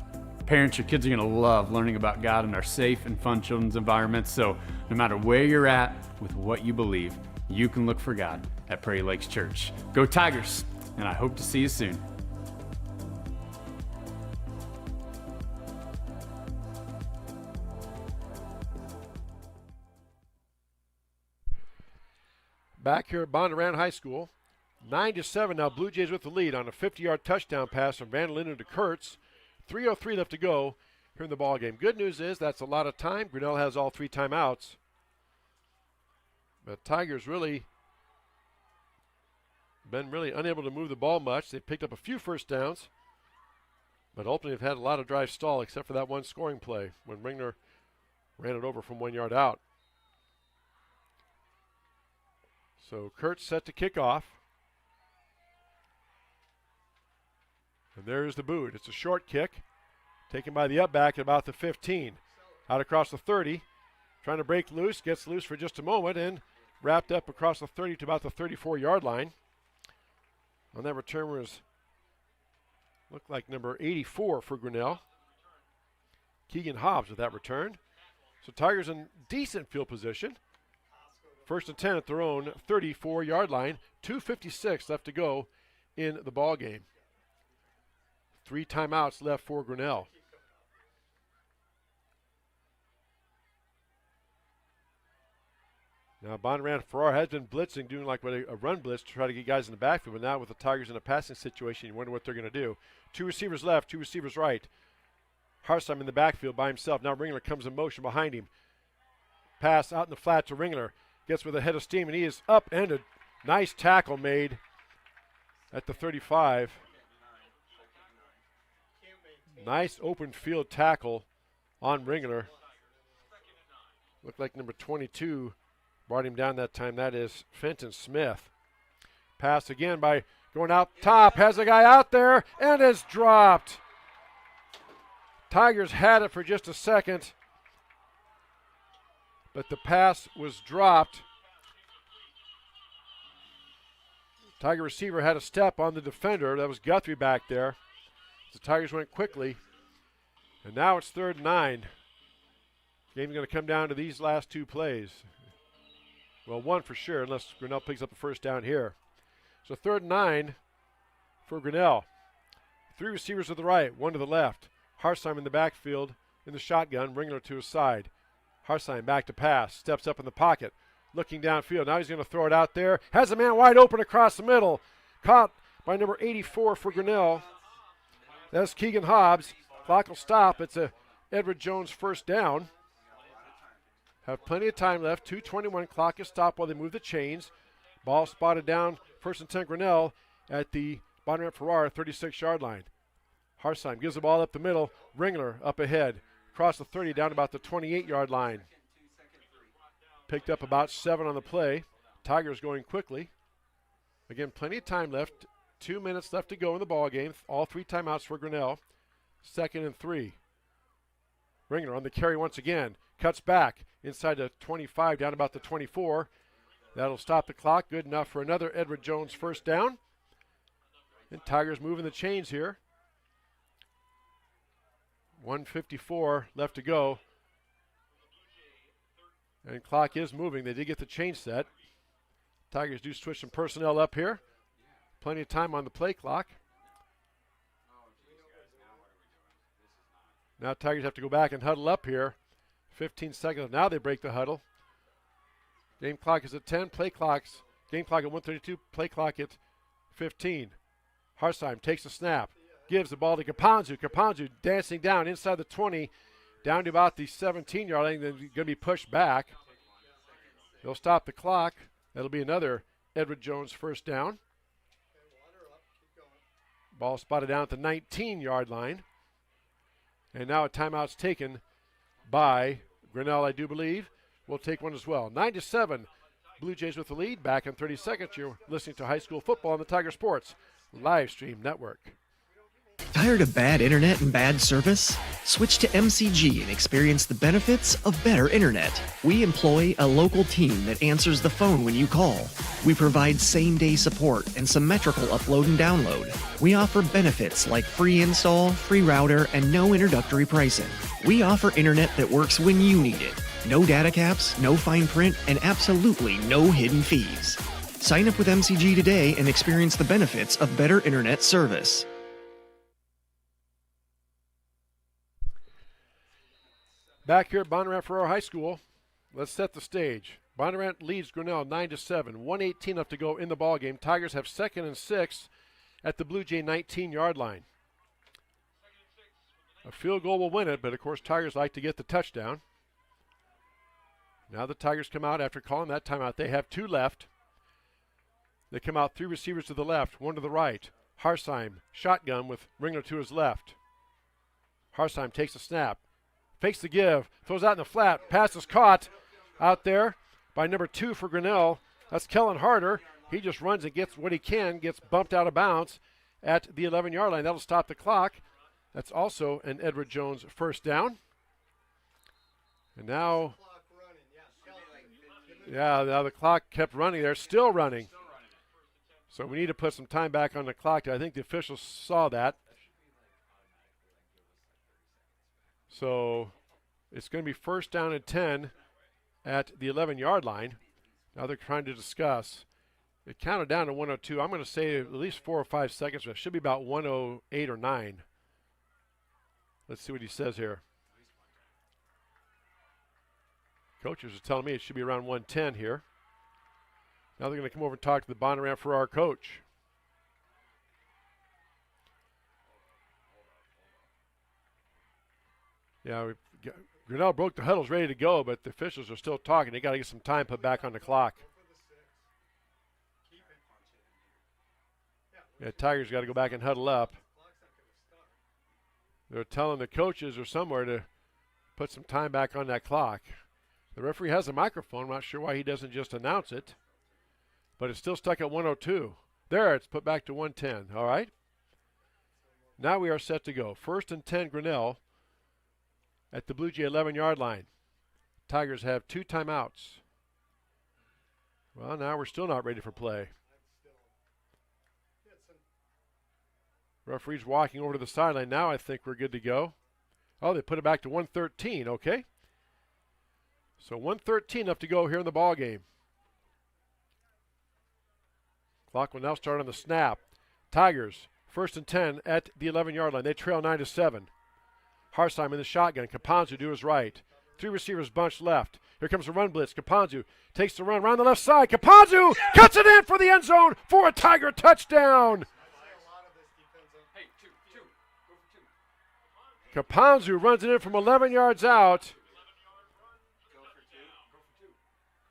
Parents, your kids are going to love learning about God in our safe and fun children's environments. So no matter where you're at with what you believe, you can look for God at Prairie Lakes Church. Go Tigers, and I hope to see you soon. Back here at Bondurant High School, 9-7 now. Blue Jays with the lead on a 50-yard touchdown pass from Van Linden to Kurtz. 3:03 left to go here in the ball game. Good news is that's a lot of time. Grinnell has all 3 timeouts. But Tigers really been unable to move the ball much. They've picked up a few first downs, but ultimately have had a lot of drives stall except for that one scoring play when Ringler ran it over from 1 yard out. So Kurtz set to kick off. And there's the boot. It's a short kick, taken by the up back at about the 15. Out across the 30, trying to break loose, gets loose for just a moment, and wrapped up across the 30 to about the 34-yard line. On that return was, looked like number 84 for Grinnell. Keegan Hobbs with that return. So Tigers in decent field position. 1st and 10 at their own 34-yard line. 2:56 left to go in the ball game. 3 timeouts left for Grinnell. Now Bondurant-Farrar has been blitzing, doing like a run blitz to try to get guys in the backfield, but now with the Tigers in a passing situation, you wonder what they're going to do. 2 receivers left, 2 receivers right. Harsheim in the backfield by himself. Now Ringler comes in motion behind him. Pass out in the flat to Ringler. Gets with a head of steam, and he is upended. Nice tackle made at the 35. Nice open field tackle on Ringler. Looked like number 22 brought him down that time. That is Fenton Smith. Pass again by going out top. Has a guy out there and is dropped. Tigers had it for just a second, but the pass was dropped. Tiger receiver had a step on the defender. That was Guthrie back there. The Tigers went quickly, and now it's 3rd and 9. Game's going to come down to these last 2 plays. Well, 1 for sure, unless Grinnell picks up a first down here. So 3rd and 9 for Grinnell. 3 receivers to the right, 1 to the left. Harsheim in the backfield in the shotgun, Ringler to his side. Harsheim back to pass, steps up in the pocket, looking downfield. Now he's going to throw it out there. Has a man wide open across the middle. Caught by number 84 for Grinnell. That's Keegan Hobbs. Clock will stop. It's a Edward Jones first down. Have plenty of time left. 2:21 clock is stopped while they move the chains. Ball spotted down 1st and 10 Grinnell at the Bondurant-Farrar 36-yard line. Harsheim gives the ball up the middle. Ringler up ahead. Across the 30 down about the 28-yard line. Picked up about 7 on the play. Tigers going quickly. Again, plenty of time left. 2 minutes left to go in the ball game. All 3 timeouts for Grinnell. 2nd and 3. Ringler on the carry once again. Cuts back inside the 25 down about the 24. That'll stop the clock. Good enough for another Edward Jones first down. And Tigers moving the chains here. 1:54 left to go. And clock is moving. They did get the chain set. Tigers do switch some personnel up here. Plenty of time on the play clock. Now Tigers have to go back and huddle up here. 15 seconds. Now they break the huddle. Game clock is at 10. Game clock at 1:32. Play clock at 15. Harsheim takes a snap. gives the ball to Caponzu. Caponzu dancing down inside the 20, down to about the 17-yard line, then going to be pushed back. They'll stop the clock. That'll be another Edward Jones first down. Ball spotted down at the 19-yard line. And now a timeout's taken by Grinnell, I do believe. We'll take one as well. 9-7, Blue Jays with the lead. Back in 30 seconds, you're listening to high school football on the Tiger Sports live stream network. Tired of bad internet and bad service? Switch to MCG and experience the benefits of better internet. We employ a local team that answers the phone when you call. We provide same-day support and symmetrical upload and download. We offer benefits like free install, free router, and no introductory pricing. We offer internet that works when you need it. No data caps, no fine print, and absolutely no hidden fees. Sign up with MCG today and experience the benefits of better internet service. Back here at Bondurant-Farrar High School, let's set the stage. Bondurant leads Grinnell 9-7, 1:18 left to go in the ball game. Tigers have 2nd and 6 at the Blue Jay 19-yard line. A field goal will win it, but of course Tigers like to get the touchdown. Now the Tigers come out after calling that timeout. They have 2 left. They come out 3 receivers to the left, 1 to the right. Harsheim, shotgun with Ringler to his left. Harsheim takes a snap. Fakes the give, throws out in the flat. Pass is caught out there by number 2 for Grinnell. That's Kellen Harder. He just runs and gets what he can, gets bumped out of bounds at the 11-yard line. That'll stop the clock. That's also an Edward Jones first down. And now, now the clock kept running there, still running. So we need to put some time back on the clock. I think the officials saw that. So it's going to be 1st down and 10 at the 11-yard line. Now they're trying to discuss. It counted down to 102. I'm going to say at least 4 or 5 seconds. It should be about 108 or 9. Let's see what he says here. Coaches are telling me it should be around 110 here. Now they're going to come over and talk to the Bondurant-Farrar coach. Yeah, Grinnell broke the huddles ready to go, but the officials are still talking. They got to get some time put back on the clock. Yeah, Tigers got to go back and huddle up. They're telling the coaches or somewhere to put some time back on that clock. The referee has a microphone. I'm not sure why he doesn't just announce it, but it's still stuck at 102. There, it's put back to 110. All right. Now we are set to go. 1st and 10 Grinnell at the Blue Jay 11-yard line. Tigers have 2 timeouts. Well, now we're still not ready for play. Referee's walking over to the sideline. Now I think we're good to go. Oh, they put it back to 113. Okay. So 113 left to go here in the ball game. Clock will now start on the snap. Tigers 1st and 10 at the 11-yard line. They trail 9-7. Harsheim in the shotgun. Caponzu to his right. 3 receivers bunched left. Here comes the run blitz. Caponzu takes the run around the left side. Caponzu cuts it in for the end zone for a Tiger touchdown. Caponzu runs it in from 11 yards out.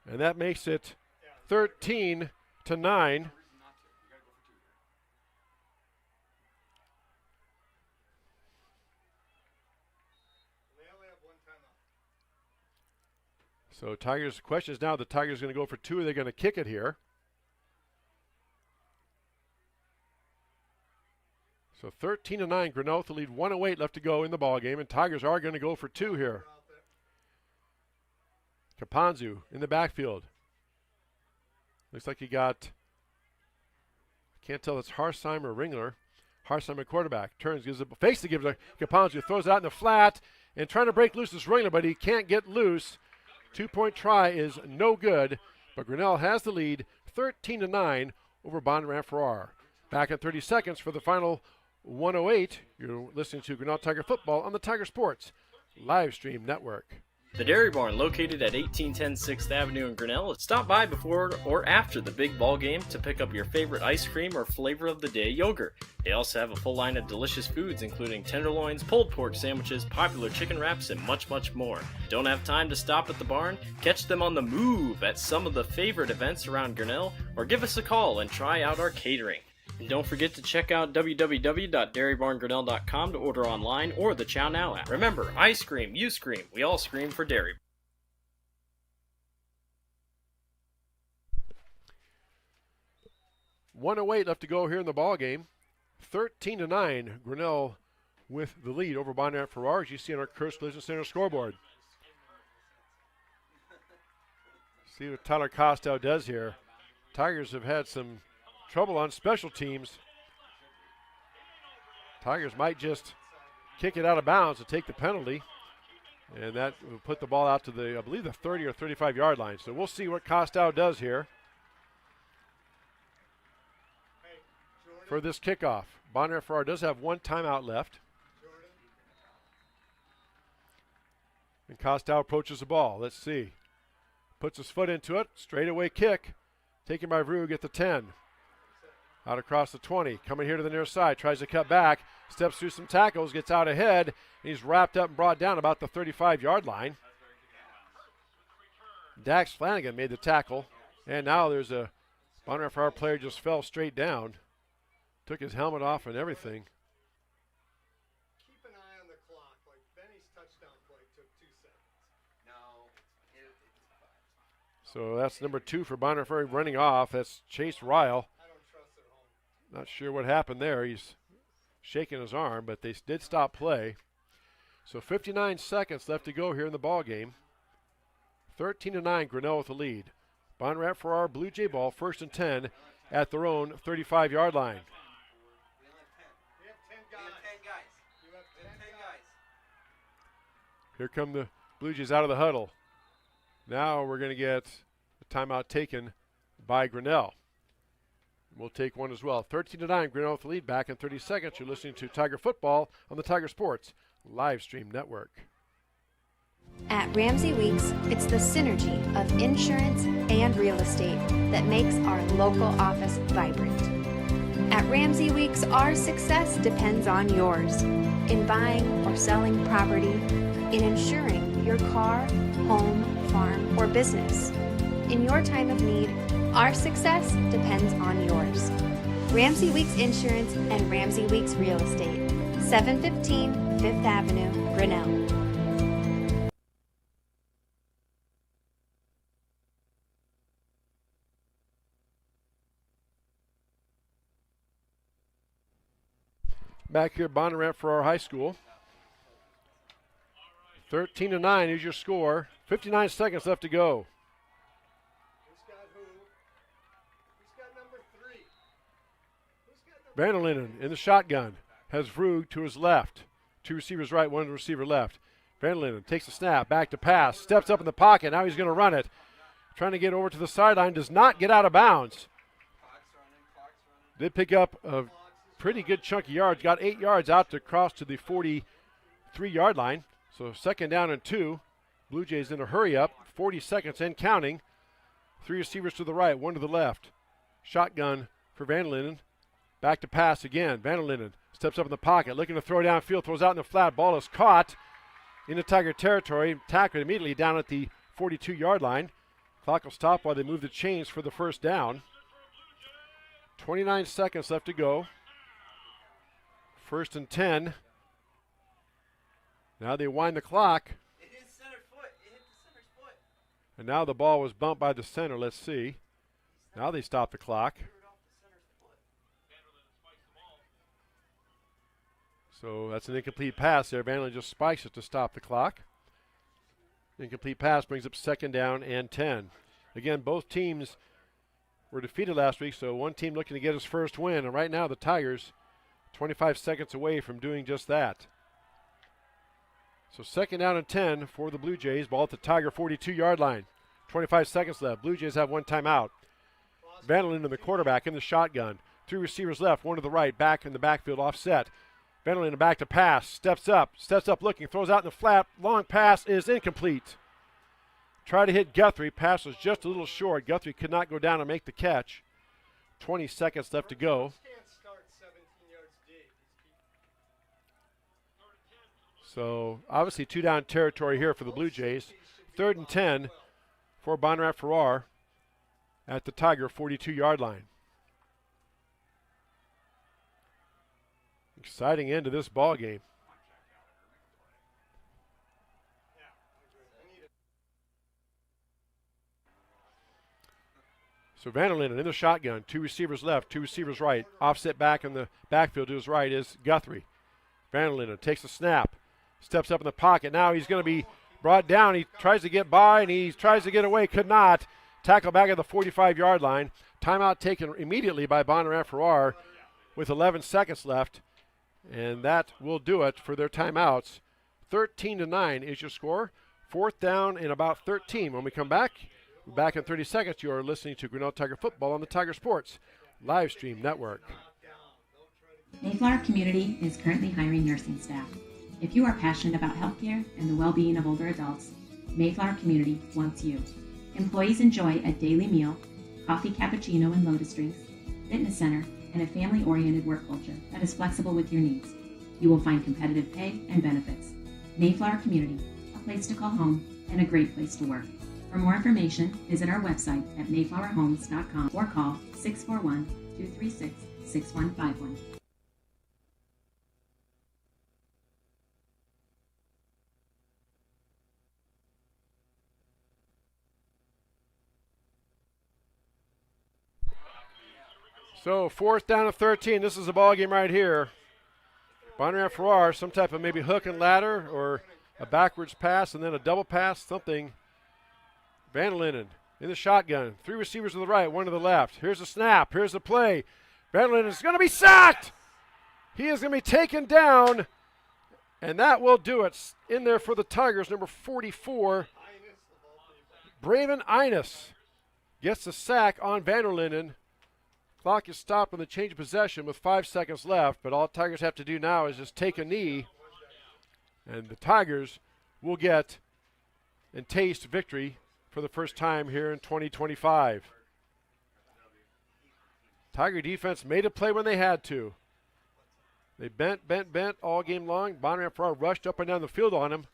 And that makes it 13-9. So Tigers, the question is now the Tigers going to go for 2. Are they going to kick it here? So 13-9, Grinnell with the lead, 1:08 left to go in the ball game, and Tigers are going to go for 2 here. Caponzu in the backfield. Looks like he got, I can't tell if it's Harsheim or Ringler. Harsheim at quarterback. Turns, gives it, fakes to give it to Caponzu, throws it out in the flat, and trying to break loose is Ringler, but he can't get loose. 2-point try is no good, but Grinnell has the lead, 13-9 over Bondurant-Farrar. Back in 30 seconds for the final 1:08. You're listening to Grinnell Tiger Football on the Tiger Sports live stream network. The Dairy Barn, located at 1810 6th Avenue in Grinnell. Stop by before or after the big ball game to pick up your favorite ice cream or flavor of the day yogurt. They also have a full line of delicious foods, including tenderloins, pulled pork sandwiches, popular chicken wraps, and much, much more. Don't have time to stop at the barn? Catch them on the move at some of the favorite events around Grinnell, or give us a call and try out our catering. And don't forget to check out www.dairybarngrinnell.com to order online or the Chow Now app. Remember, I scream, you scream, we all scream for Dairy. 1:08 left to go here in the ball game. 13-9, Grinnell with the lead over Bondurant-Farrar, as you see on our Curse Collision Center scoreboard. See what Tyler Costow does here. Tigers have had some trouble on special teams. Tigers might just kick it out of bounds to take the penalty, and that will put the ball out to the, I believe, the 30 or 35-yard line. So we'll see what Costow does here for this kickoff. Bondurant-Farrar does have one timeout left. And Costow approaches the ball. Let's see. Puts his foot into it. Straightaway kick. Taken by Vrug at the 10. Out across the 20. Coming here to the near side. Tries to cut back. Steps through some tackles. Gets out ahead. And he's wrapped up and brought down about the 35-yard line. Dax Flanagan made the tackle. And now there's a Bondurant-Farrar player just fell straight down. Took his helmet off and everything. Keep an eye on the clock. Like Benny's touchdown play took 2 seconds. So that's number 2 for Bondurant-Farrar running off. That's Chase Ryle. I don't trust it at home. Not sure what happened there. He's shaking his arm, but they did stop play. So 59 seconds left to go here in the ball game. 13-9, Grinnell with the lead. Bondurant-Farrar Blue Jay ball, 1st and 10 at their own 35-yard line. We have 10 guys. You have 10 guys. Here come the Blue Jays out of the huddle. Now we're going to get a timeout taken by Grinnell. We'll take one as well. 13-9, Grinnell with the lead. Back in 30 seconds. You're listening to Tiger Football on the Tiger Sports live stream network. At Ramsey Weeks, it's the synergy of insurance and real estate that makes our local office vibrant. At Ramsey Weeks, our success depends on yours in buying or selling property, in insuring your car, home, farm, or business. In your time of need, our success depends on yours. Ramsey Weeks Insurance and Ramsey Weeks Real Estate, 715 5th Avenue, Grinnell. Back here at Bondurant-Farrar High School. 13-9 is your score. 59 seconds left to go. Who's got who? Who's got number 3? Who's got number Vanderlinden in the shotgun. Has Vrug to his left. 2 receivers right, 1 receiver left. Vanderlinden takes a snap, back to pass, steps up in the pocket. Now he's going to run it. Trying to get over to the sideline, does not get out of bounds. Did pick up a pretty good chunk of yards. Got 8 yards out to cross to the 43-yard line. So 2nd down and 2. Blue Jays in a hurry up. 40 seconds and counting. 3 receivers to the right, 1 to the left. Shotgun for Vanderlinden. Back to pass again. Vanderlinden steps up in the pocket, looking to throw downfield, throws out in the flat. Ball is caught into Tiger territory. Tackled immediately down at the 42-yard line. Clock will stop while they move the chains for the 1st down. 29 seconds left to go. 1st and 10. Now they wind the clock. It hit center foot. It hit the center's foot. And now the ball was bumped by the center. Let's see. Now they stop the clock. So that's an incomplete pass there. Vanderlinden just spikes it to stop the clock. Incomplete pass brings up 2nd down and 10. Again, both teams were defeated last week, so one team looking to get his first win. And right now the Tigers 25 seconds away from doing just that. So 2nd down and 10 for the Blue Jays. Ball at the Tiger 42-yard line. 25 seconds left. Blue Jays have one timeout. Vanderlinden, the quarterback, in the shotgun. 3 receivers left, 1 to the right, back in the backfield, offset. Vanderlinden back to pass, steps up looking, throws out in the flat. Long pass is incomplete. Try to hit Guthrie. Pass was just a little short. Guthrie could not go down and make the catch. 20 seconds left to go. Can't start 17 yards deep. So obviously 2-down territory here for the Blue Jays. 3rd and 10 for Bondurant-Farrar at the Tiger 42-yard line. Exciting end to this ball game. So Vanderlinden in the shotgun, 2 receivers left, 2 receivers right. Offset back in the backfield to his right is Guthrie. Vanderlinden takes a snap, steps up in the pocket. Now he's going to be brought down. He tries to get by and he tries to get away, could not. Tackle back at the 45-yard line. Timeout taken immediately by Bondurant-Farrar with 11 seconds left. And that will do it for their timeouts. 13-9 is your score. 4th down and about 13. When we come back, we're back in 30 seconds. You are listening to Grinnell Tiger Football on the Tiger Sports Live Stream Network. Mayflower Community is currently hiring nursing staff. If you are passionate about healthcare and the well-being of older adults, Mayflower Community wants you. Employees enjoy a daily meal, coffee cappuccino and lotus drinks, fitness center, and a family-oriented work culture that is flexible with your needs. You will find competitive pay and benefits. Mayflower Community, a place to call home and a great place to work. For more information, visit our website at mayflowerhomes.com or call 641-236-6151. So 4th down to 13. This is a ball game right here. Bondurant-Farrar, some type of maybe hook and ladder or a backwards pass and then a double pass, something. Vanderlinden in the shotgun. 3 receivers to the right, 1 to the left. Here's the snap. Here's the play. Vanderlinden is going to be sacked. He is going to be taken down. And that will do it. In there for the Tigers, number 44. Braven Innes gets the sack on Vanderlinden. Clock is stopped on the change of possession with 5 seconds left, but all Tigers have to do now is just take a knee, and the Tigers will get and taste victory for the first time here in 2025. Tiger defense made a play when they had to. They bent all game long. Bondurant-Farrar rushed up and down the field on them,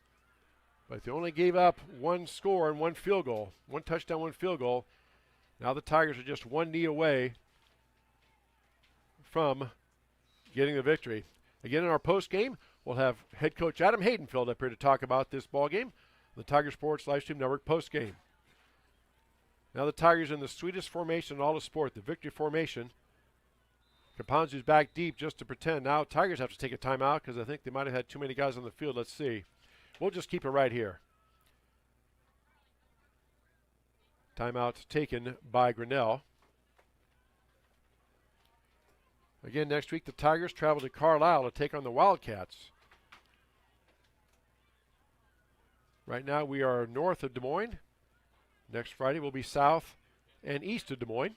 but they only gave up 1 score and 1 field goal. 1 touchdown, 1 field goal. Now the Tigers are just 1 knee away from getting the victory. Again, in our post game, we'll have head coach Adam Haydenfield up here to talk about this ball game, the Tiger Sports Livestream Network post game. Now the Tigers in the sweetest formation in all of sport, the victory formation. Caponzu's back deep just to pretend. Now Tigers have to take a timeout because I think they might have had too many guys on the field. Let's see. We'll just keep it right here. Timeout taken by Grinnell. Again, next week, the Tigers travel to Carlisle to take on the Wildcats. Right now, we are north of Des Moines. Next Friday, we'll be south and east of Des Moines.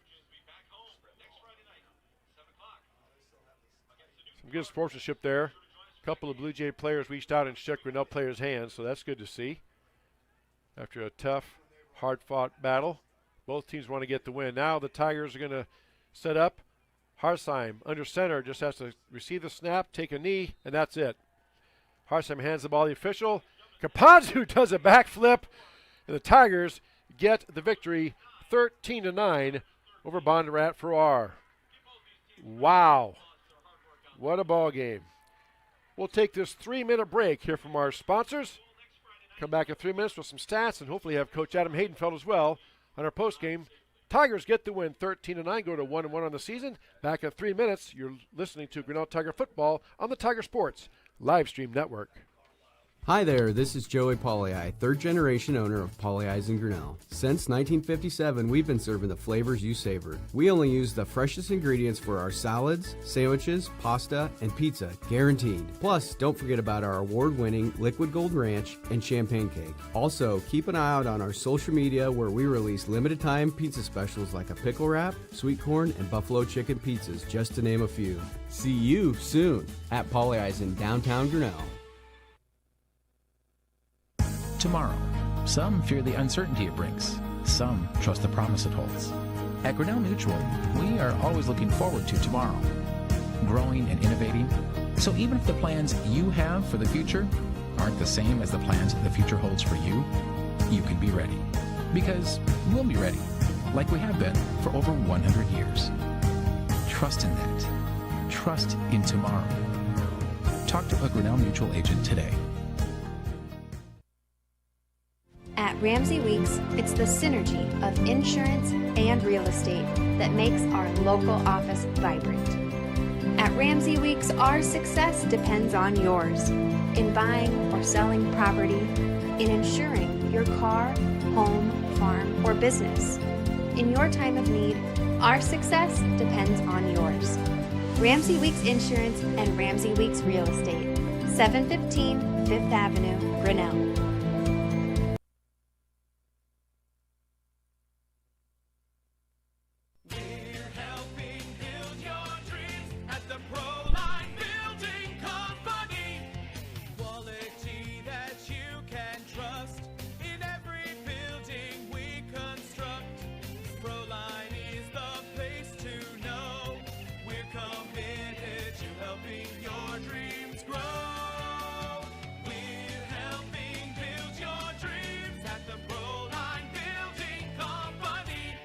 Some good sportsmanship there. A couple of Blue Jay players reached out and shook Grinnell players' hands, so that's good to see. After a tough, hard-fought battle, both teams want to get the win. Now the Tigers are going to set up. Harsheim under center, just has to receive the snap, take a knee, and that's it. Harsheim hands the ball to the official. Caponzu does a backflip, and the Tigers get the victory 13-9 over Bondurant-Farrar. Wow. What a ball game. We'll take this 3-minute break here from our sponsors. Come back in 3 minutes with some stats and hopefully have Coach Adam Haydenfeld as well on our postgame. Tigers get the win 13-9, go to 1-1 on the season. Back in 3 minutes, you're listening to Grinnell Tiger Football on the Tiger Sports Live Stream Network. Hi there, this is Joey Pollyi, third generation owner of Pollyi's in Grinnell. Since 1957, we've been serving the flavors you savored. We only use the freshest ingredients for our salads, sandwiches, pasta, and pizza, guaranteed. Plus, don't forget about our award-winning Liquid Gold Ranch and Champagne Cake. Also, keep an eye out on our social media where we release limited-time pizza specials like a pickle wrap, sweet corn, and buffalo chicken pizzas, just to name a few. See you soon at Pollyi's in downtown Grinnell. Tomorrow, Some fear the uncertainty it brings. Some trust the promise it holds. At Grinnell Mutual, we are always looking forward to tomorrow, growing and innovating. So even if the plans you have for the future aren't the same as the plans the future holds for you, you can be ready. Because we'll be ready, like we have been for over 100 years. Trust in that. Trust in tomorrow. Talk to a Grinnell Mutual agent today. At Ramsey Weeks, it's the synergy of insurance and real estate that makes our local office vibrant. At Ramsey Weeks, our success depends on yours in buying or selling property, in insuring your car, home, farm, or business. In your time of need, our success depends on yours. Ramsey Weeks Insurance and Ramsey Weeks Real Estate, 715 Fifth Avenue, Grinnell. We're helping build your dreams at the Proline Building Company. Quality that you can trust in every building we construct. Proline is the place to know. We're committed to helping your dreams grow. We're helping build your dreams at the Proline Building Company.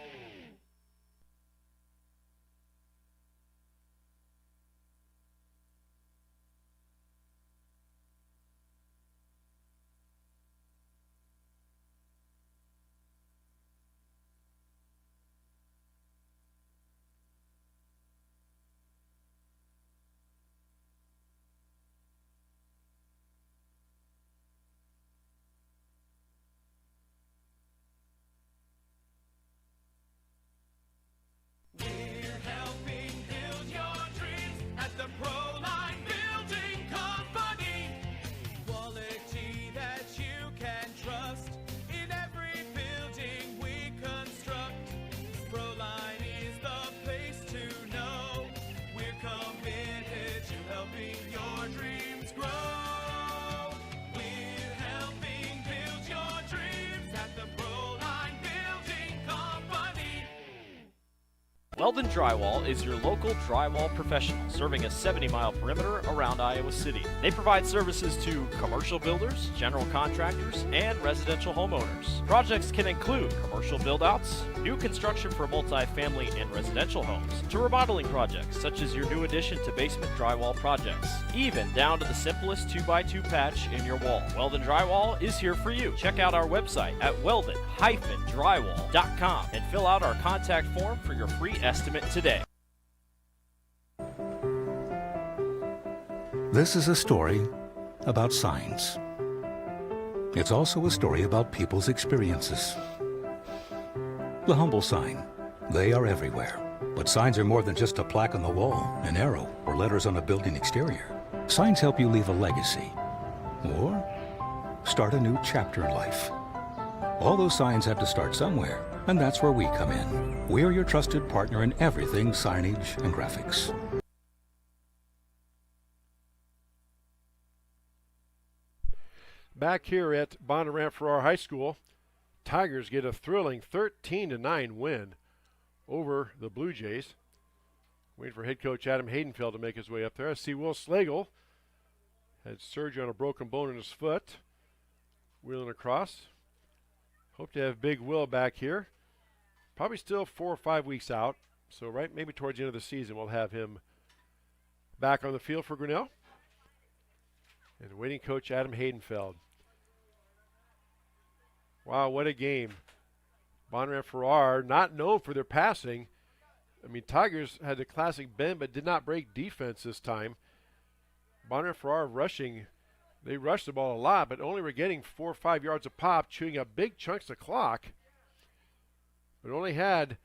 We're helping build your dreams at the Proline Building Company. Quality that you can trust in every building we construct. Proline is the place to know. We're committed to helping your dreams grow. We're helping build your dreams at the Proline Building Company. Weldon Drywall is your local drywall professional, serving a 70-mile perimeter around Iowa City. They provide services to commercial builders, general contractors, and residential homeowners. Projects can include commercial build-outs, new construction for multi-family and residential homes, to remodeling projects such as your new addition to basement drywall projects, even down to the simplest 2x2 patch in your wall. Weldon Drywall is here for you. Check out our website at weldon-drywall.com and fill out our contact form for your free estimate today. This is a story about signs. It's also a story about people's experiences. The humble sign. They are everywhere. But signs are more than just a plaque on the wall, an arrow, or letters on a building exterior. Signs help you leave a legacy or start a new chapter in life. All those signs have to start somewhere, and that's where we come in. We're your trusted partner in everything signage and graphics. Back here at Bondurant-Farrar High School, Tigers get a thrilling 13-9 win over the Blue Jays. Waiting for head coach Adam Haydenfeld to make his way up there. I see Will Slagle had surgery on a broken bone in his foot, wheeling across. Hope to have Big Will back here. Probably still 4 or 5 weeks out. So right maybe towards the end of the season we'll have him back on the field for Grinnell. And waiting coach Adam Haydenfeld. Wow, what a game. Bondurant-Farrar, not known for their passing. I mean, Tigers had the classic bend but did not break defense this time. Bondurant-Farrar rushing, they rushed the ball a lot, but only were getting 4 or 5 yards a pop, chewing up big chunks of clock. But only had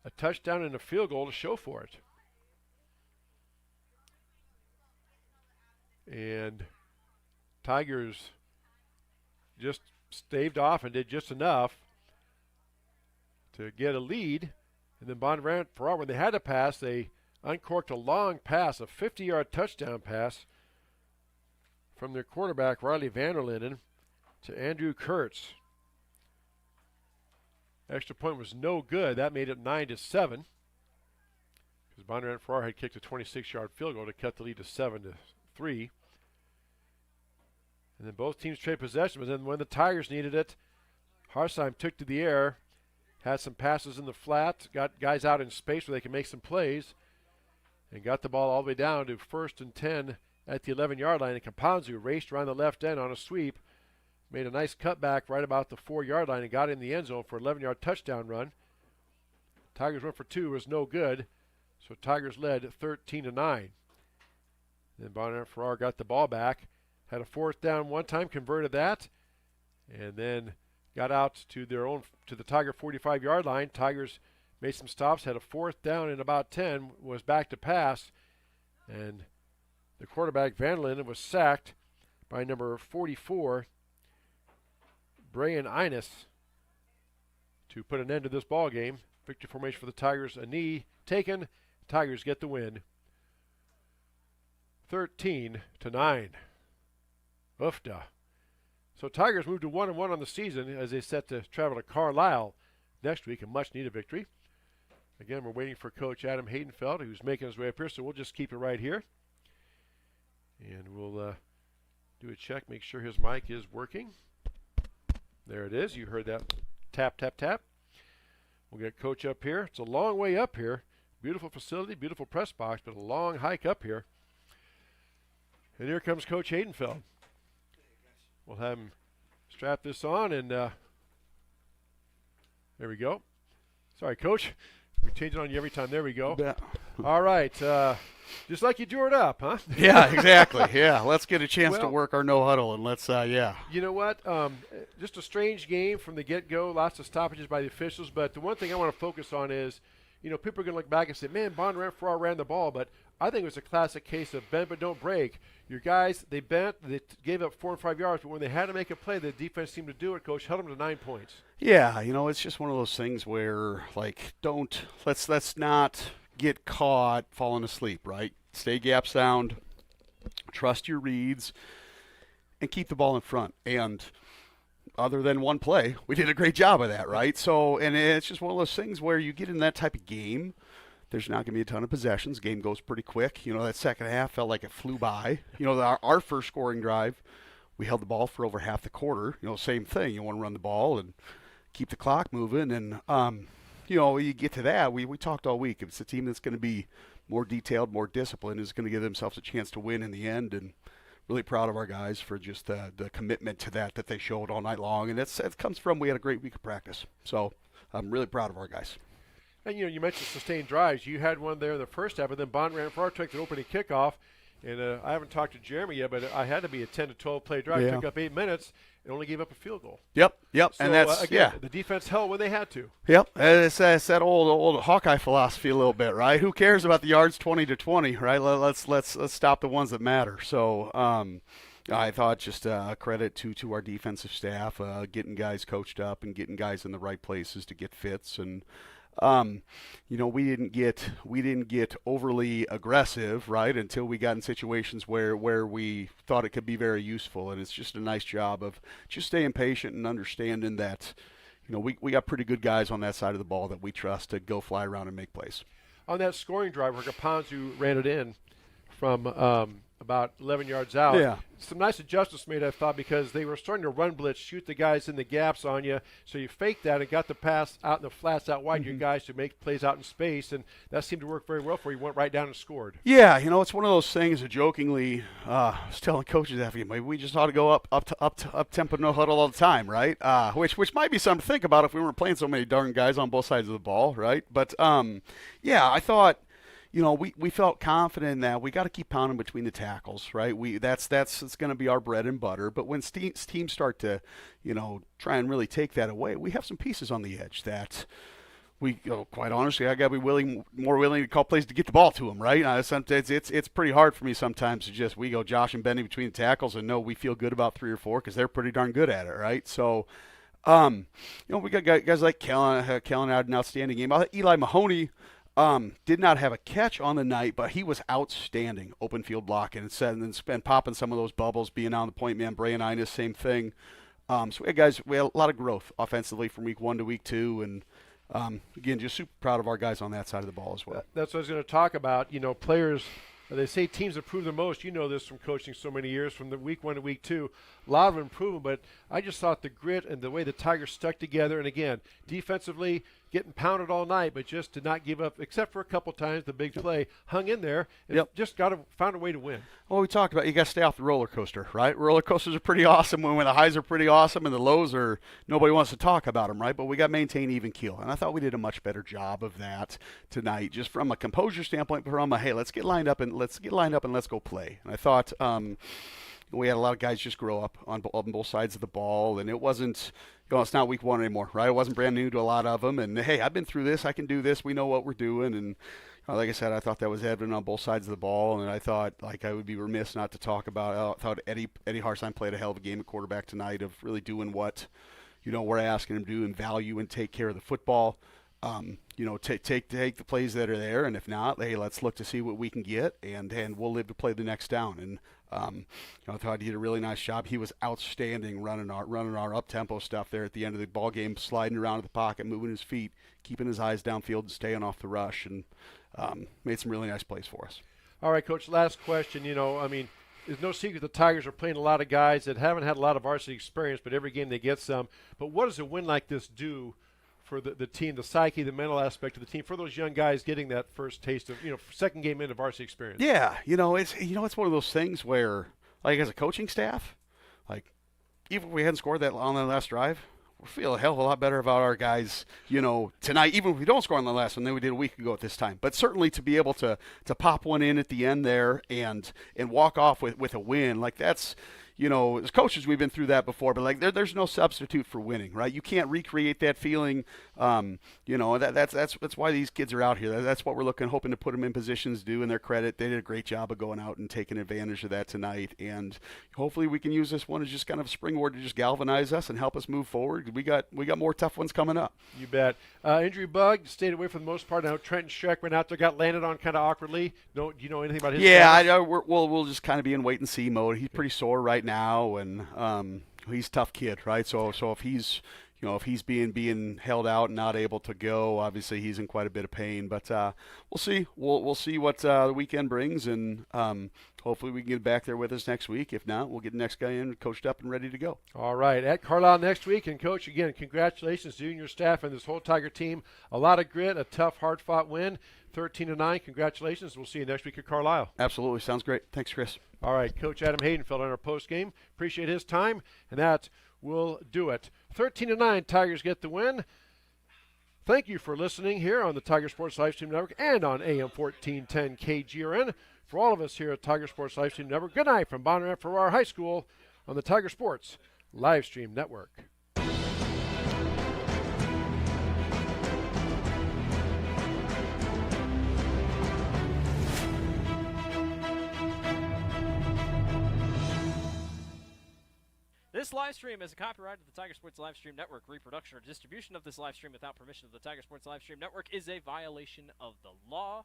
a touchdown and a field goal to show for it. And Tigers just staved off and did just enough to get a lead. And then Bondurant-Farrar, when they had to pass, they uncorked a long pass, a 50-yard touchdown pass from their quarterback, Riley Vanderlinden, to Andrew Kurtz. Extra point was no good. That made it 9-7. Because Bondurant-Farrar had kicked a 26-yard field goal to cut the lead to 7-3. And then both teams trade possession. But then when the Tigers needed it, Harsheim took to the air, had some passes in the flat, got guys out in space where they can make some plays, and got the ball all the way down to 1st and 10 at the 11-yard line. And Kapanzu raced around the left end on a sweep, made a nice cutback right about the 4-yard line and got in the end zone for an 11-yard touchdown run. Tigers went for 2, was no good, so Tigers led 13-9. Then Bondurant-Farrar got the ball back, had a 4th down one time, converted that, and then got out to the Tiger 45-yard line. Tigers made some stops, had a 4th down and about 10, was back to pass, and the quarterback Van Linden was sacked by number 44, Brian Innes, to put an end to this ball game. Victory formation for the Tigers, a knee taken. Tigers get the win, 13-9. Oofda. So Tigers moved to 1-1 on the season as they set to travel to Carlisle next week, a much-needed victory. Again, we're waiting for Coach Adam Haydenfeld, who's making his way up here, so we'll just keep it right here. And we'll do a check, make sure his mic is working. There it is. You heard that tap, tap, tap. We'll get Coach up here. It's a long way up here. Beautiful facility, beautiful press box, but a long hike up here. And here comes Coach Haydenfeld. We'll have him strap this on, and there we go. Sorry, Coach. We change it on you every time. There we go. Yeah. All right. Just like you drew it up, huh? Yeah, exactly. Yeah, let's get a chance to work our no huddle, and let's, yeah. You know what? Just a strange game from the get-go. Lots of stoppages by the officials. But the one thing I want to focus on is, you know, people are going to look back and say, man, Bondurant-Farrar ran the ball. But I think it was a classic case of bend but don't break. Your guys, they bent, they gave up 4 and 5 yards, but when they had to make a play, the defense seemed to do it. Coach held them to 9 points. Yeah, you know, it's just one of those things where, like, let's not get caught falling asleep, right? Stay gap sound, trust your reads, and keep the ball in front. And other than one play, we did a great job of that, right? So, and it's just one of those things where you get in that type of game, there's not going to be a ton of possessions. Game goes pretty quick. You know, that second half felt like it flew by. You know, our first scoring drive, we held the ball for over half the quarter. You know, same thing. You want to run the ball and keep the clock moving. And, you know, you get to that. We talked all week. If it's a team that's going to be more detailed, more disciplined, is going to give themselves a chance to win in the end. And really proud of our guys for just the commitment to that they showed all night long. And it comes from we had a great week of practice. So I'm really proud of our guys. And, you know, you mentioned sustained drives. You had one there in the first half, and then Bondurant-Farrar took the opening kickoff. And I haven't talked to Jeremy yet, but I had to be a 10 to 12 play drive. Yeah. Took up 8 minutes and only gave up a field goal. Yep. So, And that's, again, the defense held when they had to. Yep. It's that old Hawkeye philosophy a little bit, right? Who cares about the yards 20 to 20, right? Let's stop the ones that matter. So I thought just credit to our defensive staff, getting guys coached up and getting guys in the right places to get fits. And you know, we didn't get overly aggressive, right, until we got in situations where we thought it could be very useful. And it's just a nice job of just staying patient and understanding that, you know, we got pretty good guys on that side of the ball that we trust to go fly around and make plays. On that scoring drive where Kapanzu ran it in from about 11 yards out. Yeah. Some nice adjustments made, I thought, because they were starting to run blitz, shoot the guys in the gaps on you. So you faked that and got the pass out in the flats out wide, your guys to make plays out in space. And that seemed to work very well for you. Went right down and scored. Yeah, you know, it's one of those things that jokingly, I was telling coaches after maybe we just ought to go up tempo no huddle all the time, right? Which might be something to think about if we weren't playing so many darn guys on both sides of the ball, right? But, yeah, I thought, you know, we felt confident in that we got to keep pounding between the tackles, right? That's it's going to be our bread and butter. But when teams start to, you know, try and really take that away, we have some pieces on the edge that we, you know, quite honestly, I got to be more willing to call plays to get the ball to them, right? Sometimes it's pretty hard for me sometimes to just we go Josh and Benny between the tackles and know we feel good about 3 or 4 because they're pretty darn good at it, right? So. You know, we got guys like Kellen had an outstanding game. Eli Mahoney. Did not have a catch on the night, but he was outstanding open field blocking and popping some of those bubbles, being on the point man. Brian Innes, same thing. So we had a lot of growth offensively from week 1 to week 2, and again, just super proud of our guys on that side of the ball as well. That's what I was going to talk about. Players, they say teams improve the most. You know this from coaching so many years, from the week 1 to week 2. A lot of improvement, but I just thought the grit and the way the Tigers stuck together, and again, defensively getting pounded all night, but just did not give up, except for a couple times the big play, hung in there, and just found a way to win. Well, we talked about you got to stay off the roller coaster, right? Roller coasters are pretty awesome when the highs are pretty awesome and the lows are nobody wants to talk about them, right? But we got to maintain even keel, and I thought we did a much better job of that tonight, just from a composure standpoint. But from a hey, let's get lined up and let's go play. And I thought. We had a lot of guys just grow up on both sides of the ball, and it wasn't, it's not week 1 anymore, right? It wasn't brand new to a lot of them, and hey, I've been through this, I can do this, we know what we're doing, and like I said, I thought that was evident on both sides of the ball, and I thought, I would be remiss not to talk about, I thought Eddie Harsign played a hell of a game at quarterback tonight of really doing what, we're asking him to do and value and take care of the football. Take the plays that are there, and if not, hey, let's look to see what we can get, and we'll live to play the next down. And I thought he did a really nice job. He was outstanding running our up tempo stuff there at the end of the ball game, sliding around in the pocket, moving his feet, keeping his eyes downfield, and staying off the rush, and made some really nice plays for us. All right, Coach. Last question. There's no secret the Tigers are playing a lot of guys that haven't had a lot of varsity experience, but every game they get some. But what does a win like this do for the team, the psyche, the mental aspect of the team, for those young guys getting that first taste of, second game into varsity experience? Yeah, it's one of those things where, as a coaching staff, even if we hadn't scored that on the last drive, we feel a hell of a lot better about our guys, tonight, even if we don't score on the last one than we did a week ago at this time. But certainly to be able to pop one in at the end there and walk off with a win, that's – as coaches, we've been through that before, but there's no substitute for winning, right? You can't recreate that feeling. That's why these kids are out here. That's what we're hoping to put them in positions to do. In their credit, they did a great job of going out and taking advantage of that tonight. And hopefully, we can use this one as just kind of a springboard to just galvanize us and help us move forward. We got more tough ones coming up. You bet. Injury bug stayed away for the most part. Now Trenton Schreck went out there, got landed on kind of awkwardly. Do you know anything about his? Yeah, we'll just kind of be in wait and see mode. He's pretty sore right now, and he's a tough kid, right? So if he's being held out and not able to go, obviously he's in quite a bit of pain. But we'll see. We'll see what the weekend brings, and hopefully we can get back there with us next week. If not, we'll get the next guy in, coached up and ready to go. All right, at Carlisle next week. And Coach, again, congratulations to you and your staff and this whole Tiger team. A lot of grit, a tough, hard-fought win. 13-9. Congratulations. We'll see you next week at Carlisle. Absolutely. Sounds great. Thanks, Chris. All right, Coach Adam Haydenfeld on our post-game. Appreciate his time, and that will do it. 13-9, Tigers get the win. Thank you for listening here on the Tiger Sports Livestream Network and on AM 1410 KGRN. For all of us here at Tiger Sports Livestream Network, good night from Bondurant-Farrar High School on the Tiger Sports Livestream Network. This live stream is a copyright of the Tiger Sports Livestream Network. Reproduction or distribution of this live stream without permission of the Tiger Sports Livestream Network is a violation of the law.